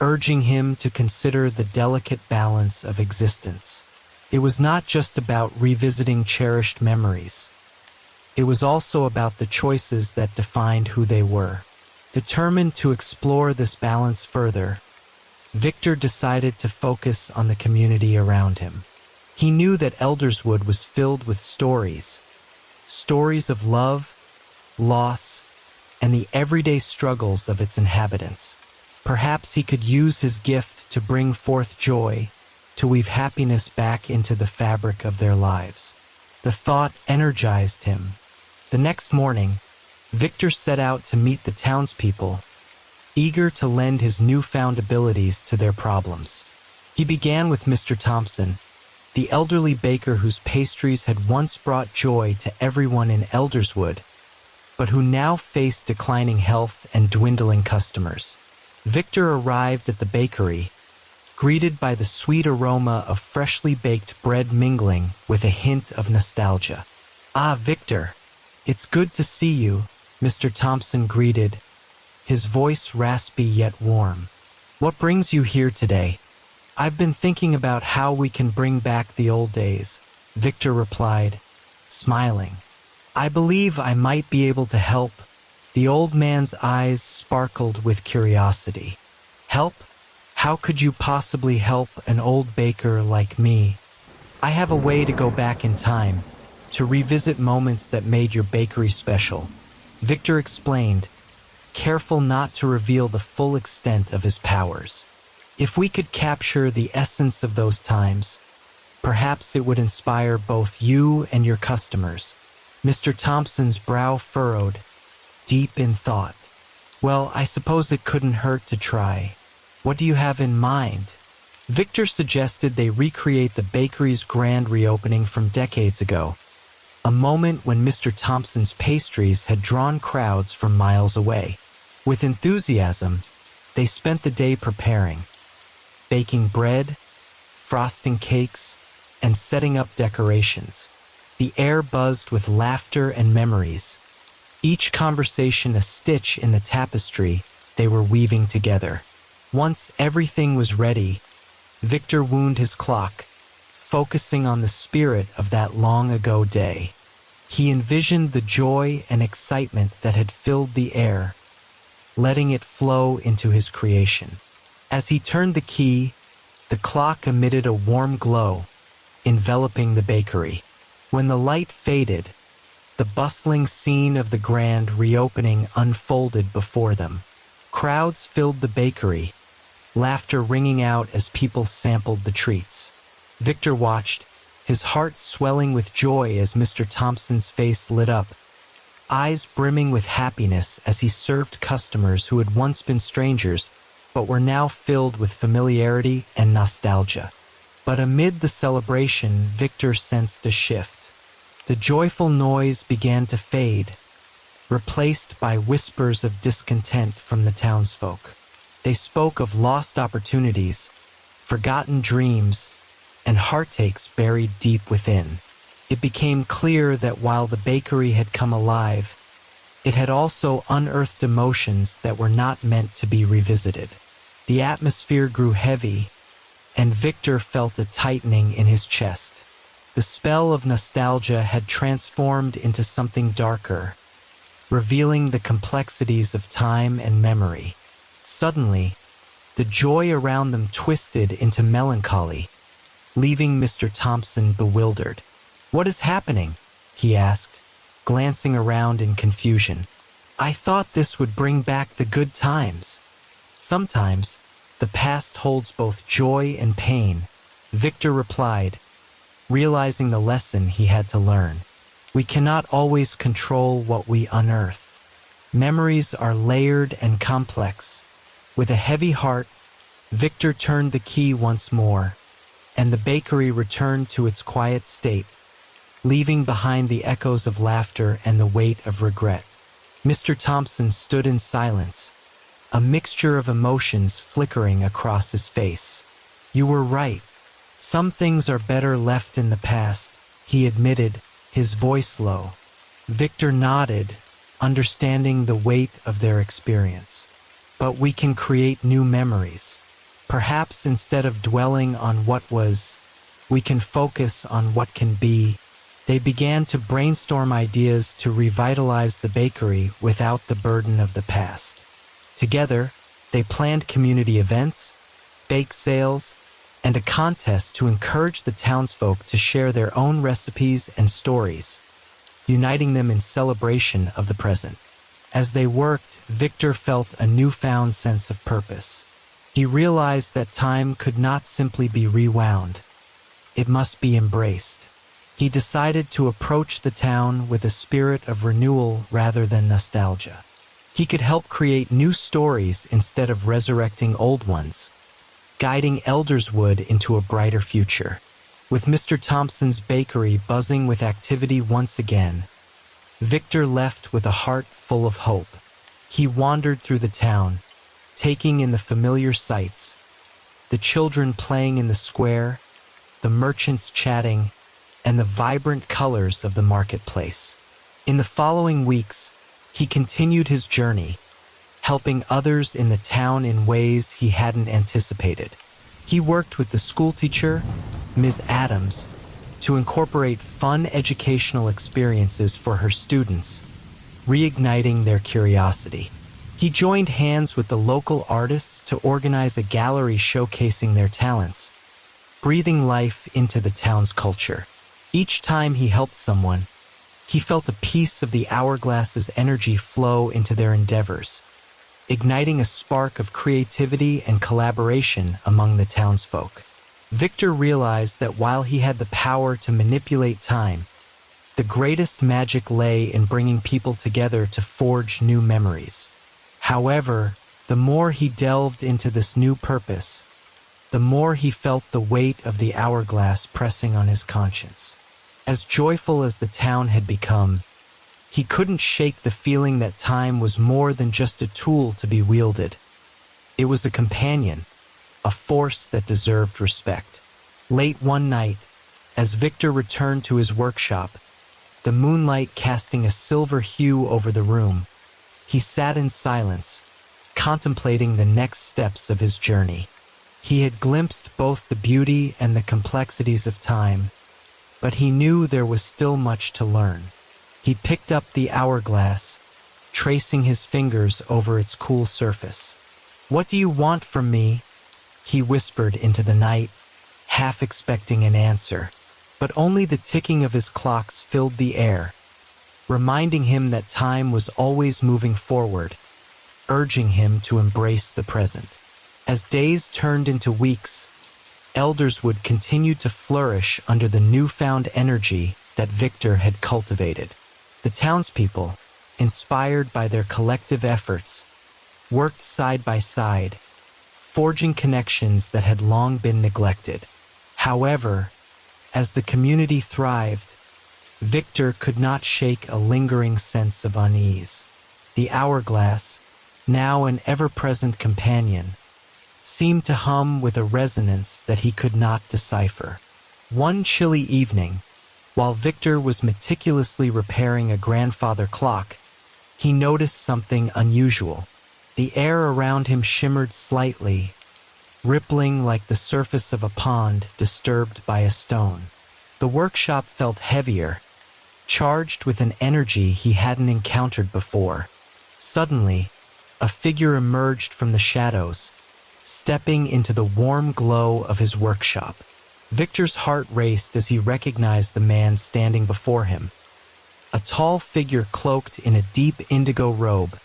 [SPEAKER 1] urging him to consider the delicate balance of existence. It was not just about revisiting cherished memories. It was also about the choices that defined who they were. Determined to explore this balance further, Victor decided to focus on the community around him. He knew that Elderswood was filled with stories of love, loss, and the everyday struggles of its inhabitants. Perhaps he could use his gift to bring forth joy, to weave happiness back into the fabric of their lives. The thought energized him. The next morning, Victor set out to meet the townspeople, eager to lend his newfound abilities to their problems. He began with Mr. Thompson, the elderly baker whose pastries had once brought joy to everyone in Elderswood, but who now faced declining health and dwindling customers. Victor arrived at the bakery, greeted by the sweet aroma of freshly baked bread mingling with a hint of nostalgia. "Ah, Victor, it's good to see you," Mr. Thompson greeted, his voice raspy yet warm. "What brings you here today?" "I've been thinking about how we can bring back the old days," Victor replied, smiling. "I believe I might be able to help." The old man's eyes sparkled with curiosity. "Help? How could you possibly help an old baker like me?" "I have a way to go back in time, to revisit moments that made your bakery special," Victor explained, careful not to reveal the full extent of his powers. "If we could capture the essence of those times, perhaps it would inspire both you and your customers." Mr. Thompson's brow furrowed, deep in thought. "Well, I suppose it couldn't hurt to try. What do you have in mind?" Victor suggested they recreate the bakery's grand reopening from decades ago, a moment when Mr. Thompson's pastries had drawn crowds from miles away. With enthusiasm, they spent the day preparing, baking bread, frosting cakes, and setting up decorations. The air buzzed with laughter and memories, each conversation a stitch in the tapestry they were weaving together. Once everything was ready, Victor wound his clock, focusing on the spirit of that long-ago day. He envisioned the joy and excitement that had filled the air, letting it flow into his creation. As he turned the key, the clock emitted a warm glow, enveloping the bakery. When the light faded, the bustling scene of the grand reopening unfolded before them. Crowds filled the bakery, laughter ringing out as people sampled the treats. Victor watched, his heart swelling with joy as Mr. Thompson's face lit up, eyes brimming with happiness as he served customers who had once been strangers but were now filled with familiarity and nostalgia. But amid the celebration, Victor sensed a shift. The joyful noise began to fade, replaced by whispers of discontent from the townsfolk. They spoke of lost opportunities, forgotten dreams, and heartaches buried deep within. It became clear that while the bakery had come alive, it had also unearthed emotions that were not meant to be revisited. The atmosphere grew heavy, and Victor felt a tightening in his chest. The spell of nostalgia had transformed into something darker, revealing the complexities of time and memory. Suddenly, the joy around them twisted into melancholy, leaving Mr. Thompson bewildered. "What is happening?" he asked, glancing around in confusion. "I thought this would bring back the good times." "Sometimes, the past holds both joy and pain," Victor replied, realizing the lesson he had to learn. "We cannot always control what we unearth. Memories are layered and complex." With a heavy heart, Victor turned the key once more, and the bakery returned to its quiet state, leaving behind the echoes of laughter and the weight of regret. Mr. Thompson stood in silence, a mixture of emotions flickering across his face. "You were right. Some things are better left in the past," he admitted, his voice low. Victor nodded, understanding the weight of their experience. "But we can create new memories. Perhaps instead of dwelling on what was, we can focus on what can be." They began to brainstorm ideas to revitalize the bakery without the burden of the past. Together, they planned community events, bake sales, and a contest to encourage the townsfolk to share their own recipes and stories, uniting them in celebration of the present. As they worked, Victor felt a newfound sense of purpose. He realized that time could not simply be rewound. It must be embraced. He decided to approach the town with a spirit of renewal rather than nostalgia. He could help create new stories instead of resurrecting old ones, guiding Elderswood into a brighter future. With Mr. Thompson's bakery buzzing with activity once again, Victor left with a heart full of hope. He wandered through the town, taking in the familiar sights, the children playing in the square, the merchants chatting, and the vibrant colors of the marketplace. In the following weeks, he continued his journey, helping others in the town in ways he hadn't anticipated. He worked with the schoolteacher, Ms. Adams, to incorporate fun educational experiences for her students, reigniting their curiosity. He joined hands with the local artists to organize a gallery showcasing their talents, breathing life into the town's culture. Each time he helped someone, he felt a piece of the hourglass's energy flow into their endeavors, igniting a spark of creativity and collaboration among the townsfolk. Victor realized that while he had the power to manipulate time, the greatest magic lay in bringing people together to forge new memories. However, the more he delved into this new purpose, the more he felt the weight of the hourglass pressing on his conscience. As joyful as the town had become, he couldn't shake the feeling that time was more than just a tool to be wielded. It was a companion, a force that deserved respect. Late one night, as Victor returned to his workshop, the moonlight casting a silver hue over the room, he sat in silence, contemplating the next steps of his journey. He had glimpsed both the beauty and the complexities of time, but he knew there was still much to learn. He picked up the hourglass, tracing his fingers over its cool surface. "What do you want from me?" he whispered into the night, half expecting an answer. But only the ticking of his clocks filled the air, reminding him that time was always moving forward, urging him to embrace the present. As days turned into weeks, Elderswood continued to flourish under the newfound energy that Victor had cultivated. The townspeople, inspired by their collective efforts, worked side by side, forging connections that had long been neglected. However, as the community thrived, Victor could not shake a lingering sense of unease. The hourglass, now an ever-present companion, seemed to hum with a resonance that he could not decipher. One chilly evening, while Victor was meticulously repairing a grandfather clock, he noticed something unusual. The air around him shimmered slightly, rippling like the surface of a pond disturbed by a stone. The workshop felt heavier, charged with an energy he hadn't encountered before. Suddenly, a figure emerged from the shadows, stepping into the warm glow of his workshop. Victor's heart raced as he recognized the man standing before him. A tall figure cloaked in a deep indigo robe,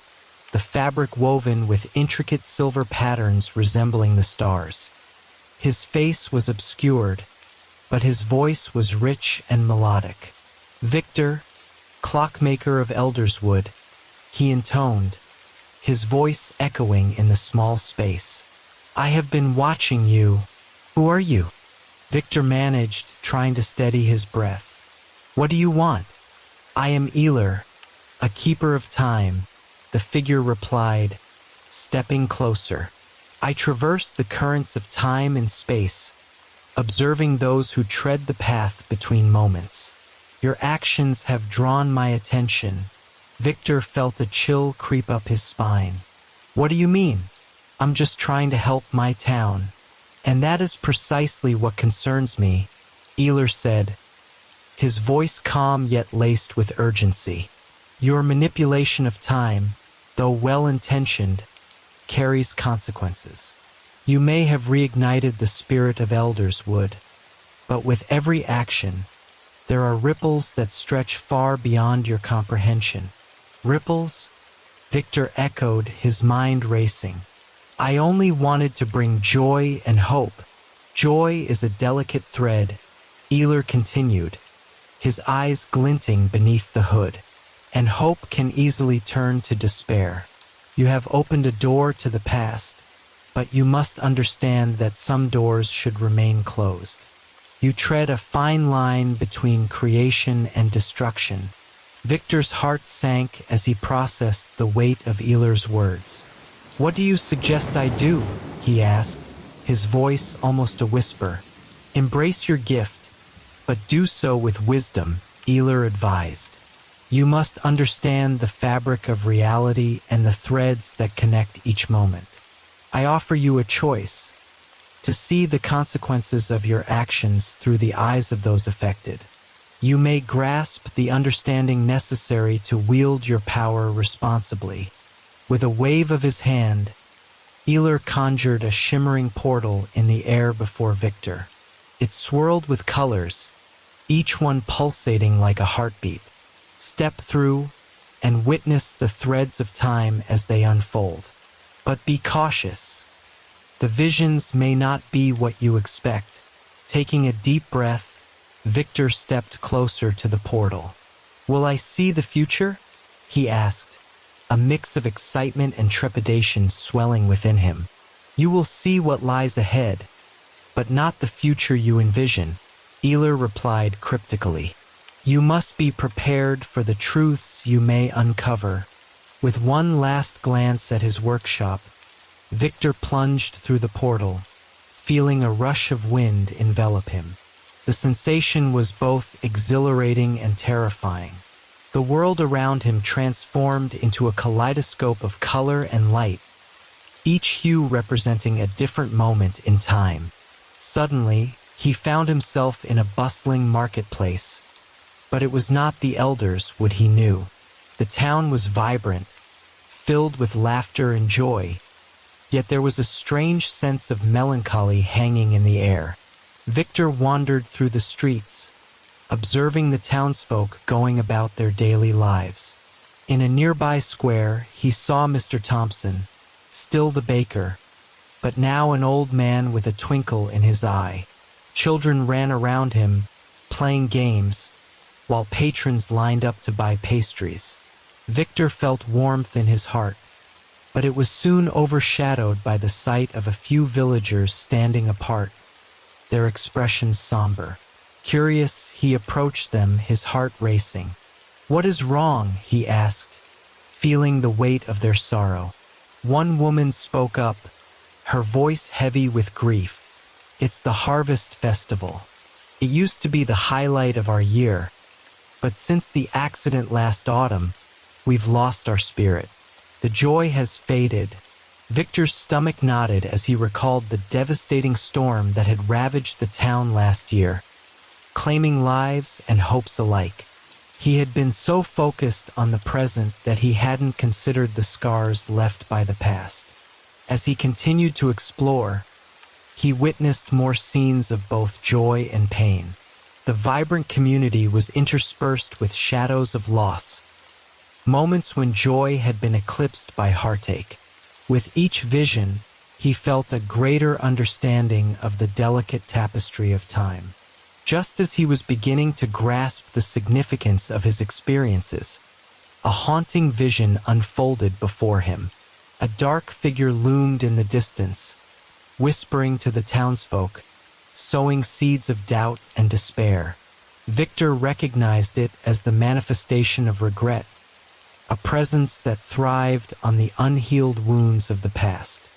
[SPEAKER 1] the fabric woven with intricate silver patterns resembling the stars. His face was obscured, but his voice was rich and melodic. "Victor, clockmaker of Elderswood," he intoned, his voice echoing in the small space. "I have been watching you. Who are you?" Victor managed, trying to steady his breath. "What do you want?" "I am Eler, a keeper of time," the figure replied, stepping closer. "I traverse the currents of time and space, observing those who tread the path between moments. Your actions have drawn my attention." Victor felt a chill creep up his spine. "What do you mean?" "I'm just trying to help my town. And that is precisely what concerns me," Eler said, his voice calm yet laced with urgency. "Your manipulation of time, though well-intentioned, carries consequences. You may have reignited the spirit of Elderswood, but with every action, there are ripples that stretch far beyond your comprehension." "Ripples?" Victor echoed, his mind racing. "I only wanted to bring joy and hope." "Joy is a delicate thread," Eler continued, his eyes glinting beneath the hood, "and hope can easily turn to despair. You have opened a door to the past, but you must understand that some doors should remain closed. You tread a fine line between creation and destruction." Victor's heart sank as he processed the weight of Eler's words. "What do you suggest I do?" he asked, his voice almost a whisper. "Embrace your gift, but do so with wisdom," Eler advised. "You must understand the fabric of reality and the threads that connect each moment. I offer you a choice: to see the consequences of your actions through the eyes of those affected. You may grasp the understanding necessary to wield your power responsibly." With a wave of his hand, Eler conjured a shimmering portal in the air before Victor. It swirled with colors, each one pulsating like a heartbeat. "Step through and witness the threads of time as they unfold. But be cautious. The visions may not be what you expect." Taking a deep breath, Victor stepped closer to the portal. "Will I see the future?" he asked, a mix of excitement and trepidation swelling within him. "You will see what lies ahead, but not the future you envision," Eler replied cryptically. "You must be prepared for the truths you may uncover." With one last glance at his workshop, Victor plunged through the portal, feeling a rush of wind envelop him. The sensation was both exhilarating and terrifying. The world around him transformed into a kaleidoscope of color and light, each hue representing a different moment in time. Suddenly, he found himself in a bustling marketplace, but it was not the Elderswood he knew. The town was vibrant, filled with laughter and joy, yet there was a strange sense of melancholy hanging in the air. Victor wandered through the streets, observing the townsfolk going about their daily lives. In a nearby square, he saw Mr. Thompson, still the baker, but now an old man with a twinkle in his eye. Children ran around him, playing games, while patrons lined up to buy pastries. Victor felt warmth in his heart, but it was soon overshadowed by the sight of a few villagers standing apart, their expressions somber. Curious, he approached them, his heart racing. "What is wrong?" he asked, feeling the weight of their sorrow. One woman spoke up, her voice heavy with grief. "It's the harvest festival. It used to be the highlight of our year, but since the accident last autumn, we've lost our spirit. The joy has faded." Victor's stomach knotted as he recalled the devastating storm that had ravaged the town last year, claiming lives and hopes alike. He had been so focused on the present that he hadn't considered the scars left by the past. As he continued to explore, he witnessed more scenes of both joy and pain. The vibrant community was interspersed with shadows of loss, moments when joy had been eclipsed by heartache. With each vision, he felt a greater understanding of the delicate tapestry of time. Just as he was beginning to grasp the significance of his experiences, a haunting vision unfolded before him. A dark figure loomed in the distance, whispering to the townsfolk, sowing seeds of doubt and despair. Victor recognized it as the manifestation of regret, a presence that thrived on the unhealed wounds of the past.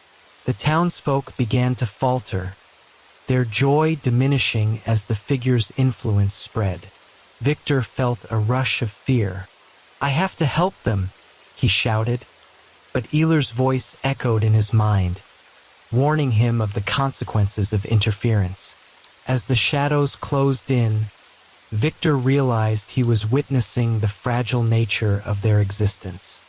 [SPEAKER 1] The townsfolk began to falter, their joy diminishing as the figure's influence spread. Victor felt a rush of fear. "I have to help them," he shouted, but Eilir's voice echoed in his mind, warning him of the consequences of interference. As the shadows closed in, Victor realized he was witnessing the fragile nature of their existence.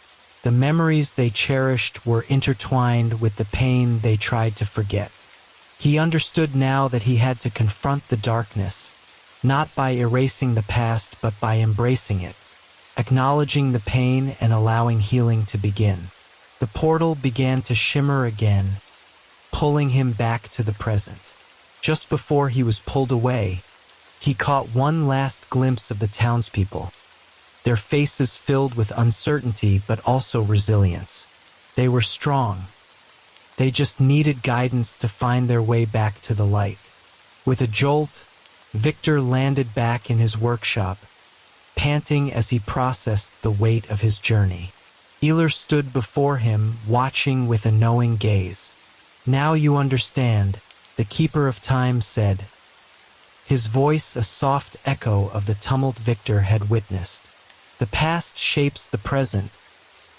[SPEAKER 1] The memories they cherished were intertwined with the pain they tried to forget. He understood now that he had to confront the darkness, not by erasing the past but by embracing it, acknowledging the pain and allowing healing to begin. The portal began to shimmer again, pulling him back to the present. Just before he was pulled away, he caught one last glimpse of the townspeople, their faces filled with uncertainty but also resilience. They were strong. They just needed guidance to find their way back to the light. With a jolt, Victor landed back in his workshop, panting as he processed the weight of his journey. Eilir stood before him, watching with a knowing gaze. "Now you understand," the Keeper of Time said, his voice a soft echo of the tumult Victor had witnessed. "The past shapes the present,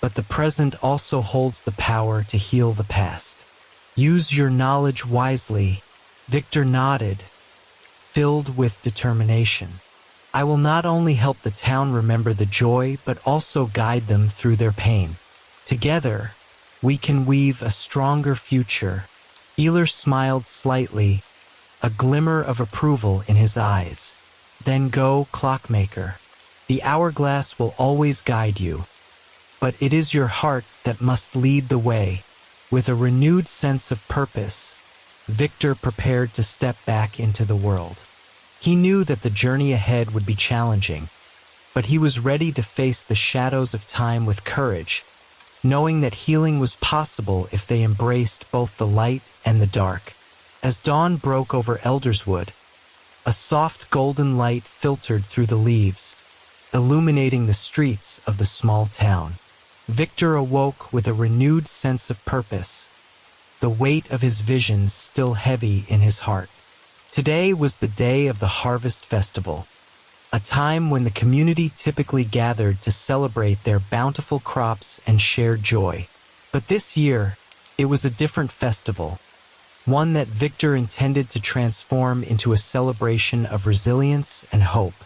[SPEAKER 1] but the present also holds the power to heal the past. Use your knowledge wisely." Victor nodded, filled with determination. "I will not only help the town remember the joy, but also guide them through their pain. Together, we can weave a stronger future." Eilir smiled slightly, a glimmer of approval in his eyes. "Then go, clockmaker. The hourglass will always guide you, but it is your heart that must lead the way." With a renewed sense of purpose, Victor prepared to step back into the world. He knew that the journey ahead would be challenging, but he was ready to face the shadows of time with courage, knowing that healing was possible if they embraced both the light and the dark. As dawn broke over Elderswood, a soft golden light filtered through the leaves, illuminating the streets of the small town. Victor awoke with a renewed sense of purpose, the weight of his visions still heavy in his heart. Today was the day of the Harvest Festival, a time when the community typically gathered to celebrate their bountiful crops and share joy. But this year, it was a different festival, one that Victor intended to transform into a celebration of resilience and hope.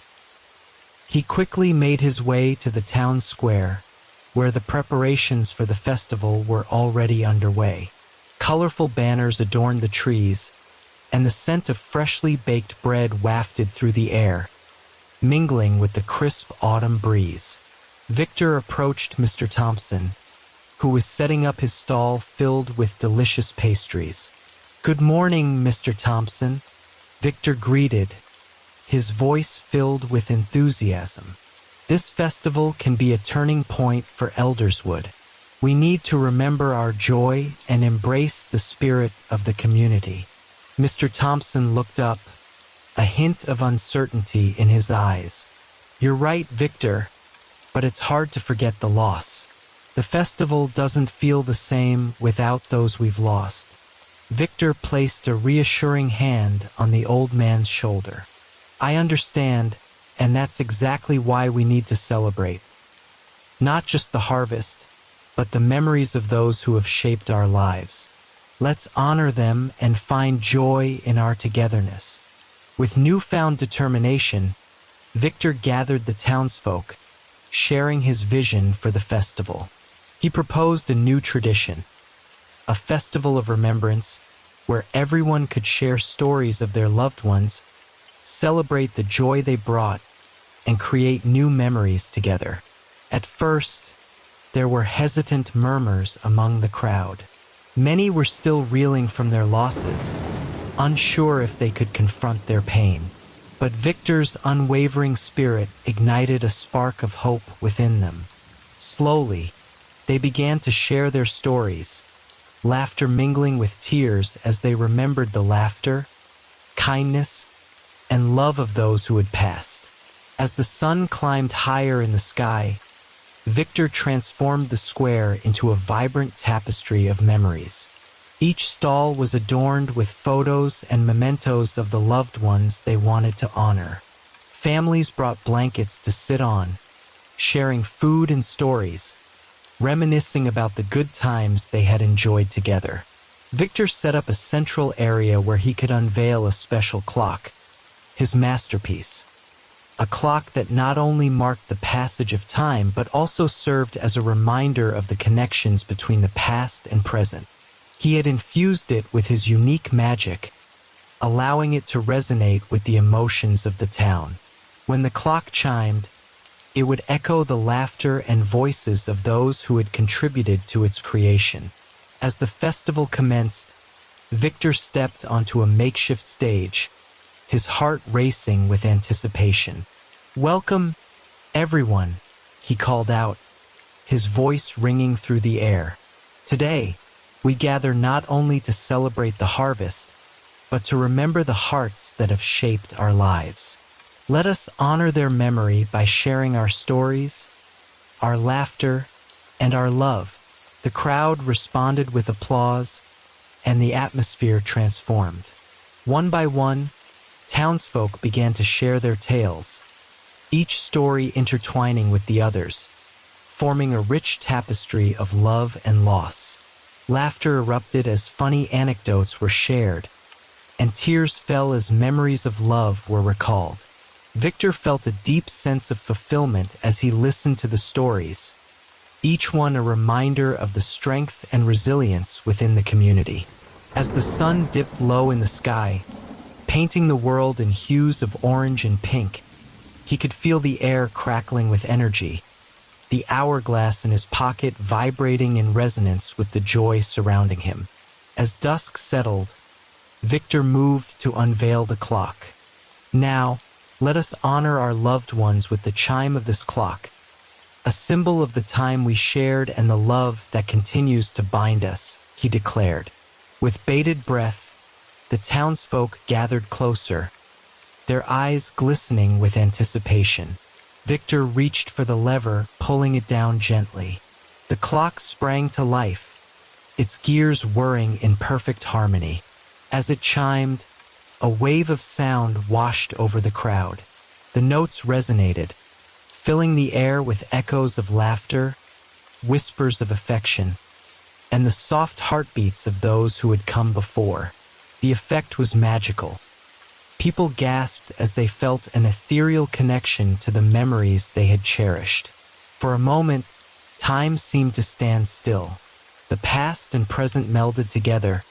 [SPEAKER 1] He quickly made his way to the town square, where the preparations for the festival were already underway. Colorful banners adorned the trees, and the scent of freshly baked bread wafted through the air, mingling with the crisp autumn breeze. Victor approached Mr. Thompson, who was setting up his stall filled with delicious pastries. "Good morning, Mr. Thompson," Victor greeted, his voice filled with enthusiasm. "This festival can be a turning point for Elderswood. We need to remember our joy and embrace the spirit of the community." Mr. Thompson looked up, a hint of uncertainty in his eyes. "You're right, Victor, but it's hard to forget the loss. The festival doesn't feel the same without those we've lost." Victor placed a reassuring hand on the old man's shoulder. "I understand, and that's exactly why we need to celebrate. Not just the harvest, but the memories of those who have shaped our lives. Let's honor them and find joy in our togetherness." With newfound determination, Victor gathered the townsfolk, sharing his vision for the festival. He proposed a new tradition, a festival of remembrance where everyone could share stories of their loved ones, celebrate the joy they brought, and create new memories together. At first, there were hesitant murmurs among the crowd. Many were still reeling from their losses, unsure if they could confront their pain. But Victor's unwavering spirit ignited a spark of hope within them. Slowly, they began to share their stories, laughter mingling with tears as they remembered the laughter, kindness, and love of those who had passed. As the sun climbed higher in the sky, Victor transformed the square into a vibrant tapestry of memories. Each stall was adorned with photos and mementos of the loved ones they wanted to honor. Families brought blankets to sit on, sharing food and stories, reminiscing about the good times they had enjoyed together. Victor set up a central area where he could unveil a special clock, his masterpiece. A clock that not only marked the passage of time but also served as a reminder of the connections between the past and present. He had infused it with his unique magic, allowing it to resonate with the emotions of the town. When the clock chimed, it would echo the laughter and voices of those who had contributed to its creation. As the festival commenced, Victor stepped onto a makeshift stage, his heart racing with anticipation. "Welcome, everyone," he called out, his voice ringing through the air. "Today, we gather not only to celebrate the harvest, but to remember the hearts that have shaped our lives. Let us honor their memory by sharing our stories, our laughter, and our love." The crowd responded with applause, and the atmosphere transformed. One by one, townsfolk began to share their tales, each story intertwining with the others, forming a rich tapestry of love and loss. Laughter erupted as funny anecdotes were shared, and tears fell as memories of love were recalled. Victor felt a deep sense of fulfillment as he listened to the stories, each one a reminder of the strength and resilience within the community. As the sun dipped low in the sky, painting the world in hues of orange and pink, he could feel the air crackling with energy, the hourglass in his pocket vibrating in resonance with the joy surrounding him. As dusk settled, Victor moved to unveil the clock. "Now, let us honor our loved ones with the chime of this clock, a symbol of the time we shared and the love that continues to bind us," he declared. With bated breath, the townsfolk gathered closer, their eyes glistening with anticipation. Victor reached for the lever, pulling it down gently. The clock sprang to life, its gears whirring in perfect harmony. As it chimed, a wave of sound washed over the crowd. The notes resonated, filling the air with echoes of laughter, whispers of affection, and the soft heartbeats of those who had come before. The effect was magical. People gasped as they felt an ethereal connection to the memories they had cherished. For a moment, time seemed to stand still. The past and present melded together,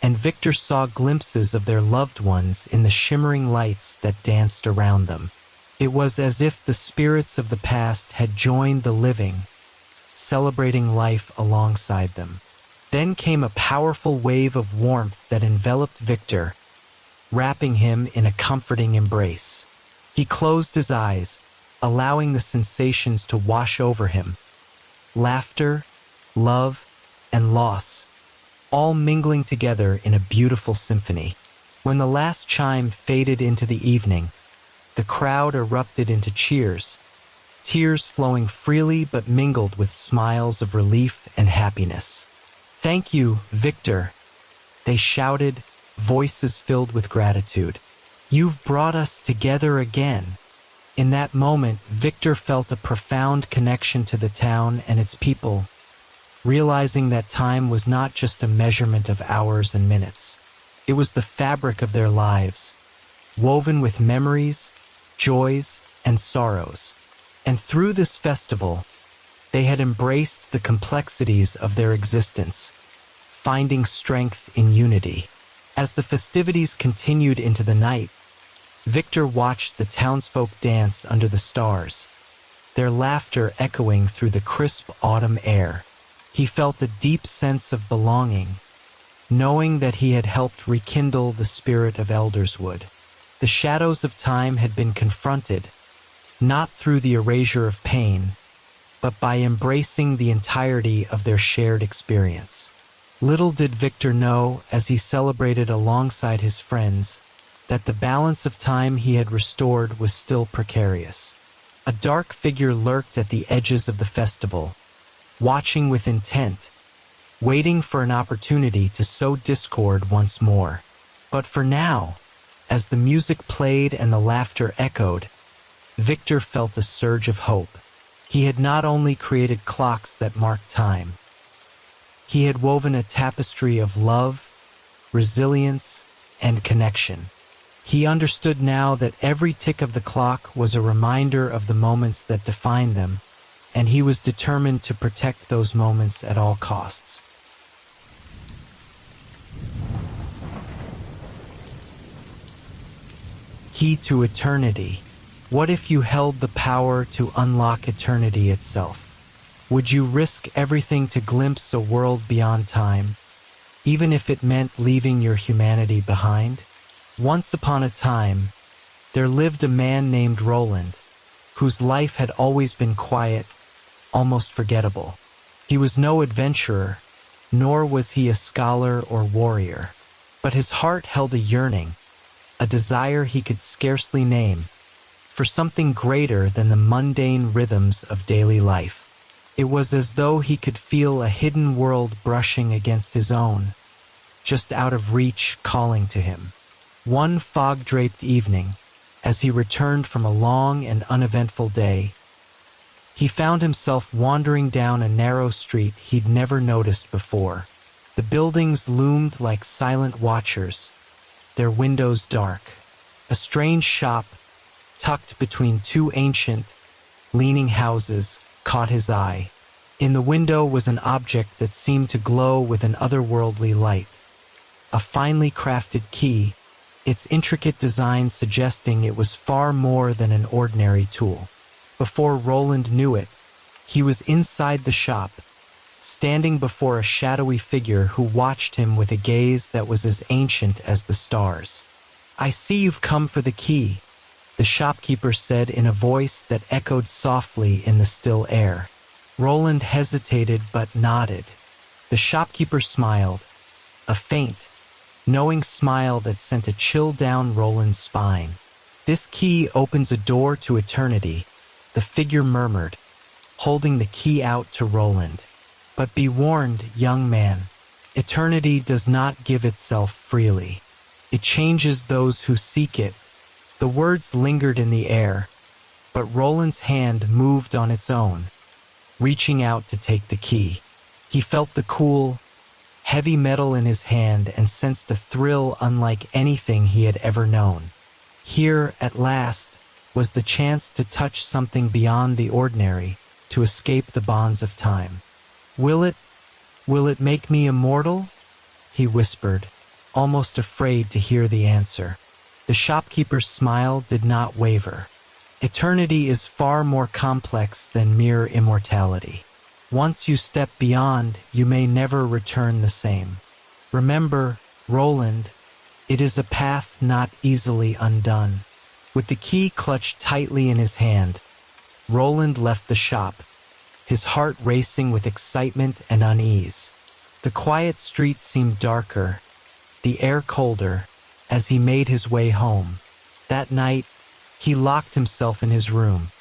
[SPEAKER 1] and Victor saw glimpses of their loved ones in the shimmering lights that danced around them. It was as if the spirits of the past had joined the living, celebrating life alongside them. Then came a powerful wave of warmth that enveloped Victor, wrapping him in a comforting embrace. He closed his eyes, allowing the sensations to wash over him. Laughter, love, and loss, all mingling together in a beautiful symphony. When the last chime faded into the evening, the crowd erupted into cheers, tears flowing freely but mingled with smiles of relief and happiness. "Thank you, Victor," they shouted, voices filled with gratitude. "You've brought us together again." In that moment, Victor felt a profound connection to the town and its people, realizing that time was not just a measurement of hours and minutes. It was the fabric of their lives, woven with memories, joys, and sorrows. And through this festival, they had embraced the complexities of their existence, finding strength in unity. As the festivities continued into the night, Victor watched the townsfolk dance under the stars, their laughter echoing through the crisp autumn air. He felt a deep sense of belonging, knowing that he had helped rekindle the spirit of Elderswood. The shadows of time had been confronted, not through the erasure of pain, but by embracing the entirety of their shared experience. Little did Victor know, as he celebrated alongside his friends, that the balance of time he had restored was still precarious. A dark figure lurked at the edges of the festival, watching with intent, waiting for an opportunity to sow discord once more. But for now, as the music played and the laughter echoed, Victor felt a surge of hope. He had not only created clocks that marked time, he had woven a tapestry of love, resilience, and connection. He understood now that every tick of the clock was a reminder of the moments that defined them, and he was determined to protect those moments at all costs. Key to eternity. What if you held the power to unlock eternity itself? Would you risk everything to glimpse a world beyond time, even if it meant leaving your humanity behind? Once upon a time, there lived a man named Roland, whose life had always been quiet, almost forgettable. He was no adventurer, nor was he a scholar or warrior, but his heart held a yearning, a desire he could scarcely name, for something greater than the mundane rhythms of daily life. It was as though he could feel a hidden world brushing against his own, just out of reach, calling to him. One fog-draped evening, as he returned from a long and uneventful day, he found himself wandering down a narrow street he'd never noticed before. The buildings loomed like silent watchers, their windows dark. A strange shop, tucked between two ancient, leaning houses, caught his eye. In the window was an object that seemed to glow with an otherworldly light. A finely crafted key, its intricate design suggesting it was far more than an ordinary tool. Before Roland knew it, he was inside the shop, standing before a shadowy figure who watched him with a gaze that was as ancient as the stars. "I see you've come for the key," the shopkeeper said in a voice that echoed softly in the still air. Roland hesitated but nodded. The shopkeeper smiled, a faint, knowing smile that sent a chill down Roland's spine. "This key opens a door to eternity," the figure murmured, holding the key out to Roland. "But be warned, young man, eternity does not give itself freely. It changes those who seek it." The words lingered in the air, but Roland's hand moved on its own, reaching out to take the key. He felt the cool, heavy metal in his hand and sensed a thrill unlike anything he had ever known. Here, at last, was the chance to touch something beyond the ordinary, to escape the bonds of time. Will it make me immortal?" he whispered, almost afraid to hear the answer. The shopkeeper's smile did not waver. "Eternity is far more complex than mere immortality. Once you step beyond, you may never return the same. Remember, Roland, it is a path not easily undone." With the key clutched tightly in his hand, Roland left the shop, his heart racing with excitement and unease. The quiet street seemed darker, the air colder, as he made his way home. That night, he locked himself in his room,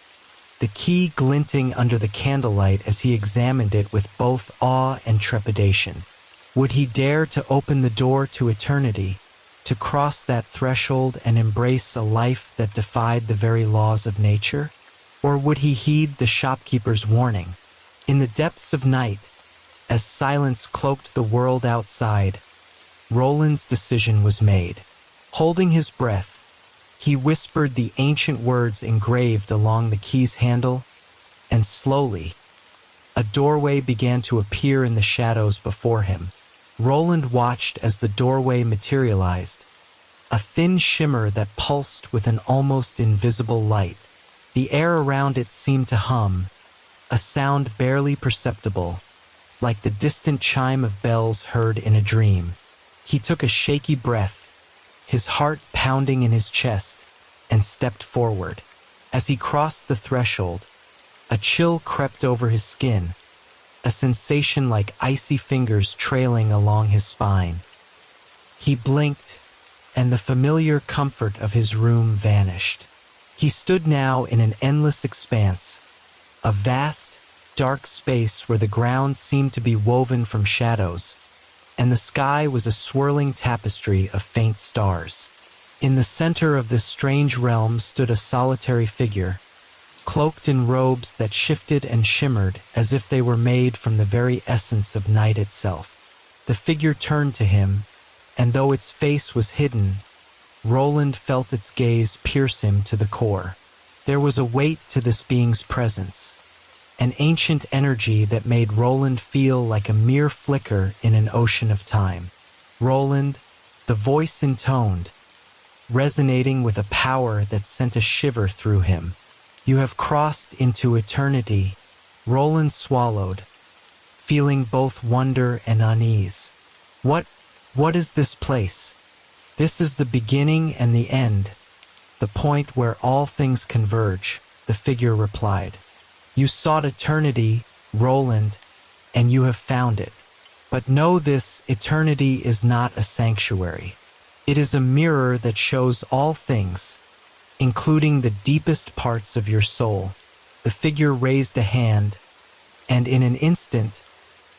[SPEAKER 1] the key glinting under the candlelight as he examined it with both awe and trepidation. Would he dare to open the door to eternity, to cross that threshold and embrace a life that defied the very laws of nature? Or would he heed the shopkeeper's warning? In the depths of night, as silence cloaked the world outside, Roland's decision was made. Holding his breath, he whispered the ancient words engraved along the key's handle, and slowly, a doorway began to appear in the shadows before him. Roland watched as the doorway materialized, a thin shimmer that pulsed with an almost invisible light. The air around it seemed to hum, a sound barely perceptible, like the distant chime of bells heard in a dream. He took a shaky breath, his heart pounding in his chest, and stepped forward. As he crossed the threshold, a chill crept over his skin, a sensation like icy fingers trailing along his spine. He blinked, and the familiar comfort of his room vanished. He stood now in an endless expanse, a vast, dark space where the ground seemed to be woven from shadows, and the sky was a swirling tapestry of faint stars. In the center of this strange realm stood a solitary figure, cloaked in robes that shifted and shimmered as if they were made from the very essence of night itself. The figure turned to him, and though its face was hidden, Roland felt its gaze pierce him to the core. There was a weight to this being's presence, an ancient energy that made Roland feel like a mere flicker in an ocean of time. Roland, the voice intoned, resonating with a power that sent a shiver through him. You have crossed into eternity. Roland swallowed, feeling both wonder and unease. What is this place? This is the beginning and the end, the point where all things converge, the figure replied. You sought eternity, Roland, and you have found it. But know this, eternity is not a sanctuary. It is a mirror that shows all things, including the deepest parts of your soul. The figure raised a hand, and in an instant,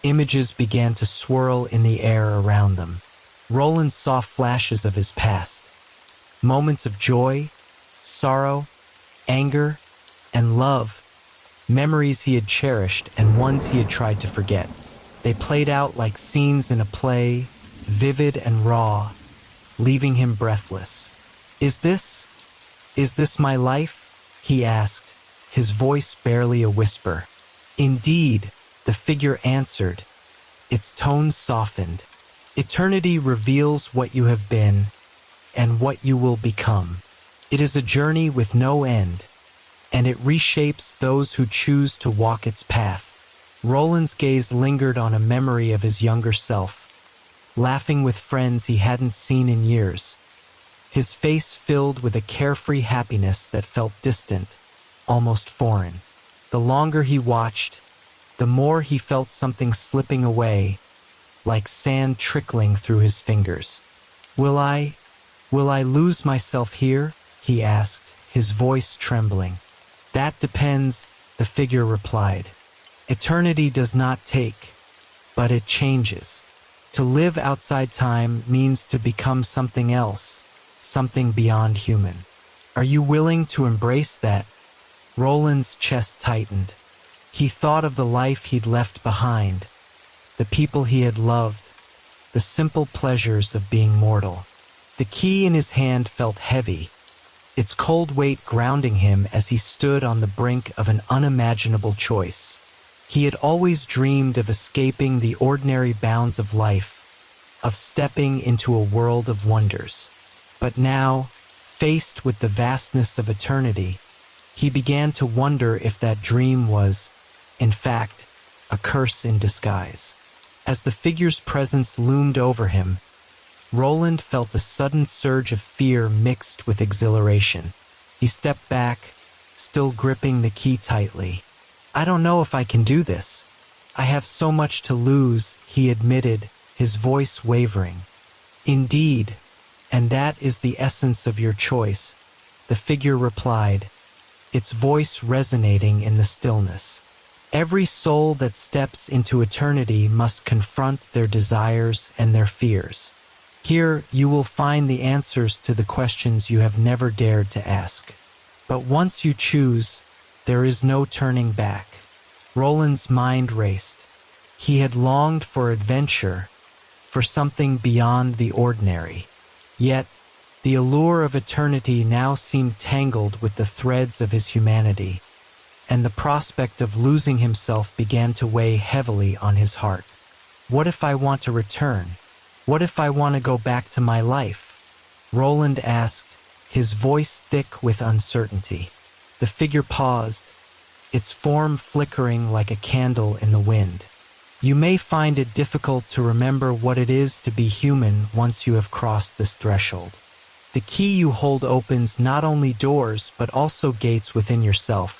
[SPEAKER 1] images began to swirl in the air around them. Roland saw flashes of his past, moments of joy, sorrow, anger, and love, memories he had cherished and ones he had tried to forget. They played out like scenes in a play, vivid and raw, leaving him breathless. Is this my life? He asked, his voice barely a whisper. Indeed, the figure answered, its tone softened. Eternity reveals what you have been and what you will become. It is a journey with no end, and it reshapes those who choose to walk its path. Roland's gaze lingered on a memory of his younger self, laughing with friends he hadn't seen in years. His face filled with a carefree happiness that felt distant, almost foreign. The longer he watched, the more he felt something slipping away, like sand trickling through his fingers. Will I lose myself here? He asked, his voice trembling. That depends, the figure replied. Eternity does not take, but it changes. To live outside time means to become something else, something beyond human. Are you willing to embrace that? Roland's chest tightened. He thought of the life he'd left behind, the people he had loved, the simple pleasures of being mortal. The key in his hand felt heavy, its cold weight grounding him as he stood on the brink of an unimaginable choice. He had always dreamed of escaping the ordinary bounds of life, of stepping into a world of wonders. But now, faced with the vastness of eternity, he began to wonder if that dream was, in fact, a curse in disguise. As the figure's presence loomed over him, Roland felt a sudden surge of fear mixed with exhilaration. He stepped back, still gripping the key tightly. I don't know if I can do this. I have so much to lose, he admitted, his voice wavering. Indeed, "And that is the essence of your choice," the figure replied, its voice resonating in the stillness. "Every soul that steps into eternity must confront their desires and their fears. Here you will find the answers to the questions you have never dared to ask. But once you choose, there is no turning back." Roland's mind raced. He had longed for adventure, for something beyond the ordinary. Yet, the allure of eternity now seemed tangled with the threads of his humanity, and the prospect of losing himself began to weigh heavily on his heart. "What if I want to return? What if I want to go back to my life?" Roland asked, his voice thick with uncertainty. The figure paused, its form flickering like a candle in the wind. "You may find it difficult to remember what it is to be human once you have crossed this threshold. The key you hold opens not only doors but also gates within yourself.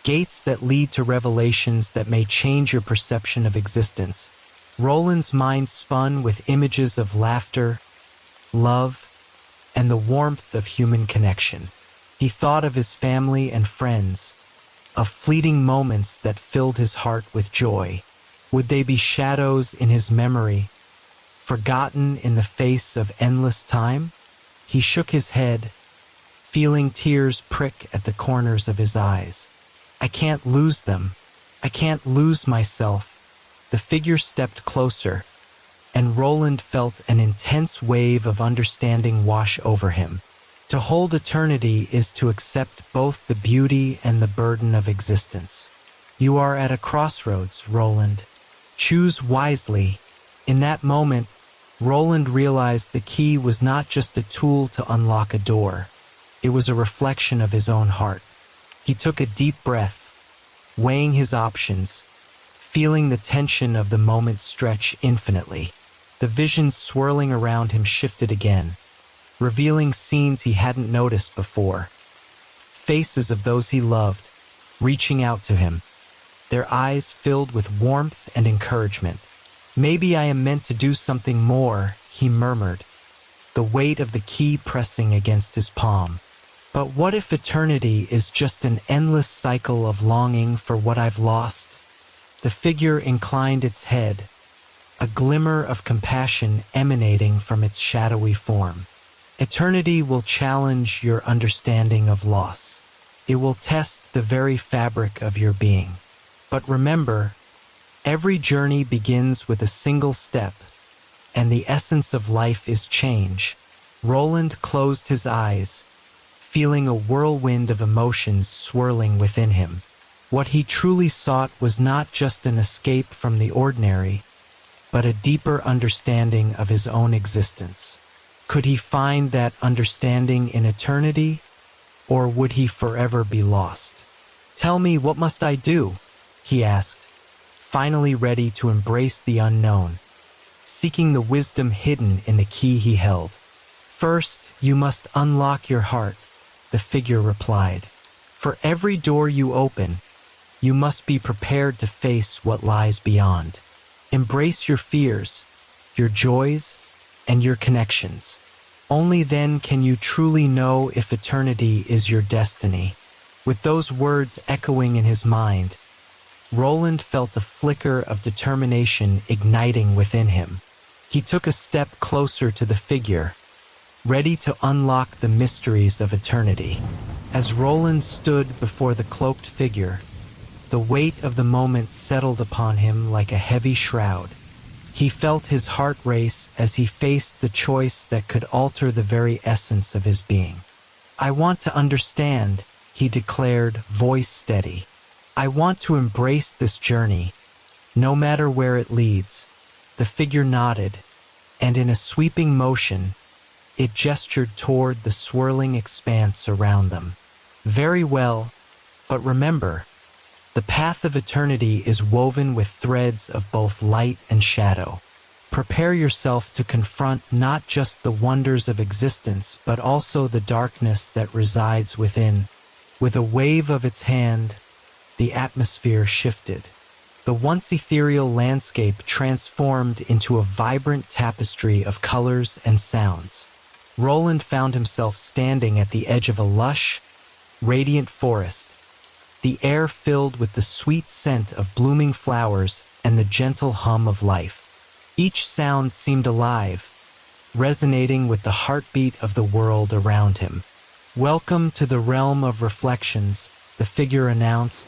[SPEAKER 1] Gates that lead to revelations that may change your perception of existence." Roland's mind spun with images of laughter, love, and the warmth of human connection. He thought of his family and friends, of fleeting moments that filled his heart with joy. Would they be shadows in his memory, forgotten in the face of endless time? He shook his head, feeling tears prick at the corners of his eyes. "I can't lose them. I can't lose myself." The figure stepped closer, and Roland felt an intense wave of understanding wash over him. To hold eternity is to accept both the beauty and the burden of existence. "You are at a crossroads, Roland. Choose wisely." In that moment, Roland realized the key was not just a tool to unlock a door. It was a reflection of his own heart. He took a deep breath, weighing his options, feeling the tension of the moment stretch infinitely. The visions swirling around him shifted again, revealing scenes he hadn't noticed before. Faces of those he loved, reaching out to him, their eyes filled with warmth and encouragement. "Maybe I am meant to do something more," he murmured, the weight of the key pressing against his palm. "But what if eternity is just an endless cycle of longing for what I've lost?" The figure inclined its head, a glimmer of compassion emanating from its shadowy form. "Eternity will challenge your understanding of loss. It will test the very fabric of your being. But remember, every journey begins with a single step, and the essence of life is change." Roland closed his eyes, feeling a whirlwind of emotions swirling within him. What he truly sought was not just an escape from the ordinary, but a deeper understanding of his own existence. Could he find that understanding in eternity, or would he forever be lost? "Tell me, what must I do?" he asked, finally ready to embrace the unknown, seeking the wisdom hidden in the key he held. "First, you must unlock your heart," the figure replied. "For every door you open, you must be prepared to face what lies beyond. Embrace your fears, your joys, and your connections. Only then can you truly know if eternity is your destiny." With those words echoing in his mind, Roland felt a flicker of determination igniting within him. He took a step closer to the figure, ready to unlock the mysteries of eternity. As Roland stood before the cloaked figure, the weight of the moment settled upon him like a heavy shroud. He felt his heart race as he faced the choice that could alter the very essence of his being. "I want to understand," he declared, voice steady. "I want to embrace this journey, no matter where it leads." The figure nodded, and in a sweeping motion, it gestured toward the swirling expanse around them. "Very well, but remember, the path of eternity is woven with threads of both light and shadow. Prepare yourself to confront not just the wonders of existence, but also the darkness that resides within." With a wave of its hand, the atmosphere shifted. The once ethereal landscape transformed into a vibrant tapestry of colors and sounds. Roland found himself standing at the edge of a lush, radiant forest, the air filled with the sweet scent of blooming flowers and the gentle hum of life. Each sound seemed alive, resonating with the heartbeat of the world around him. "Welcome to the realm of reflections," the figure announced,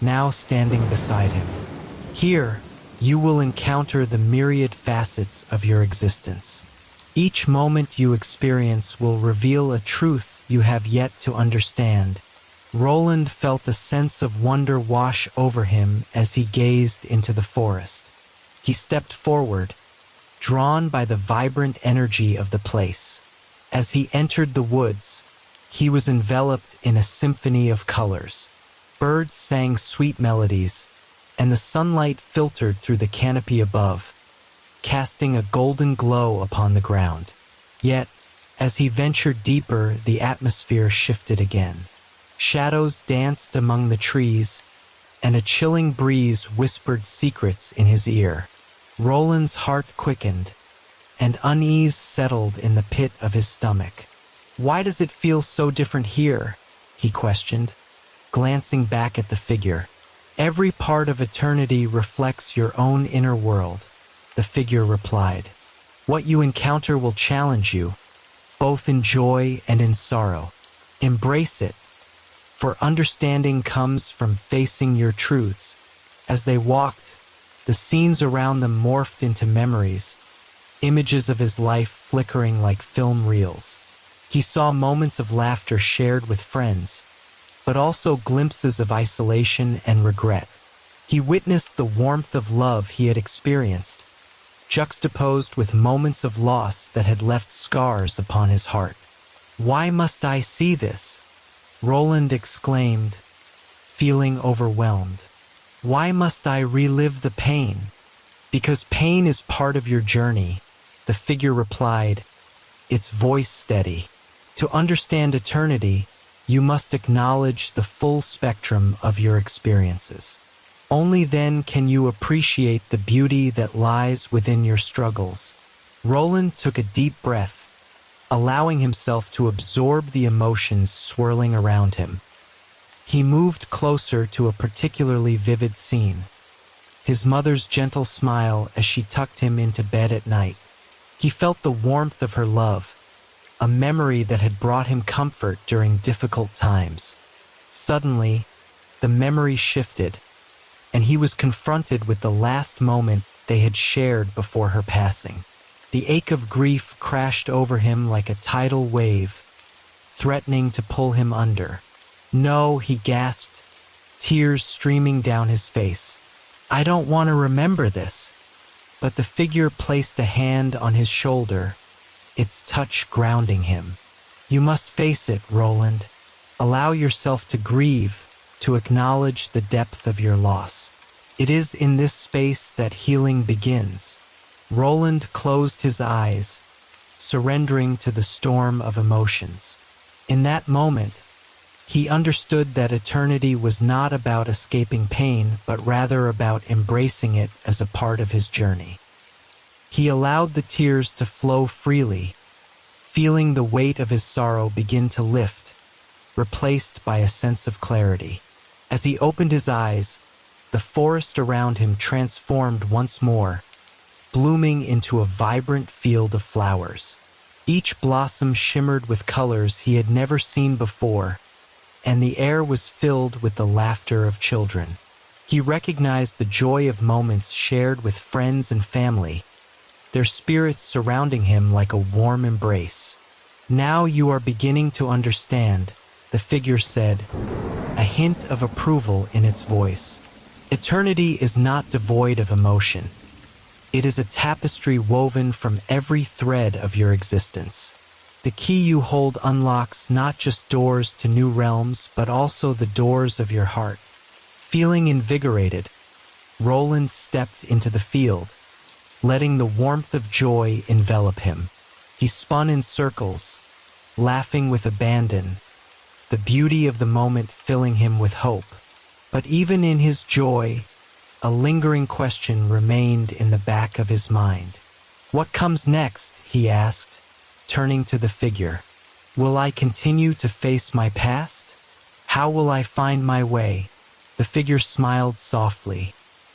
[SPEAKER 1] now standing beside him. "Here, you will encounter the myriad facets of your existence. Each moment you experience will reveal a truth you have yet to understand." Roland felt a sense of wonder wash over him as he gazed into the forest. He stepped forward, drawn by the vibrant energy of the place. As he entered the woods, he was enveloped in a symphony of colors. Birds sang sweet melodies, and the sunlight filtered through the canopy above, casting a golden glow upon the ground. Yet, as he ventured deeper, the atmosphere shifted again. Shadows danced among the trees, and a chilling breeze whispered secrets in his ear. Roland's heart quickened, and unease settled in the pit of his stomach. "Why does it feel so different here?" he questioned, glancing back at the figure. "Every part of eternity reflects your own inner world," the figure replied. "What you encounter will challenge you, both in joy and in sorrow. Embrace it, for understanding comes from facing your truths." As they walked, the scenes around them morphed into memories, images of his life flickering like film reels. He saw moments of laughter shared with friends, but also glimpses of isolation and regret. He witnessed the warmth of love he had experienced, juxtaposed with moments of loss that had left scars upon his heart. "Why must I see this?" Roland exclaimed, feeling overwhelmed. "Why must I relive the pain?" "Because pain is part of your journey," the figure replied, its voice steady. "To understand eternity, you must acknowledge the full spectrum of your experiences. Only then can you appreciate the beauty that lies within your struggles." Roland took a deep breath, allowing himself to absorb the emotions swirling around him. He moved closer to a particularly vivid scene, his mother's gentle smile as she tucked him into bed at night. He felt the warmth of her love, a memory that had brought him comfort during difficult times. Suddenly, the memory shifted, and he was confronted with the last moment they had shared before her passing. The ache of grief crashed over him like a tidal wave, threatening to pull him under. "No," he gasped, tears streaming down his face. "I don't want to remember this." But the figure placed a hand on his shoulder, its touch grounding him. "You must face it, Roland. Allow yourself to grieve, to acknowledge the depth of your loss. It is in this space that healing begins." Roland closed his eyes, surrendering to the storm of emotions. In that moment, he understood that eternity was not about escaping pain, but rather about embracing it as a part of his journey. He allowed the tears to flow freely, feeling the weight of his sorrow begin to lift, replaced by a sense of clarity. As he opened his eyes, the forest around him transformed once more, blooming into a vibrant field of flowers. Each blossom shimmered with colors he had never seen before, and the air was filled with the laughter of children. He recognized the joy of moments shared with friends and family, their spirits surrounding him like a warm embrace. "Now you are beginning to understand," the figure said, a hint of approval in its voice. "Eternity is not devoid of emotion. It is a tapestry woven from every thread of your existence. The key you hold unlocks not just doors to new realms, but also the doors of your heart." Feeling invigorated, Roland stepped into the field, letting the warmth of joy envelop him. He spun in circles, laughing with abandon, the beauty of the moment filling him with hope. But even in his joy, a lingering question remained in the back of his mind. "What comes next?" he asked, turning to the figure. Will I continue to face my past? How will I find my way? The figure smiled softly.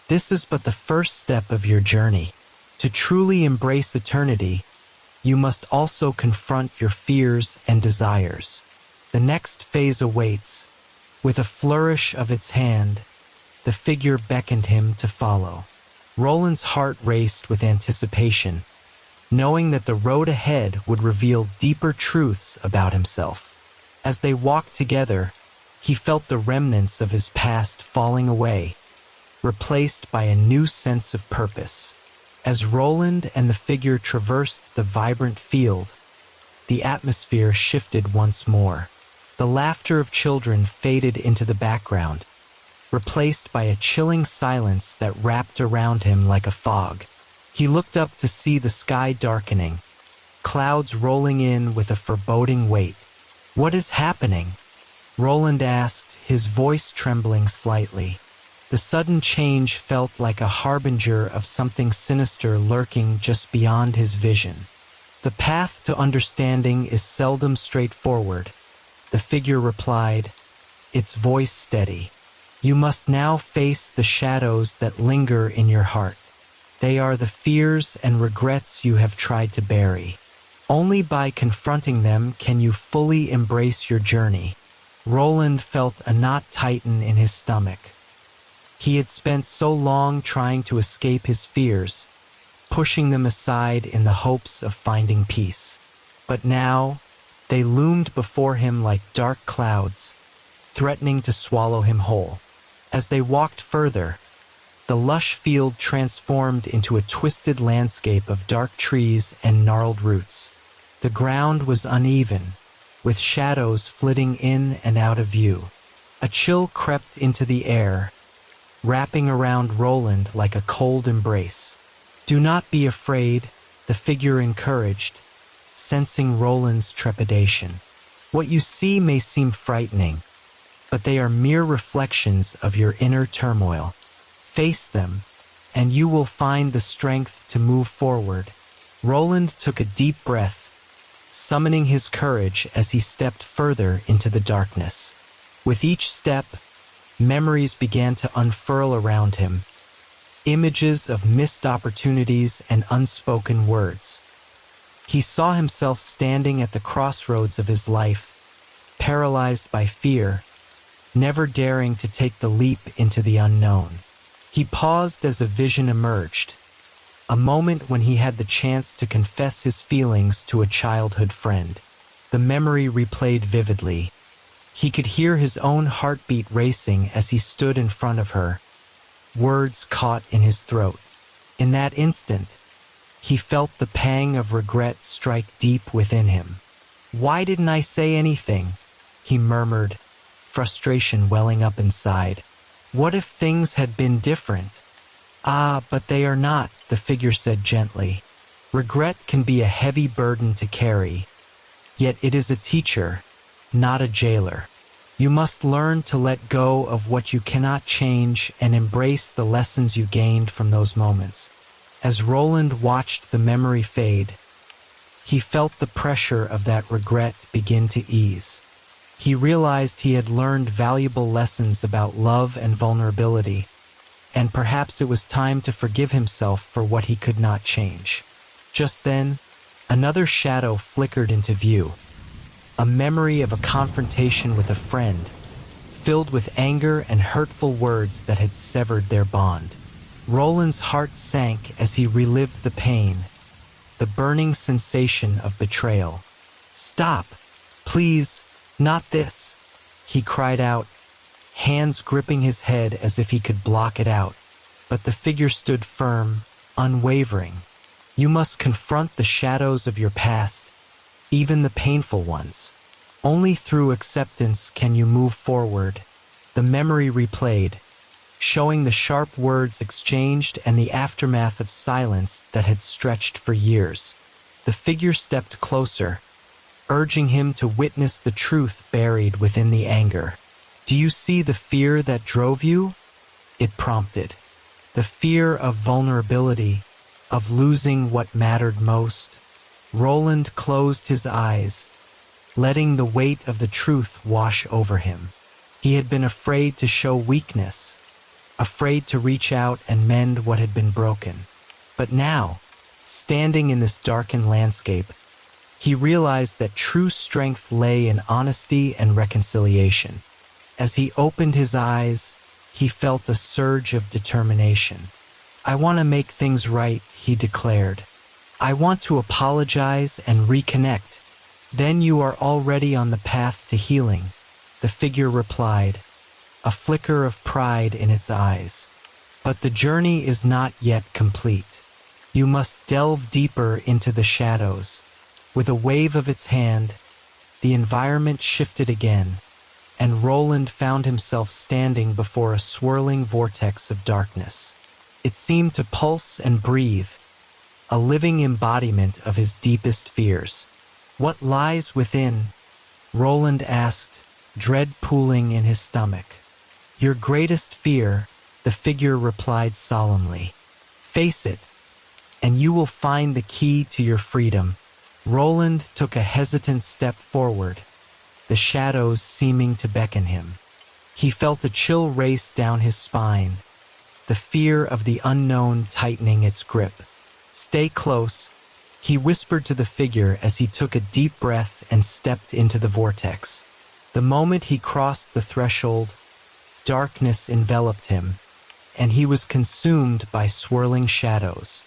[SPEAKER 1] This is but the first step of your journey. To truly embrace eternity, you must also confront your fears and desires. The next phase awaits. With a flourish of its hand, the figure beckoned him to follow. Roland's heart raced with anticipation, knowing that the road ahead would reveal deeper truths about himself. As they walked together, he felt the remnants of his past falling away, replaced by a new sense of purpose. As Roland and the figure traversed the vibrant field, the atmosphere shifted once more. The laughter of children faded into the background, replaced by a chilling silence that wrapped around him like a fog. He looked up to see the sky darkening, clouds rolling in with a foreboding weight. "What is happening?" Roland asked, his voice trembling slightly. The sudden change felt like a harbinger of something sinister lurking just beyond his vision. "The path to understanding is seldom straightforward," the figure replied, its voice steady. "You must now face the shadows that linger in your heart. They are the fears and regrets you have tried to bury. Only by confronting them can you fully embrace your journey." Roland felt a knot tighten in his stomach. He had spent so long trying to escape his fears, pushing them aside in the hopes of finding peace. But now, they loomed before him like dark clouds, threatening to swallow him whole. As they walked further, the lush field transformed into a twisted landscape of dark trees and gnarled roots. The ground was uneven, with shadows flitting in and out of view. A chill crept into the air, wrapping around Roland like a cold embrace. "Do not be afraid," the figure encouraged, sensing Roland's trepidation. "What you see may seem frightening, but they are mere reflections of your inner turmoil. Face them, and you will find the strength to move forward." Roland took a deep breath, summoning his courage as he stepped further into the darkness. With each step, memories began to unfurl around him, images of missed opportunities and unspoken words. He saw himself standing at the crossroads of his life, paralyzed by fear, never daring to take the leap into the unknown. He paused as a vision emerged, a moment when he had the chance to confess his feelings to a childhood friend. The memory replayed vividly. He could hear his own heartbeat racing as he stood in front of her, words caught in his throat. In that instant, he felt the pang of regret strike deep within him. "Why didn't I say anything?" he murmured, frustration welling up inside. "What if things had been different?" "Ah, but they are not," the figure said gently. "Regret can be a heavy burden to carry, yet it is a teacher, not a jailer. You must learn to let go of what you cannot change and embrace the lessons you gained from those moments." As Roland watched the memory fade, he felt the pressure of that regret begin to ease. He realized he had learned valuable lessons about love and vulnerability, and perhaps it was time to forgive himself for what he could not change. Just then, another shadow flickered into view, a memory of a confrontation with a friend, filled with anger and hurtful words that had severed their bond. Roland's heart sank as he relived the pain, the burning sensation of betrayal. "Stop! Please, not this!" he cried out, hands gripping his head as if he could block it out. But the figure stood firm, unwavering. "You must confront the shadows of your past, even the painful ones. Only through acceptance can you move forward." The memory replayed, showing the sharp words exchanged and the aftermath of silence that had stretched for years. The figure stepped closer, urging him to witness the truth buried within the anger. "Do you see the fear that drove you?" it prompted. "The fear of vulnerability, of losing what mattered most." Roland closed his eyes, letting the weight of the truth wash over him. He had been afraid to show weakness, afraid to reach out and mend what had been broken. But now, standing in this darkened landscape, he realized that true strength lay in honesty and reconciliation. As he opened his eyes, he felt a surge of determination. "I want to make things right," he declared. "I want to apologize and reconnect." "Then you are already on the path to healing," the figure replied, a flicker of pride in its eyes. "But the journey is not yet complete. You must delve deeper into the shadows." With a wave of its hand, the environment shifted again, and Roland found himself standing before a swirling vortex of darkness. It seemed to pulse and breathe, a living embodiment of his deepest fears. "What lies within?" Roland asked, dread pooling in his stomach. "Your greatest fear," the figure replied solemnly. "Face it, and you will find the key to your freedom." Roland took a hesitant step forward, the shadows seeming to beckon him. He felt a chill race down his spine, the fear of the unknown tightening its grip. "Stay close," he whispered to the figure as he took a deep breath and stepped into the vortex. The moment he crossed the threshold, darkness enveloped him, and he was consumed by swirling shadows.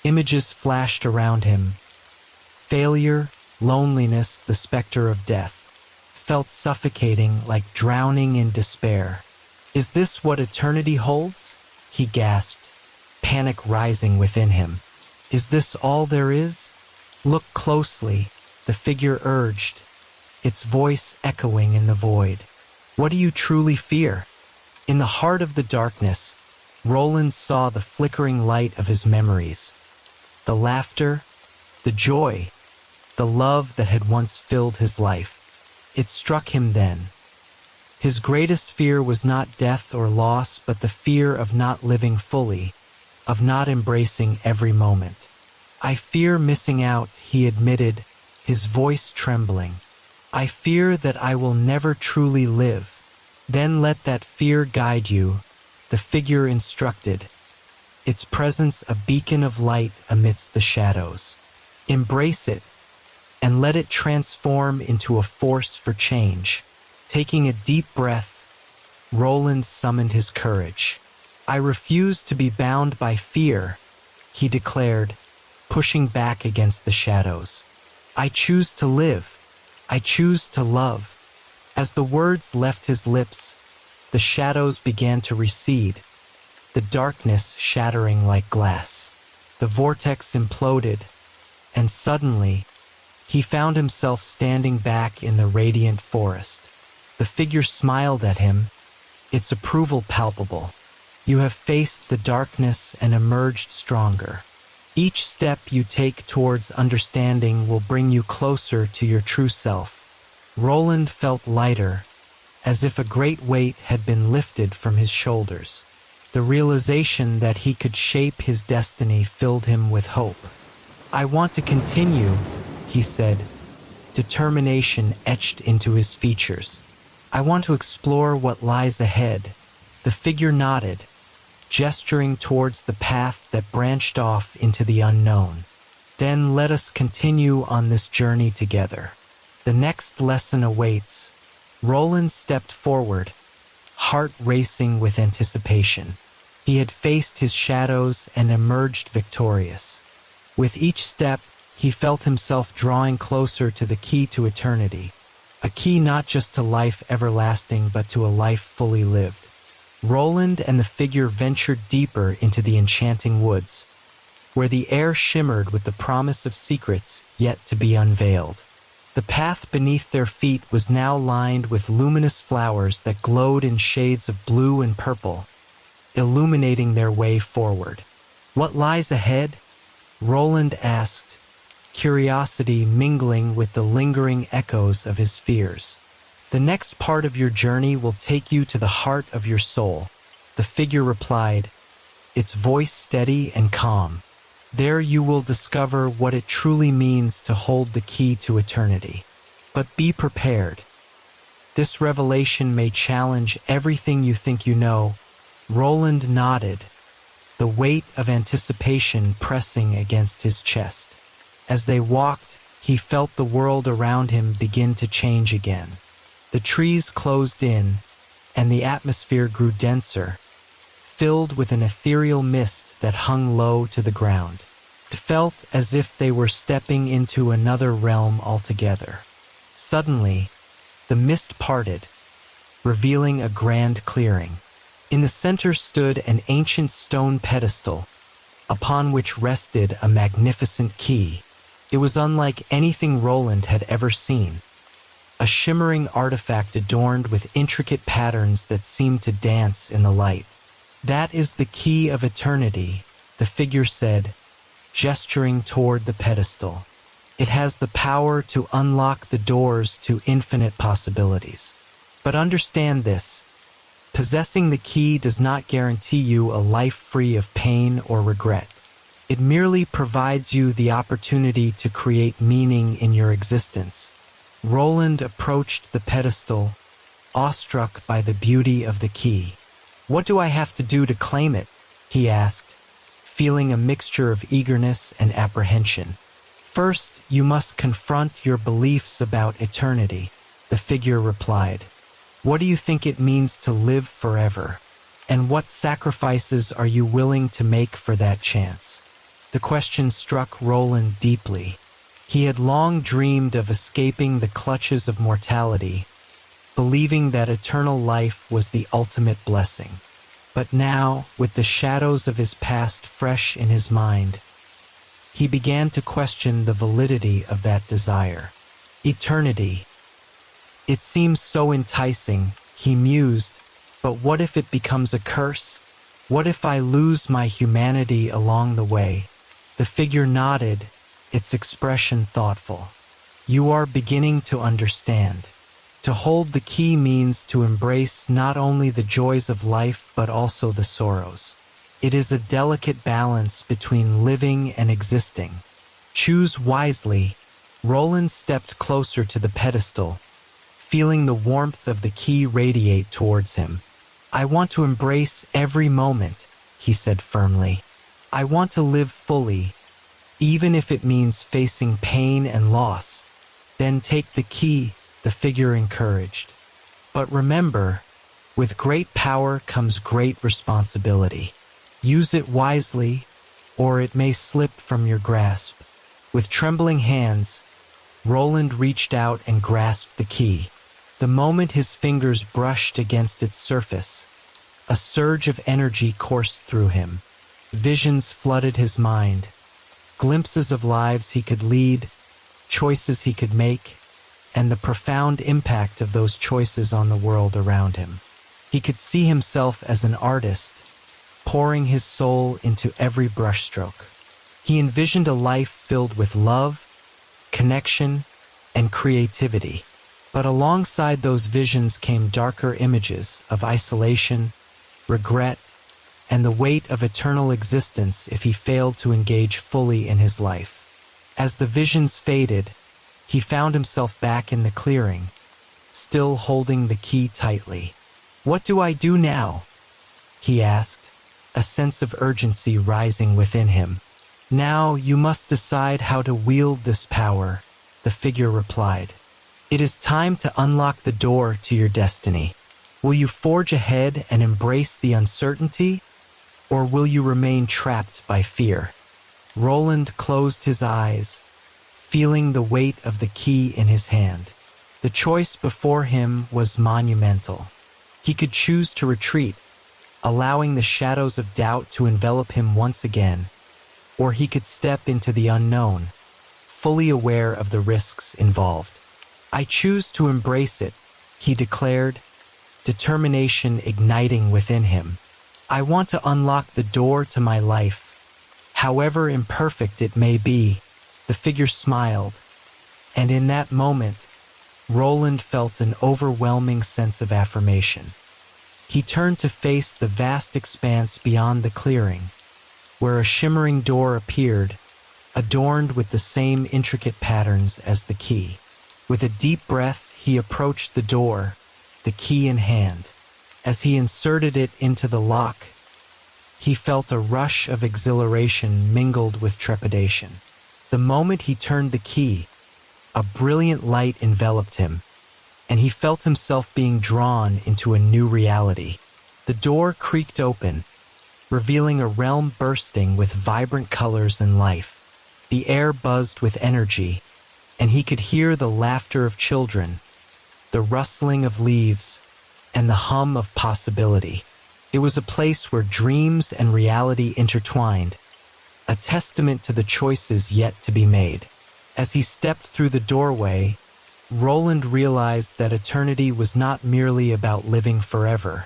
[SPEAKER 1] Images flashed around him. Failure, loneliness, the specter of death, felt suffocating, like drowning in despair. "Is this what eternity holds?" he gasped, panic rising within him. "Is this all there is?" "Look closely," the figure urged, its voice echoing in the void. "What do you truly fear?" In the heart of the darkness, Roland saw the flickering light of his memories. The laughter, the joy, the love that had once filled his life. It struck him then. His greatest fear was not death or loss, but the fear of not living fully, of not embracing every moment. "I fear missing out," he admitted, his voice trembling. "I fear that I will never truly live." "Then let that fear guide you," the figure instructed, its presence a beacon of light amidst the shadows. "Embrace it, and let it transform into a force for change." Taking a deep breath, Roland summoned his courage. "I refuse to be bound by fear," he declared, pushing back against the shadows. "I choose to live. I choose to love." As the words left his lips, the shadows began to recede, the darkness shattering like glass. The vortex imploded, and suddenly, he found himself standing back in the radiant forest. The figure smiled at him, its approval palpable. "You have faced the darkness and emerged stronger. Each step you take towards understanding will bring you closer to your true self." Roland felt lighter, as if a great weight had been lifted from his shoulders. The realization that he could shape his destiny filled him with hope. "I want to continue," he said, determination etched into his features. "I want to explore what lies ahead." The figure nodded, gesturing towards the path that branched off into the unknown. "Then let us continue on this journey together. The next lesson awaits." Roland stepped forward, heart racing with anticipation. He had faced his shadows and emerged victorious. With each step, he felt himself drawing closer to the key to eternity, a key not just to life everlasting but to a life fully lived. Roland and the figure ventured deeper into the enchanting woods, where the air shimmered with the promise of secrets yet to be unveiled. The path beneath their feet was now lined with luminous flowers that glowed in shades of blue and purple, illuminating their way forward. "What lies ahead?" Roland asked, curiosity mingling with the lingering echoes of his fears. "The next part of your journey will take you to the heart of your soul," the figure replied, its voice steady and calm. There you will discover what it truly means to hold the key to eternity. But be prepared. This revelation may challenge everything you think you know. Roland nodded, the weight of anticipation pressing against his chest. As they walked, he felt the world around him begin to change again. The trees closed in, and the atmosphere grew denser, filled with an ethereal mist that hung low to the ground. It felt as if they were stepping into another realm altogether. Suddenly, the mist parted, revealing a grand clearing. In the center stood an ancient stone pedestal, upon which rested a magnificent key. It was unlike anything Roland had ever seen. A shimmering artifact adorned with intricate patterns that seemed to dance in the light. "That is the key of eternity," the figure said, gesturing toward the pedestal. "It has the power to unlock the doors to infinite possibilities. But understand this. Possessing the key does not guarantee you a life free of pain or regret. It merely provides you the opportunity to create meaning in your existence." Roland approached the pedestal, awestruck by the beauty of the key. "What do I have to do to claim it?" he asked, feeling a mixture of eagerness and apprehension. "First, you must confront your beliefs about eternity," the figure replied. "What do you think it means to live forever? And what sacrifices are you willing to make for that chance?" The question struck Roland deeply. He had long dreamed of escaping the clutches of mortality, believing that eternal life was the ultimate blessing. But now, with the shadows of his past fresh in his mind, he began to question the validity of that desire. Eternity. It seems so enticing, he mused, but what if it becomes a curse? What if I lose my humanity along the way? The figure nodded, its expression thoughtful. "You are beginning to understand. To hold the key means to embrace not only the joys of life but also the sorrows. It is a delicate balance between living and existing. Choose wisely." Roland stepped closer to the pedestal, feeling the warmth of the key radiate towards him. "I want to embrace every moment," he said firmly. "I want to live fully, even if it means facing pain and loss." "Then take the key," the figure encouraged. "But remember, with great power comes great responsibility. Use it wisely, or it may slip from your grasp." With trembling hands, Roland reached out and grasped the key. The moment his fingers brushed against its surface, a surge of energy coursed through him. Visions flooded his mind, glimpses of lives he could lead, choices he could make, and the profound impact of those choices on the world around him. He could see himself as an artist, pouring his soul into every brushstroke. He envisioned a life filled with love, connection, and creativity. But alongside those visions came darker images of isolation, regret, and the weight of eternal existence if he failed to engage fully in his life. As the visions faded, he found himself back in the clearing, still holding the key tightly. "What do I do now?" he asked, a sense of urgency rising within him. "Now you must decide how to wield this power," the figure replied. "It is time to unlock the door to your destiny. Will you forge ahead and embrace the uncertainty, or will you remain trapped by fear?" Roland closed his eyes, feeling the weight of the key in his hand. The choice before him was monumental. He could choose to retreat, allowing the shadows of doubt to envelop him once again, or he could step into the unknown, fully aware of the risks involved. "I choose to embrace it," he declared, determination igniting within him. "I want to unlock the door to my life, however imperfect it may be." The figure smiled, and in that moment, Roland felt an overwhelming sense of affirmation. He turned to face the vast expanse beyond the clearing, where a shimmering door appeared, adorned with the same intricate patterns as the key. With a deep breath, he approached the door, the key in hand. As he inserted it into the lock, he felt a rush of exhilaration mingled with trepidation. The moment he turned the key, a brilliant light enveloped him, and he felt himself being drawn into a new reality. The door creaked open, revealing a realm bursting with vibrant colors and life. The air buzzed with energy, and he could hear the laughter of children, the rustling of leaves, and the hum of possibility. It was a place where dreams and reality intertwined, a testament to the choices yet to be made. As he stepped through the doorway, Roland realized that eternity was not merely about living forever.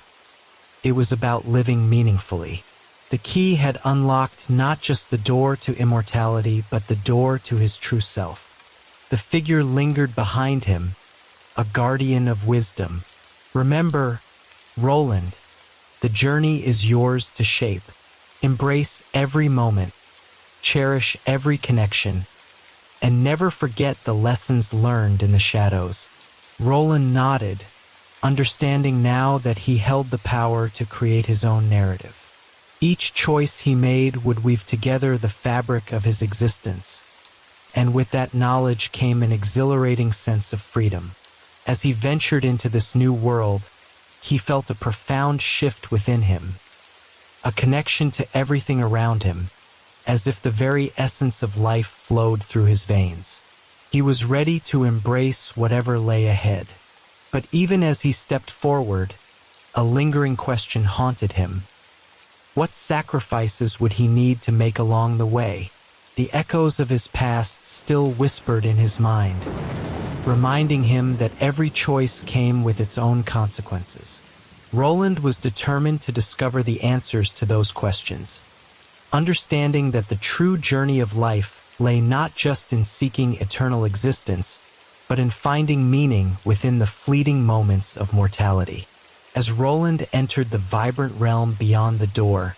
[SPEAKER 1] It was about living meaningfully. The key had unlocked not just the door to immortality, but the door to his true self. The figure lingered behind him, a guardian of wisdom. Remember, Roland, the journey is yours to shape. Embrace every moment, cherish every connection, and never forget the lessons learned in the shadows. Roland nodded, understanding now that he held the power to create his own narrative. Each choice he made would weave together the fabric of his existence, and with that knowledge came an exhilarating sense of freedom. As he ventured into this new world, he felt a profound shift within him, a connection to everything around him, as if the very essence of life flowed through his veins. He was ready to embrace whatever lay ahead. But even as he stepped forward, a lingering question haunted him. What sacrifices would he need to make along the way? The echoes of his past still whispered in his mind, reminding him that every choice came with its own consequences. Roland was determined to discover the answers to those questions, understanding that the true journey of life lay not just in seeking eternal existence, but in finding meaning within the fleeting moments of mortality. As Roland entered the vibrant realm beyond the door,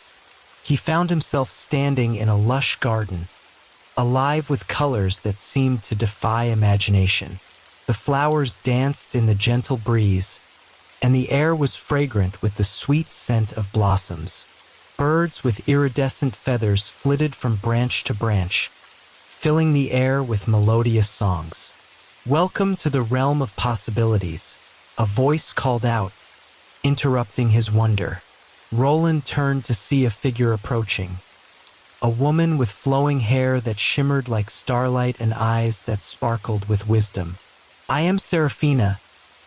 [SPEAKER 1] he found himself standing in a lush garden, alive with colors that seemed to defy imagination. The flowers danced in the gentle breeze, and the air was fragrant with the sweet scent of blossoms. Birds with iridescent feathers flitted from branch to branch, filling the air with melodious songs. "Welcome to the realm of possibilities," a voice called out, interrupting his wonder. Roland turned to see a figure approaching, a woman with flowing hair that shimmered like starlight and eyes that sparkled with wisdom. "I am Seraphina,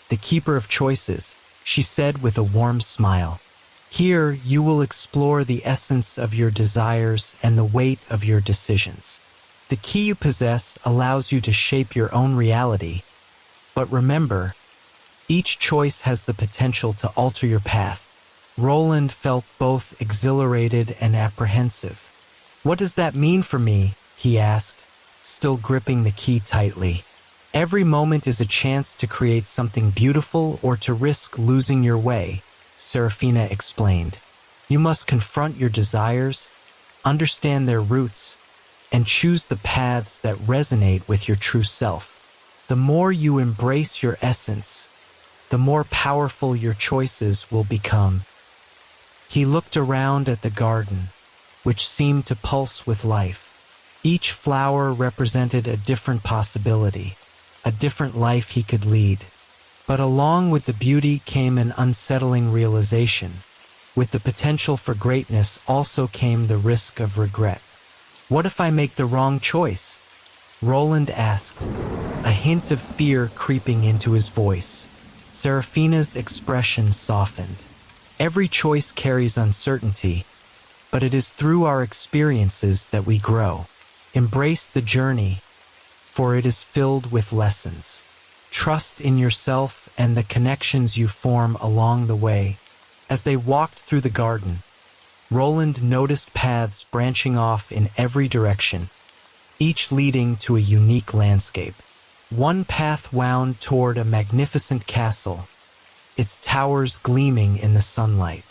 [SPEAKER 1] the keeper of choices," she said with a warm smile. "Here you will explore the essence of your desires and the weight of your decisions. The key you possess allows you to shape your own reality, but remember, each choice has the potential to alter your path." Roland felt both exhilarated and apprehensive. "What does that mean for me?" he asked, still gripping the key tightly. "Every moment is a chance to create something beautiful or to risk losing your way," Seraphina explained. "You must confront your desires, understand their roots, and choose the paths that resonate with your true self. The more you embrace your essence, the more powerful your choices will become." He looked around at the garden, which seemed to pulse with life. Each flower represented a different possibility, a different life he could lead. But along with the beauty came an unsettling realization. With the potential for greatness also came the risk of regret. "What if I make the wrong choice?" Roland asked, a hint of fear creeping into his voice. Seraphina's expression softened. "Every choice carries uncertainty, but it is through our experiences that we grow. Embrace the journey, for it is filled with lessons. Trust in yourself and the connections you form along the way." As they walked through the garden, Roland noticed paths branching off in every direction, each leading to a unique landscape. One path wound toward a magnificent castle, its towers gleaming in the sunlight.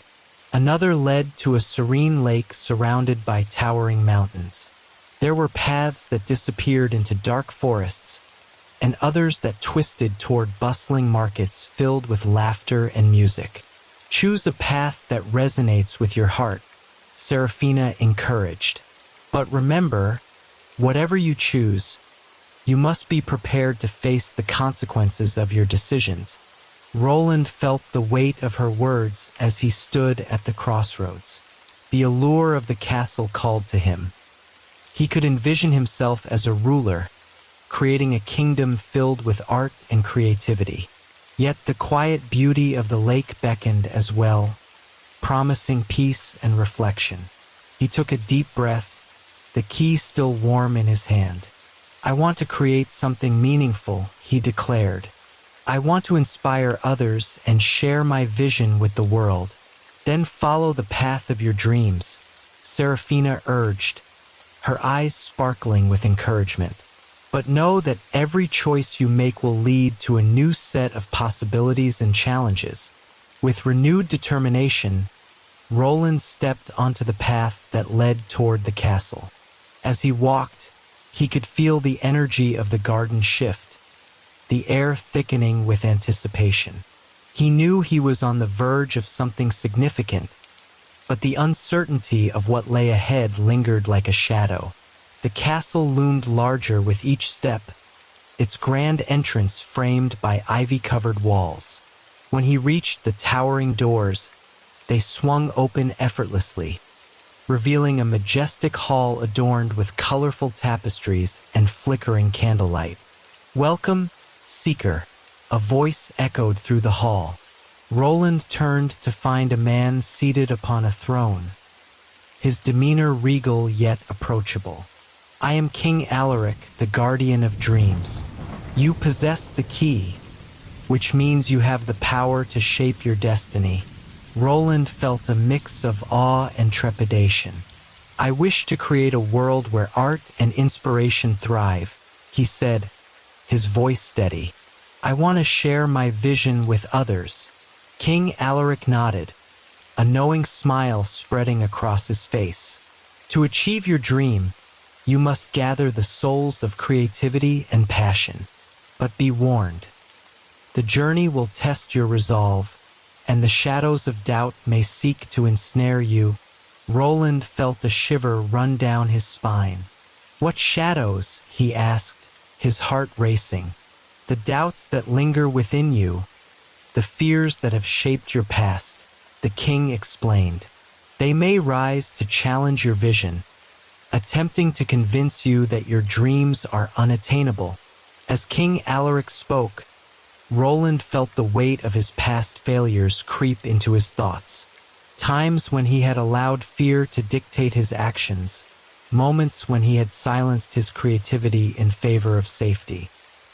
[SPEAKER 1] Another led to a serene lake surrounded by towering mountains. There were paths that disappeared into dark forests, and others that twisted toward bustling markets filled with laughter and music. Choose a path that resonates with your heart, Seraphina encouraged. But remember, whatever you choose, you must be prepared to face the consequences of your decisions. Roland felt the weight of her words as he stood at the crossroads. The allure of the castle called to him. He could envision himself as a ruler, creating a kingdom filled with art and creativity. Yet the quiet beauty of the lake beckoned as well, promising peace and reflection. He took a deep breath, the key still warm in his hand. "I want to create something meaningful," he declared. "I want to inspire others and share my vision with the world." "Then follow the path of your dreams," Seraphina urged, her eyes sparkling with encouragement. "But know that every choice you make will lead to a new set of possibilities and challenges." With renewed determination, Roland stepped onto the path that led toward the castle. As he walked, he could feel the energy of the garden shift, the air thickening with anticipation. He knew he was on the verge of something significant, but the uncertainty of what lay ahead lingered like a shadow. The castle loomed larger with each step, its grand entrance framed by ivy-covered walls. When he reached the towering doors, they swung open effortlessly, revealing a majestic hall adorned with colorful tapestries and flickering candlelight. "Welcome, seeker," a voice echoed through the hall. Roland turned to find a man seated upon a throne, his demeanor regal yet approachable. "I am King Alaric, the guardian of dreams. You possess the key, which means you have the power to shape your destiny." Roland felt a mix of awe and trepidation. "I wish to create a world where art and inspiration thrive," he said, his voice steady. "I want to share my vision with others." King Alaric nodded, a knowing smile spreading across his face. "To achieve your dream, you must gather the souls of creativity and passion. But be warned, the journey will test your resolve, and the shadows of doubt may seek to ensnare you." Roland felt a shiver run down his spine. "What shadows?" he asked, his heart racing. "The doubts that linger within you, the fears that have shaped your past," the king explained. "They may rise to challenge your vision, attempting to convince you that your dreams are unattainable." As King Alaric spoke, Roland felt the weight of his past failures creep into his thoughts. Times when he had allowed fear to dictate his actions, moments when he had silenced his creativity in favor of safety.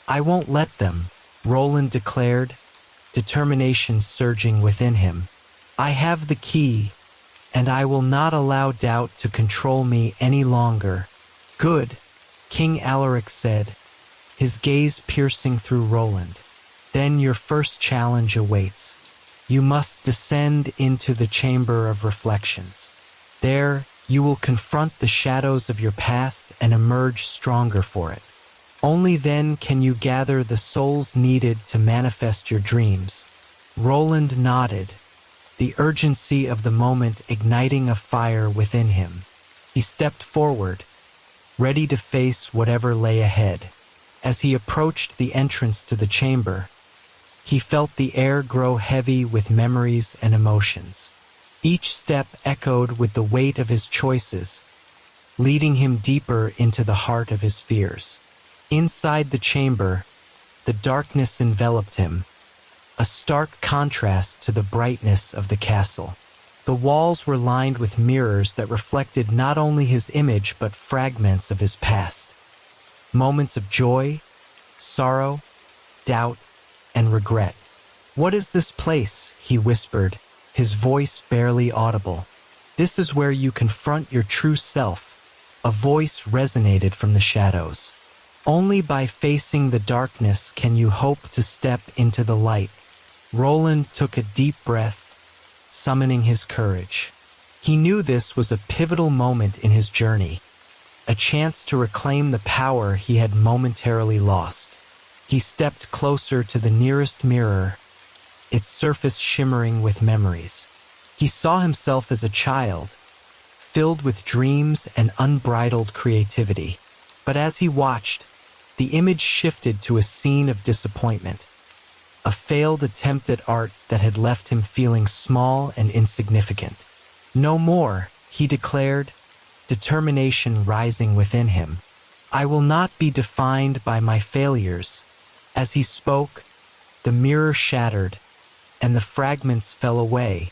[SPEAKER 1] "I won't let them," Roland declared, determination surging within him. "I have the key, and I will not allow doubt to control me any longer." "Good," King Alaric said, his gaze piercing through Roland. "Then your first challenge awaits. You must descend into the Chamber of Reflections. There, you will confront the shadows of your past and emerge stronger for it. Only then can you gather the souls needed to manifest your dreams." Roland nodded, the urgency of the moment igniting a fire within him. He stepped forward, ready to face whatever lay ahead. As he approached the entrance to the chamber, he felt the air grow heavy with memories and emotions. Each step echoed with the weight of his choices, leading him deeper into the heart of his fears. Inside the chamber, the darkness enveloped him, a stark contrast to the brightness of the castle. The walls were lined with mirrors that reflected not only his image but fragments of his past. Moments of joy, sorrow, doubt, and regret. "What is this place?" he whispered, his voice barely audible. "This is where you confront your true self," a voice resonated from the shadows. "Only by facing the darkness can you hope to step into the light." Roland took a deep breath, summoning his courage. He knew this was a pivotal moment in his journey, a chance to reclaim the power he had momentarily lost. He stepped closer to the nearest mirror, its surface shimmering with memories. He saw himself as a child, filled with dreams and unbridled creativity. But as he watched, the image shifted to a scene of disappointment, a failed attempt at art that had left him feeling small and insignificant. "No more," he declared, determination rising within him. "I will not be defined by my failures." As he spoke, the mirror shattered, and the fragments fell away,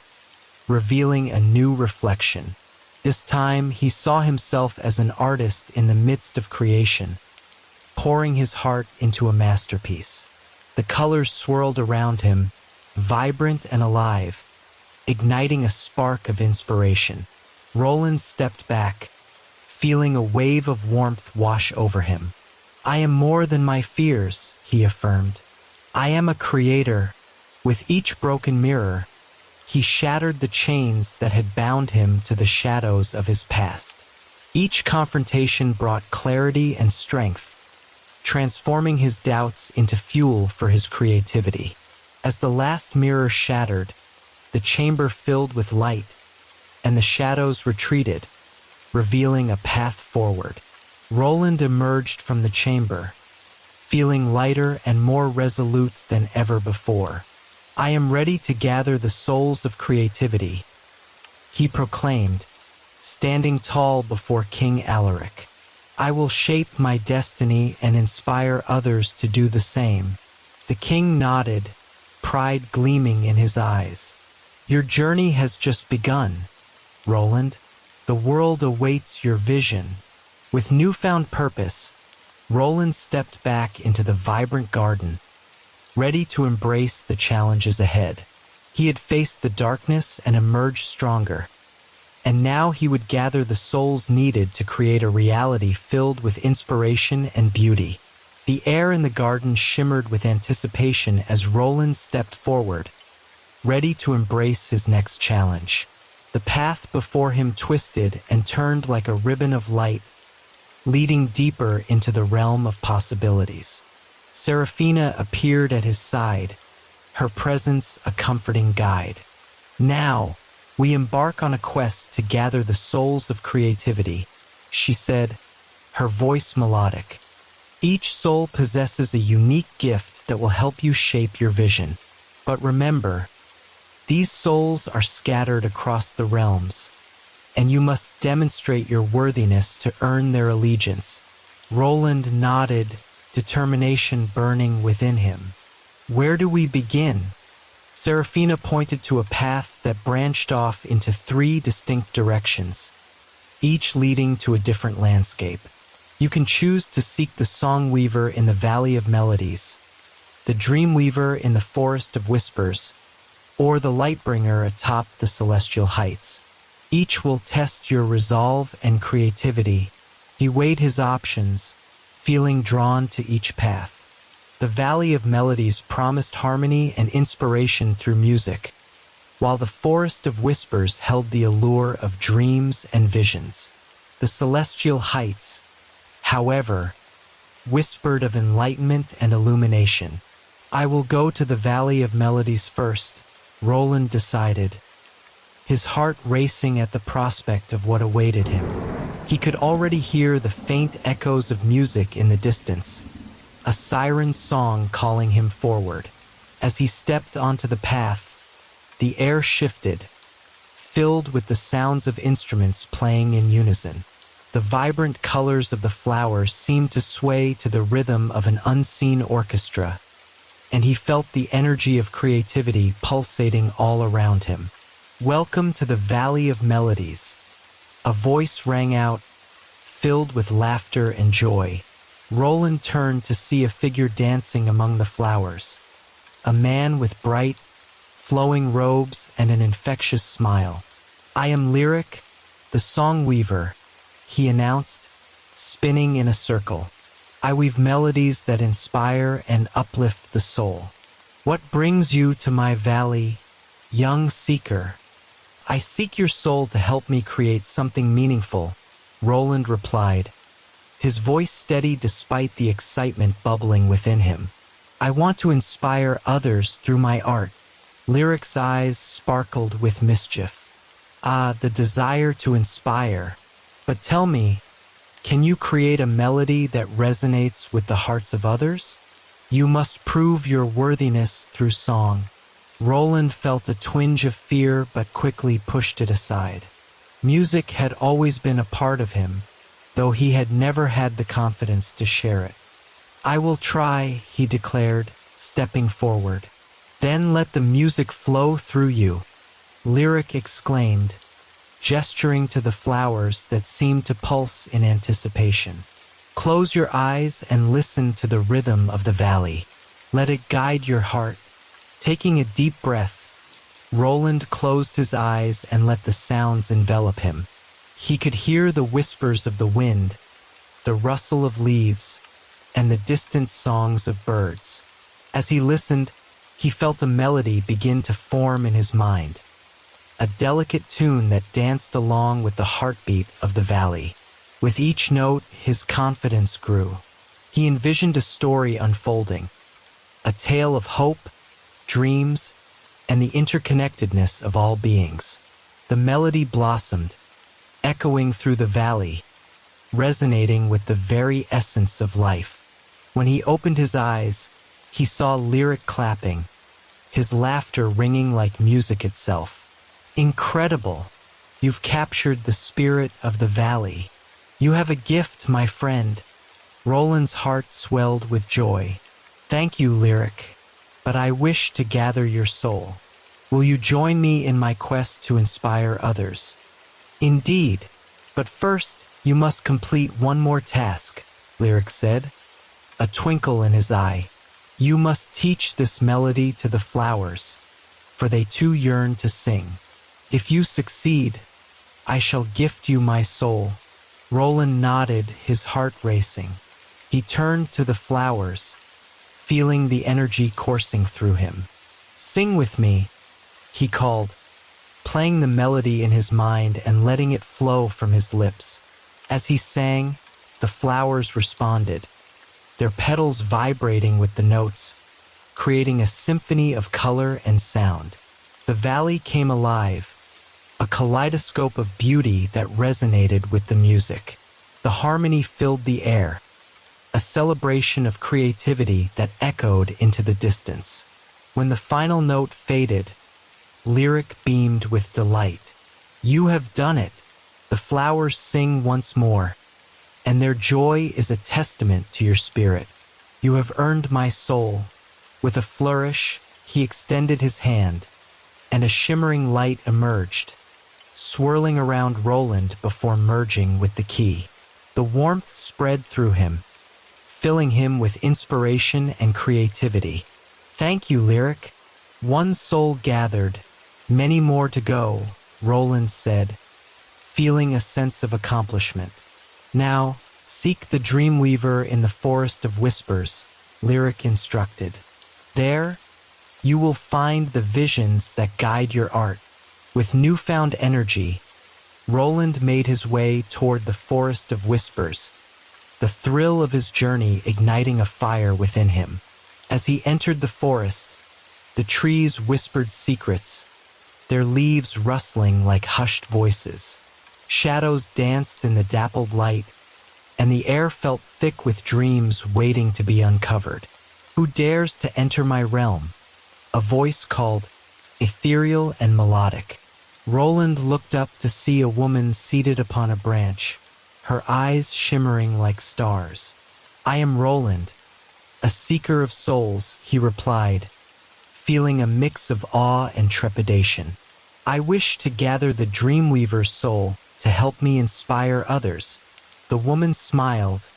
[SPEAKER 1] revealing a new reflection. This time, he saw himself as an artist in the midst of creation, pouring his heart into a masterpiece. The colors swirled around him, vibrant and alive, igniting a spark of inspiration. Roland stepped back, feeling a wave of warmth wash over him. "I am more than my fears," he affirmed. "I am a creator." With each broken mirror, he shattered the chains that had bound him to the shadows of his past. Each confrontation brought clarity and strength, transforming his doubts into fuel for his creativity. As the last mirror shattered, the chamber filled with light, and the shadows retreated, revealing a path forward. Roland emerged from the chamber, feeling lighter and more resolute than ever before. "I am ready to gather the souls of creativity," he proclaimed, standing tall before King Alaric. "I will shape my destiny and inspire others to do the same." The king nodded, pride gleaming in his eyes. "Your journey has just begun, Roland. The world awaits your vision." With newfound purpose, Roland stepped back into the vibrant garden, ready to embrace the challenges ahead. He had faced the darkness and emerged stronger, and now he would gather the souls needed to create a reality filled with inspiration and beauty. The air in the garden shimmered with anticipation as Roland stepped forward, ready to embrace his next challenge. The path before him twisted and turned like a ribbon of light, leading deeper into the realm of possibilities. Serafina appeared at his side, her presence a comforting guide. "Now, we embark on a quest to gather the souls of creativity," she said, her voice melodic. "Each soul possesses a unique gift that will help you shape your vision. But remember, these souls are scattered across the realms, and you must demonstrate your worthiness to earn their allegiance." Roland nodded, determination burning within him. "Where do we begin?" Serafina pointed to a path that branched off into 3 distinct directions, each leading to a different landscape. You can choose to seek the Song Weaver in the Valley of Melodies, the Dream Weaver in the Forest of Whispers, or the Lightbringer atop the Celestial Heights. Each will test your resolve and creativity. He weighed his options, feeling drawn to each path. The Valley of Melodies promised harmony and inspiration through music, while the Forest of Whispers held the allure of dreams and visions. The Celestial Heights, however, whispered of enlightenment and illumination. "I will go to the Valley of Melodies first," Roland decided, his heart racing at the prospect of what awaited him. He could already hear the faint echoes of music in the distance, a siren song calling him forward. As he stepped onto the path, the air shifted, filled with the sounds of instruments playing in unison. The vibrant colors of the flowers seemed to sway to the rhythm of an unseen orchestra, and he felt the energy of creativity pulsating all around him. "Welcome to the Valley of Melodies," a voice rang out, filled with laughter and joy. Roland turned to see a figure dancing among the flowers, a man with bright, flowing robes and an infectious smile. "I am Lyric, the Song Weaver," he announced, spinning in a circle. "I weave melodies that inspire and uplift the soul." "What brings you to my valley, young seeker?" I seek your soul to help me create something meaningful, Roland replied, his voice steady despite the excitement bubbling within him. I want to inspire others through my art. Lyric's eyes sparkled with mischief. Ah, the desire to inspire. But tell me, can you create a melody that resonates with the hearts of others? You must prove your worthiness through song. Roland felt a twinge of fear but quickly pushed it aside. Music had always been a part of him, though he had never had the confidence to share it. I will try, he declared, stepping forward. Then let the music flow through you, Lyric exclaimed, gesturing to the flowers that seemed to pulse in anticipation. Close your eyes and listen to the rhythm of the valley. Let it guide your heart. Taking a deep breath, Roland closed his eyes and let the sounds envelop him. He could hear the whispers of the wind, the rustle of leaves, and the distant songs of birds. As he listened, he felt a melody begin to form in his mind, a delicate tune that danced along with the heartbeat of the valley. With each note, his confidence grew. He envisioned a story unfolding, a tale of hope, dreams, and the interconnectedness of all beings. The melody blossomed, echoing through the valley, resonating with the very essence of life. When he opened his eyes, he saw Lyric clapping, his laughter ringing like music itself. Incredible! You've captured the spirit of the valley. You have a gift, my friend. Roland's heart swelled with joy. Thank you, Lyric, but I wish to gather your soul. Will you join me in my quest to inspire others? Indeed, but first you must complete one more task, Lyric said, a twinkle in his eye. You must teach this melody to the flowers, for they too yearn to sing. If you succeed, I shall gift you my soul. Roland nodded, his heart racing. He turned to the flowers, feeling the energy coursing through him. Sing with me, he called, playing the melody in his mind and letting it flow from his lips. As he sang, the flowers responded, their petals vibrating with the notes, creating a symphony of color and sound. The valley came alive, a kaleidoscope of beauty that resonated with the music. The harmony filled the air, a celebration of creativity that echoed into the distance. When the final note faded, Lyric beamed with delight. You have done it! The flowers sing once more, and their joy is a testament to your spirit. You have earned my soul. With a flourish, he extended his hand, and a shimmering light emerged, swirling around Roland before merging with the key. The warmth spread through him, filling him with inspiration and creativity. Thank you, Lyric. One soul gathered, many more to go, Roland said, feeling a sense of accomplishment. Now, seek the Dreamweaver in the Forest of Whispers, Lyric instructed. There, you will find the visions that guide your art. With newfound energy, Roland made his way toward the Forest of Whispers, the thrill of his journey igniting a fire within him. As he entered the forest, the trees whispered secrets, their leaves rustling like hushed voices. Shadows danced in the dappled light, and the air felt thick with dreams waiting to be uncovered. Who dares to enter my realm? A voice called, ethereal and melodic. Roland looked up to see a woman seated upon a branch, her eyes shimmering like stars. I am Roland, a seeker of souls, he replied, feeling a mix of awe and trepidation. I wish to gather the Dreamweaver's soul to help me inspire others. The woman smiled,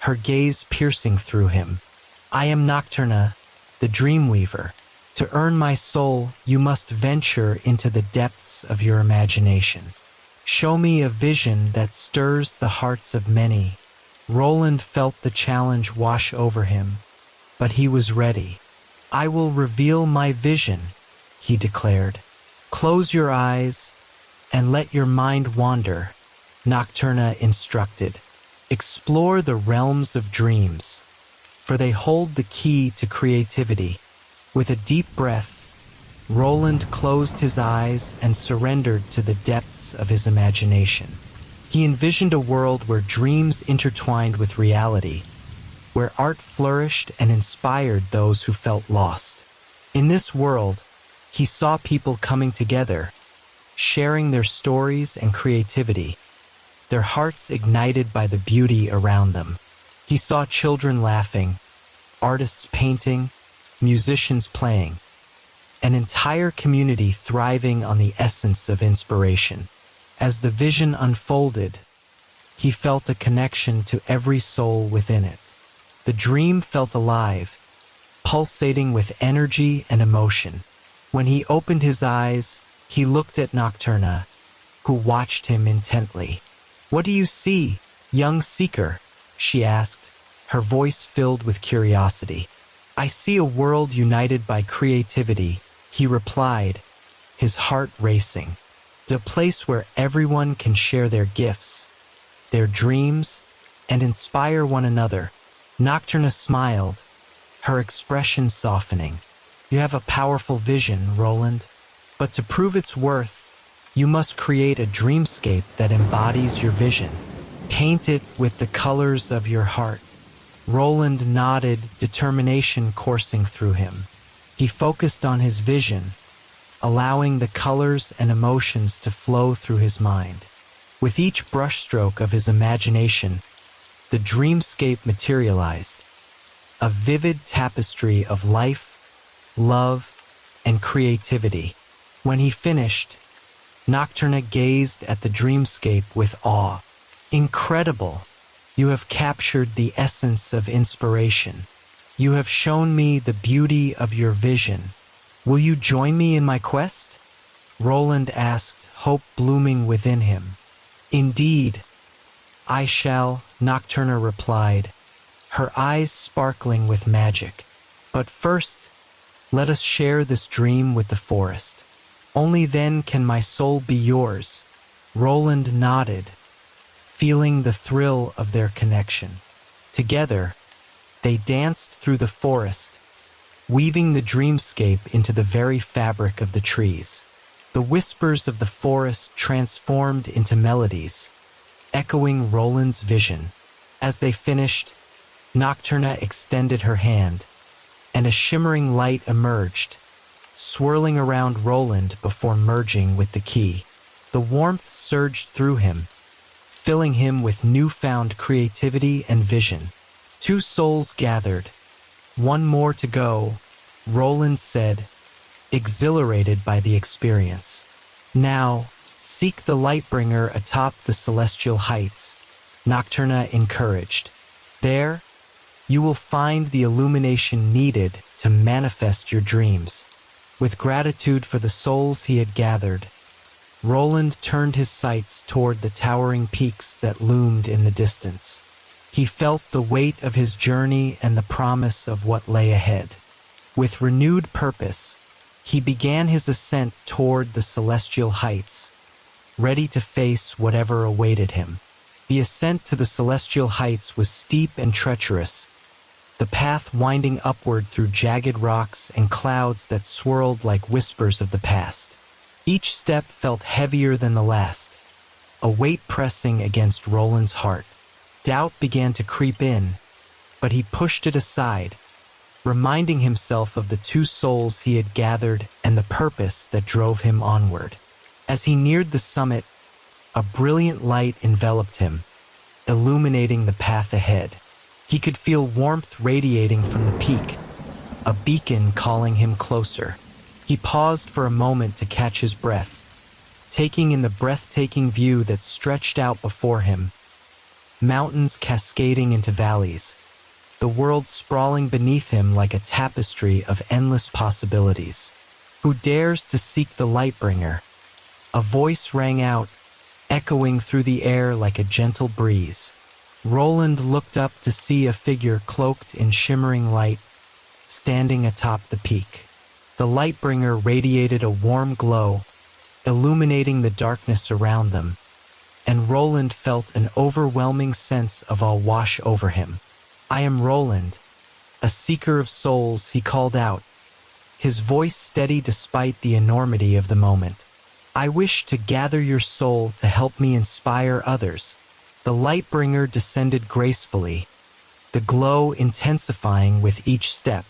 [SPEAKER 1] her gaze piercing through him. I am Nocturna, the Dreamweaver. To earn my soul, you must venture into the depths of your imagination. Show me a vision that stirs the hearts of many. Roland felt the challenge wash over him, but he was ready. I will reveal my vision, he declared. Close your eyes and let your mind wander, Nocturna instructed. Explore the realms of dreams, for they hold the key to creativity. With a deep breath, Roland closed his eyes and surrendered to the depths of his imagination. He envisioned a world where dreams intertwined with reality, where art flourished and inspired those who felt lost. In this world, he saw people coming together, sharing their stories and creativity, their hearts ignited by the beauty around them. He saw children laughing, artists painting, musicians playing, an entire community thriving on the essence of inspiration. As the vision unfolded, he felt a connection to every soul within it. The dream felt alive, pulsating with energy and emotion. When he opened his eyes, he looked at Nocturna, who watched him intently. "What do you see, young seeker?" she asked, her voice filled with curiosity. "I see a world united by creativity," he replied, his heart racing. "A place where everyone can share their gifts, their dreams, and inspire one another." Nocturna smiled, her expression softening. "You have a powerful vision, Roland, but to prove its worth, you must create a dreamscape that embodies your vision. Paint it with the colors of your heart." Roland nodded, determination coursing through him. He focused on his vision, allowing the colors and emotions to flow through his mind. With each brushstroke of his imagination, the dreamscape materialized, a vivid tapestry of life, love, and creativity. When he finished, Nocturna gazed at the dreamscape with awe. "Incredible! You have captured the essence of inspiration. You have shown me the beauty of your vision. Will you join me in my quest?" Roland asked, hope blooming within him. "Indeed, I shall," Nocturna replied, her eyes sparkling with magic. "But first, let us share this dream with the forest. Only then can my soul be yours." Roland nodded, feeling the thrill of their connection. Together, they danced through the forest, weaving the dreamscape into the very fabric of the trees. The whispers of the forest transformed into melodies, echoing Roland's vision. As they finished, Nocturna extended her hand, and a shimmering light emerged, swirling around Roland before merging with the key. The warmth surged through him, filling him with newfound creativity and vision. Two souls gathered. "One more to go," Roland said, exhilarated by the experience. "Now, seek the Lightbringer atop the celestial heights," Nocturna encouraged. "There, you will find the illumination needed to manifest your dreams." With gratitude for the souls he had gathered, Roland turned his sights toward the towering peaks that loomed in the distance. He felt the weight of his journey and the promise of what lay ahead. With renewed purpose, he began his ascent toward the celestial heights, ready to face whatever awaited him. The ascent to the celestial heights was steep and treacherous, the path winding upward through jagged rocks and clouds that swirled like whispers of the past. Each step felt heavier than the last, a weight pressing against Roland's heart. Doubt began to creep in, but he pushed it aside, reminding himself of the two souls he had gathered and the purpose that drove him onward. As he neared the summit, a brilliant light enveloped him, illuminating the path ahead. He could feel warmth radiating from the peak, a beacon calling him closer. He paused for a moment to catch his breath, taking in the breathtaking view that stretched out before him. Mountains cascading into valleys, the world sprawling beneath him like a tapestry of endless possibilities. "Who dares to seek the Lightbringer?" A voice rang out, echoing through the air like a gentle breeze. Roland looked up to see a figure cloaked in shimmering light, standing atop the peak. The Lightbringer radiated a warm glow, illuminating the darkness around them, and Roland felt an overwhelming sense of awe wash over him. "I am Roland, a seeker of souls," he called out, his voice steady despite the enormity of the moment. "I wish to gather your soul to help me inspire others." The Lightbringer descended gracefully, the glow intensifying with each step.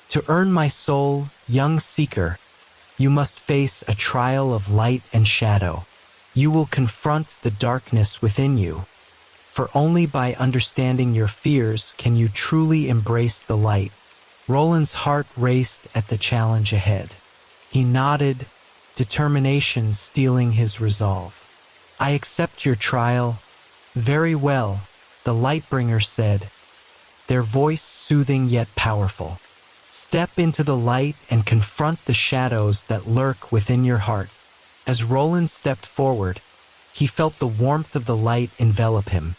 [SPEAKER 1] "To earn my soul, young seeker, you must face a trial of light and shadow. You will confront the darkness within you, for only by understanding your fears can you truly embrace the light." Roland's heart raced at the challenge ahead. He nodded, determination stealing his resolve. "I accept your trial." "Very well," the Lightbringer said, their voice soothing yet powerful. "Step into the light and confront the shadows that lurk within your heart." As Roland stepped forward, he felt the warmth of the light envelop him,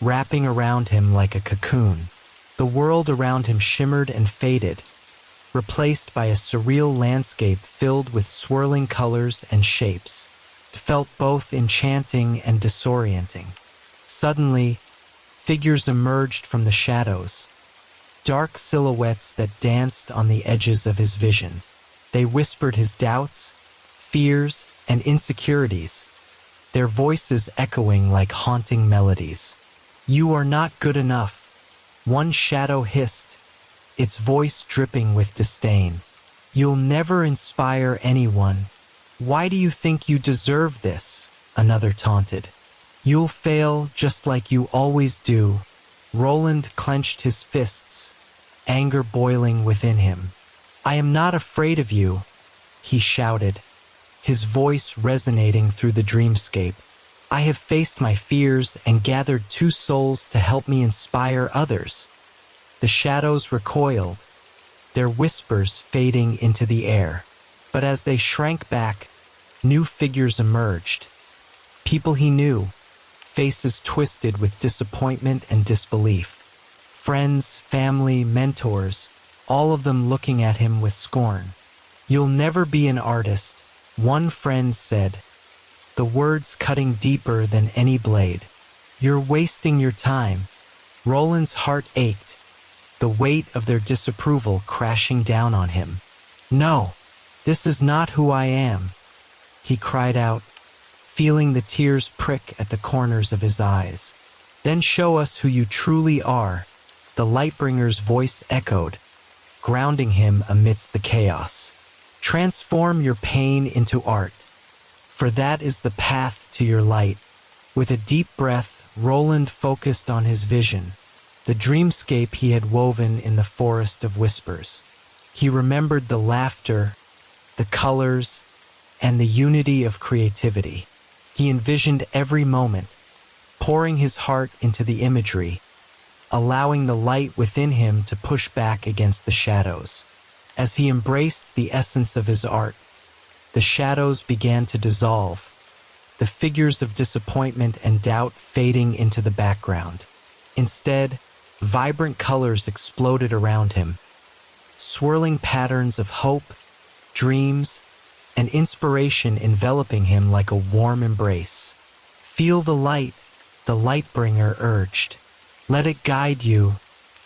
[SPEAKER 1] wrapping around him like a cocoon. The world around him shimmered and faded, replaced by a surreal landscape filled with swirling colors and shapes. It felt both enchanting and disorienting. Suddenly, figures emerged from the shadows, dark silhouettes that danced on the edges of his vision. They whispered his doubts, fears, and insecurities, their voices echoing like haunting melodies. "You are not good enough," one shadow hissed, its voice dripping with disdain. "You'll never inspire anyone. Why do you think you deserve this?" another taunted. "You'll fail just like you always do." Roland clenched his fists, anger boiling within him. "I am not afraid of you," he shouted, his voice resonating through the dreamscape. "I have faced my fears and gathered two souls to help me inspire others." The shadows recoiled, their whispers fading into the air. But as they shrank back, new figures emerged. People he knew, faces twisted with disappointment and disbelief. Friends, family, mentors, all of them looking at him with scorn. "You'll never be an artist," one friend said, the words cutting deeper than any blade. "You're wasting your time." Roland's heart ached, the weight of their disapproval crashing down on him. "No, this is not who I am," he cried out, feeling the tears prick at the corners of his eyes. "Then show us who you truly are," the Lightbringer's voice echoed, grounding him amidst the chaos. "Transform your pain into art, for that is the path to your light." With a deep breath, Roland focused on his vision, the dreamscape he had woven in the Forest of Whispers. He remembered the laughter, the colors, and the unity of creativity. He envisioned every moment, pouring his heart into the imagery, allowing the light within him to push back against the shadows. As he embraced the essence of his art, the shadows began to dissolve, the figures of disappointment and doubt fading into the background. Instead, vibrant colors exploded around him, swirling patterns of hope, dreams, and inspiration enveloping him like a warm embrace. "Feel the light," the Lightbringer urged. "Let it guide you."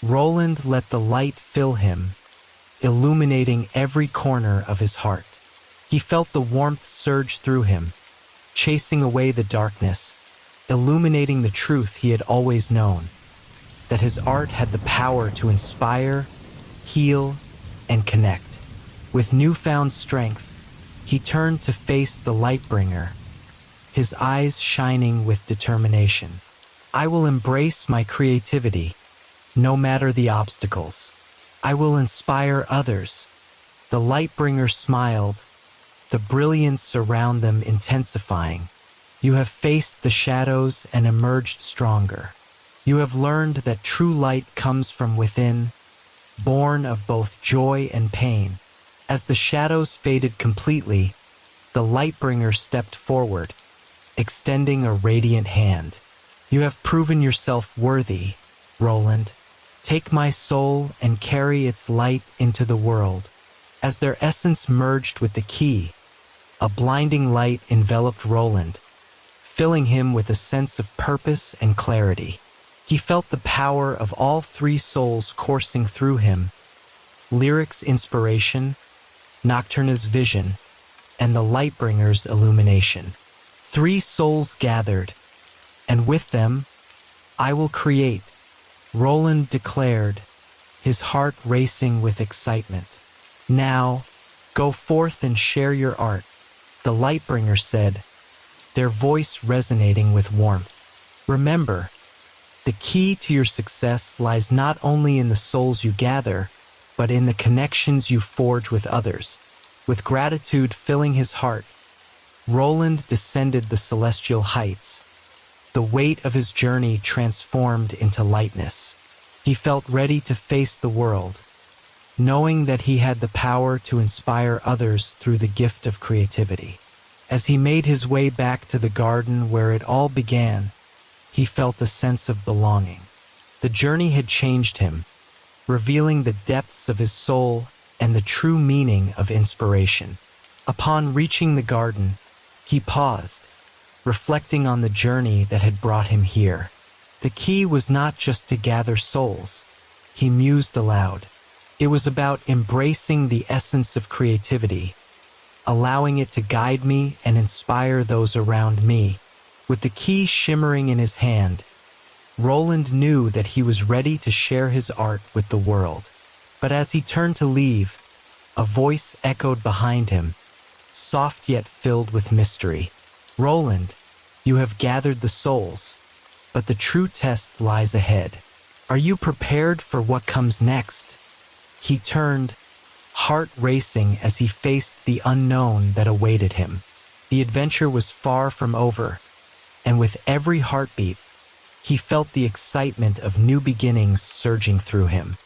[SPEAKER 1] Roland let the light fill him, illuminating every corner of his heart. He felt the warmth surge through him, chasing away the darkness, illuminating the truth he had always known, that his art had the power to inspire, heal, and connect. With newfound strength, he turned to face the Lightbringer, his eyes shining with determination. "I will embrace my creativity, no matter the obstacles. I will inspire others." The Lightbringer smiled, the brilliance around them intensifying. "You have faced the shadows and emerged stronger. You have learned that true light comes from within, born of both joy and pain." As the shadows faded completely, the Lightbringer stepped forward, extending a radiant hand. "You have proven yourself worthy, Roland. Take my soul and carry its light into the world." As their essence merged with the key, A blinding light enveloped Roland, filling him with a sense of purpose and clarity. He felt the power of all three souls coursing through him: Lyric's inspiration, Nocturna's vision, and the Lightbringer's illumination. Three souls gathered, and with them, I will create, Roland declared, his heart racing with excitement. Now, go forth and share your art, the Lightbringer said, their voice resonating with warmth. Remember, the key to your success lies not only in the souls you gather, but in the connections you forge with others. With gratitude filling his heart, Roland descended the celestial heights. The weight of his journey transformed into lightness. He felt ready to face the world, knowing that he had the power to inspire others through the gift of creativity. As he made his way back to the garden where it all began, he felt a sense of belonging. The journey had changed him, revealing the depths of his soul and the true meaning of inspiration. Upon reaching the garden, he paused, reflecting on the journey that had brought him here. The key was not just to gather souls, he mused aloud. It was about embracing the essence of creativity, allowing it to guide me and inspire those around me. With the key shimmering in his hand, Roland knew that he was ready to share his art with the world. But as he turned to leave, a voice echoed behind him, soft yet filled with mystery. Roland, you have gathered the souls, but the true test lies ahead. Are you prepared for what comes next? He turned, heart racing as he faced the unknown that awaited him. The adventure was far from over, and with every heartbeat, he felt the excitement of new beginnings surging through him.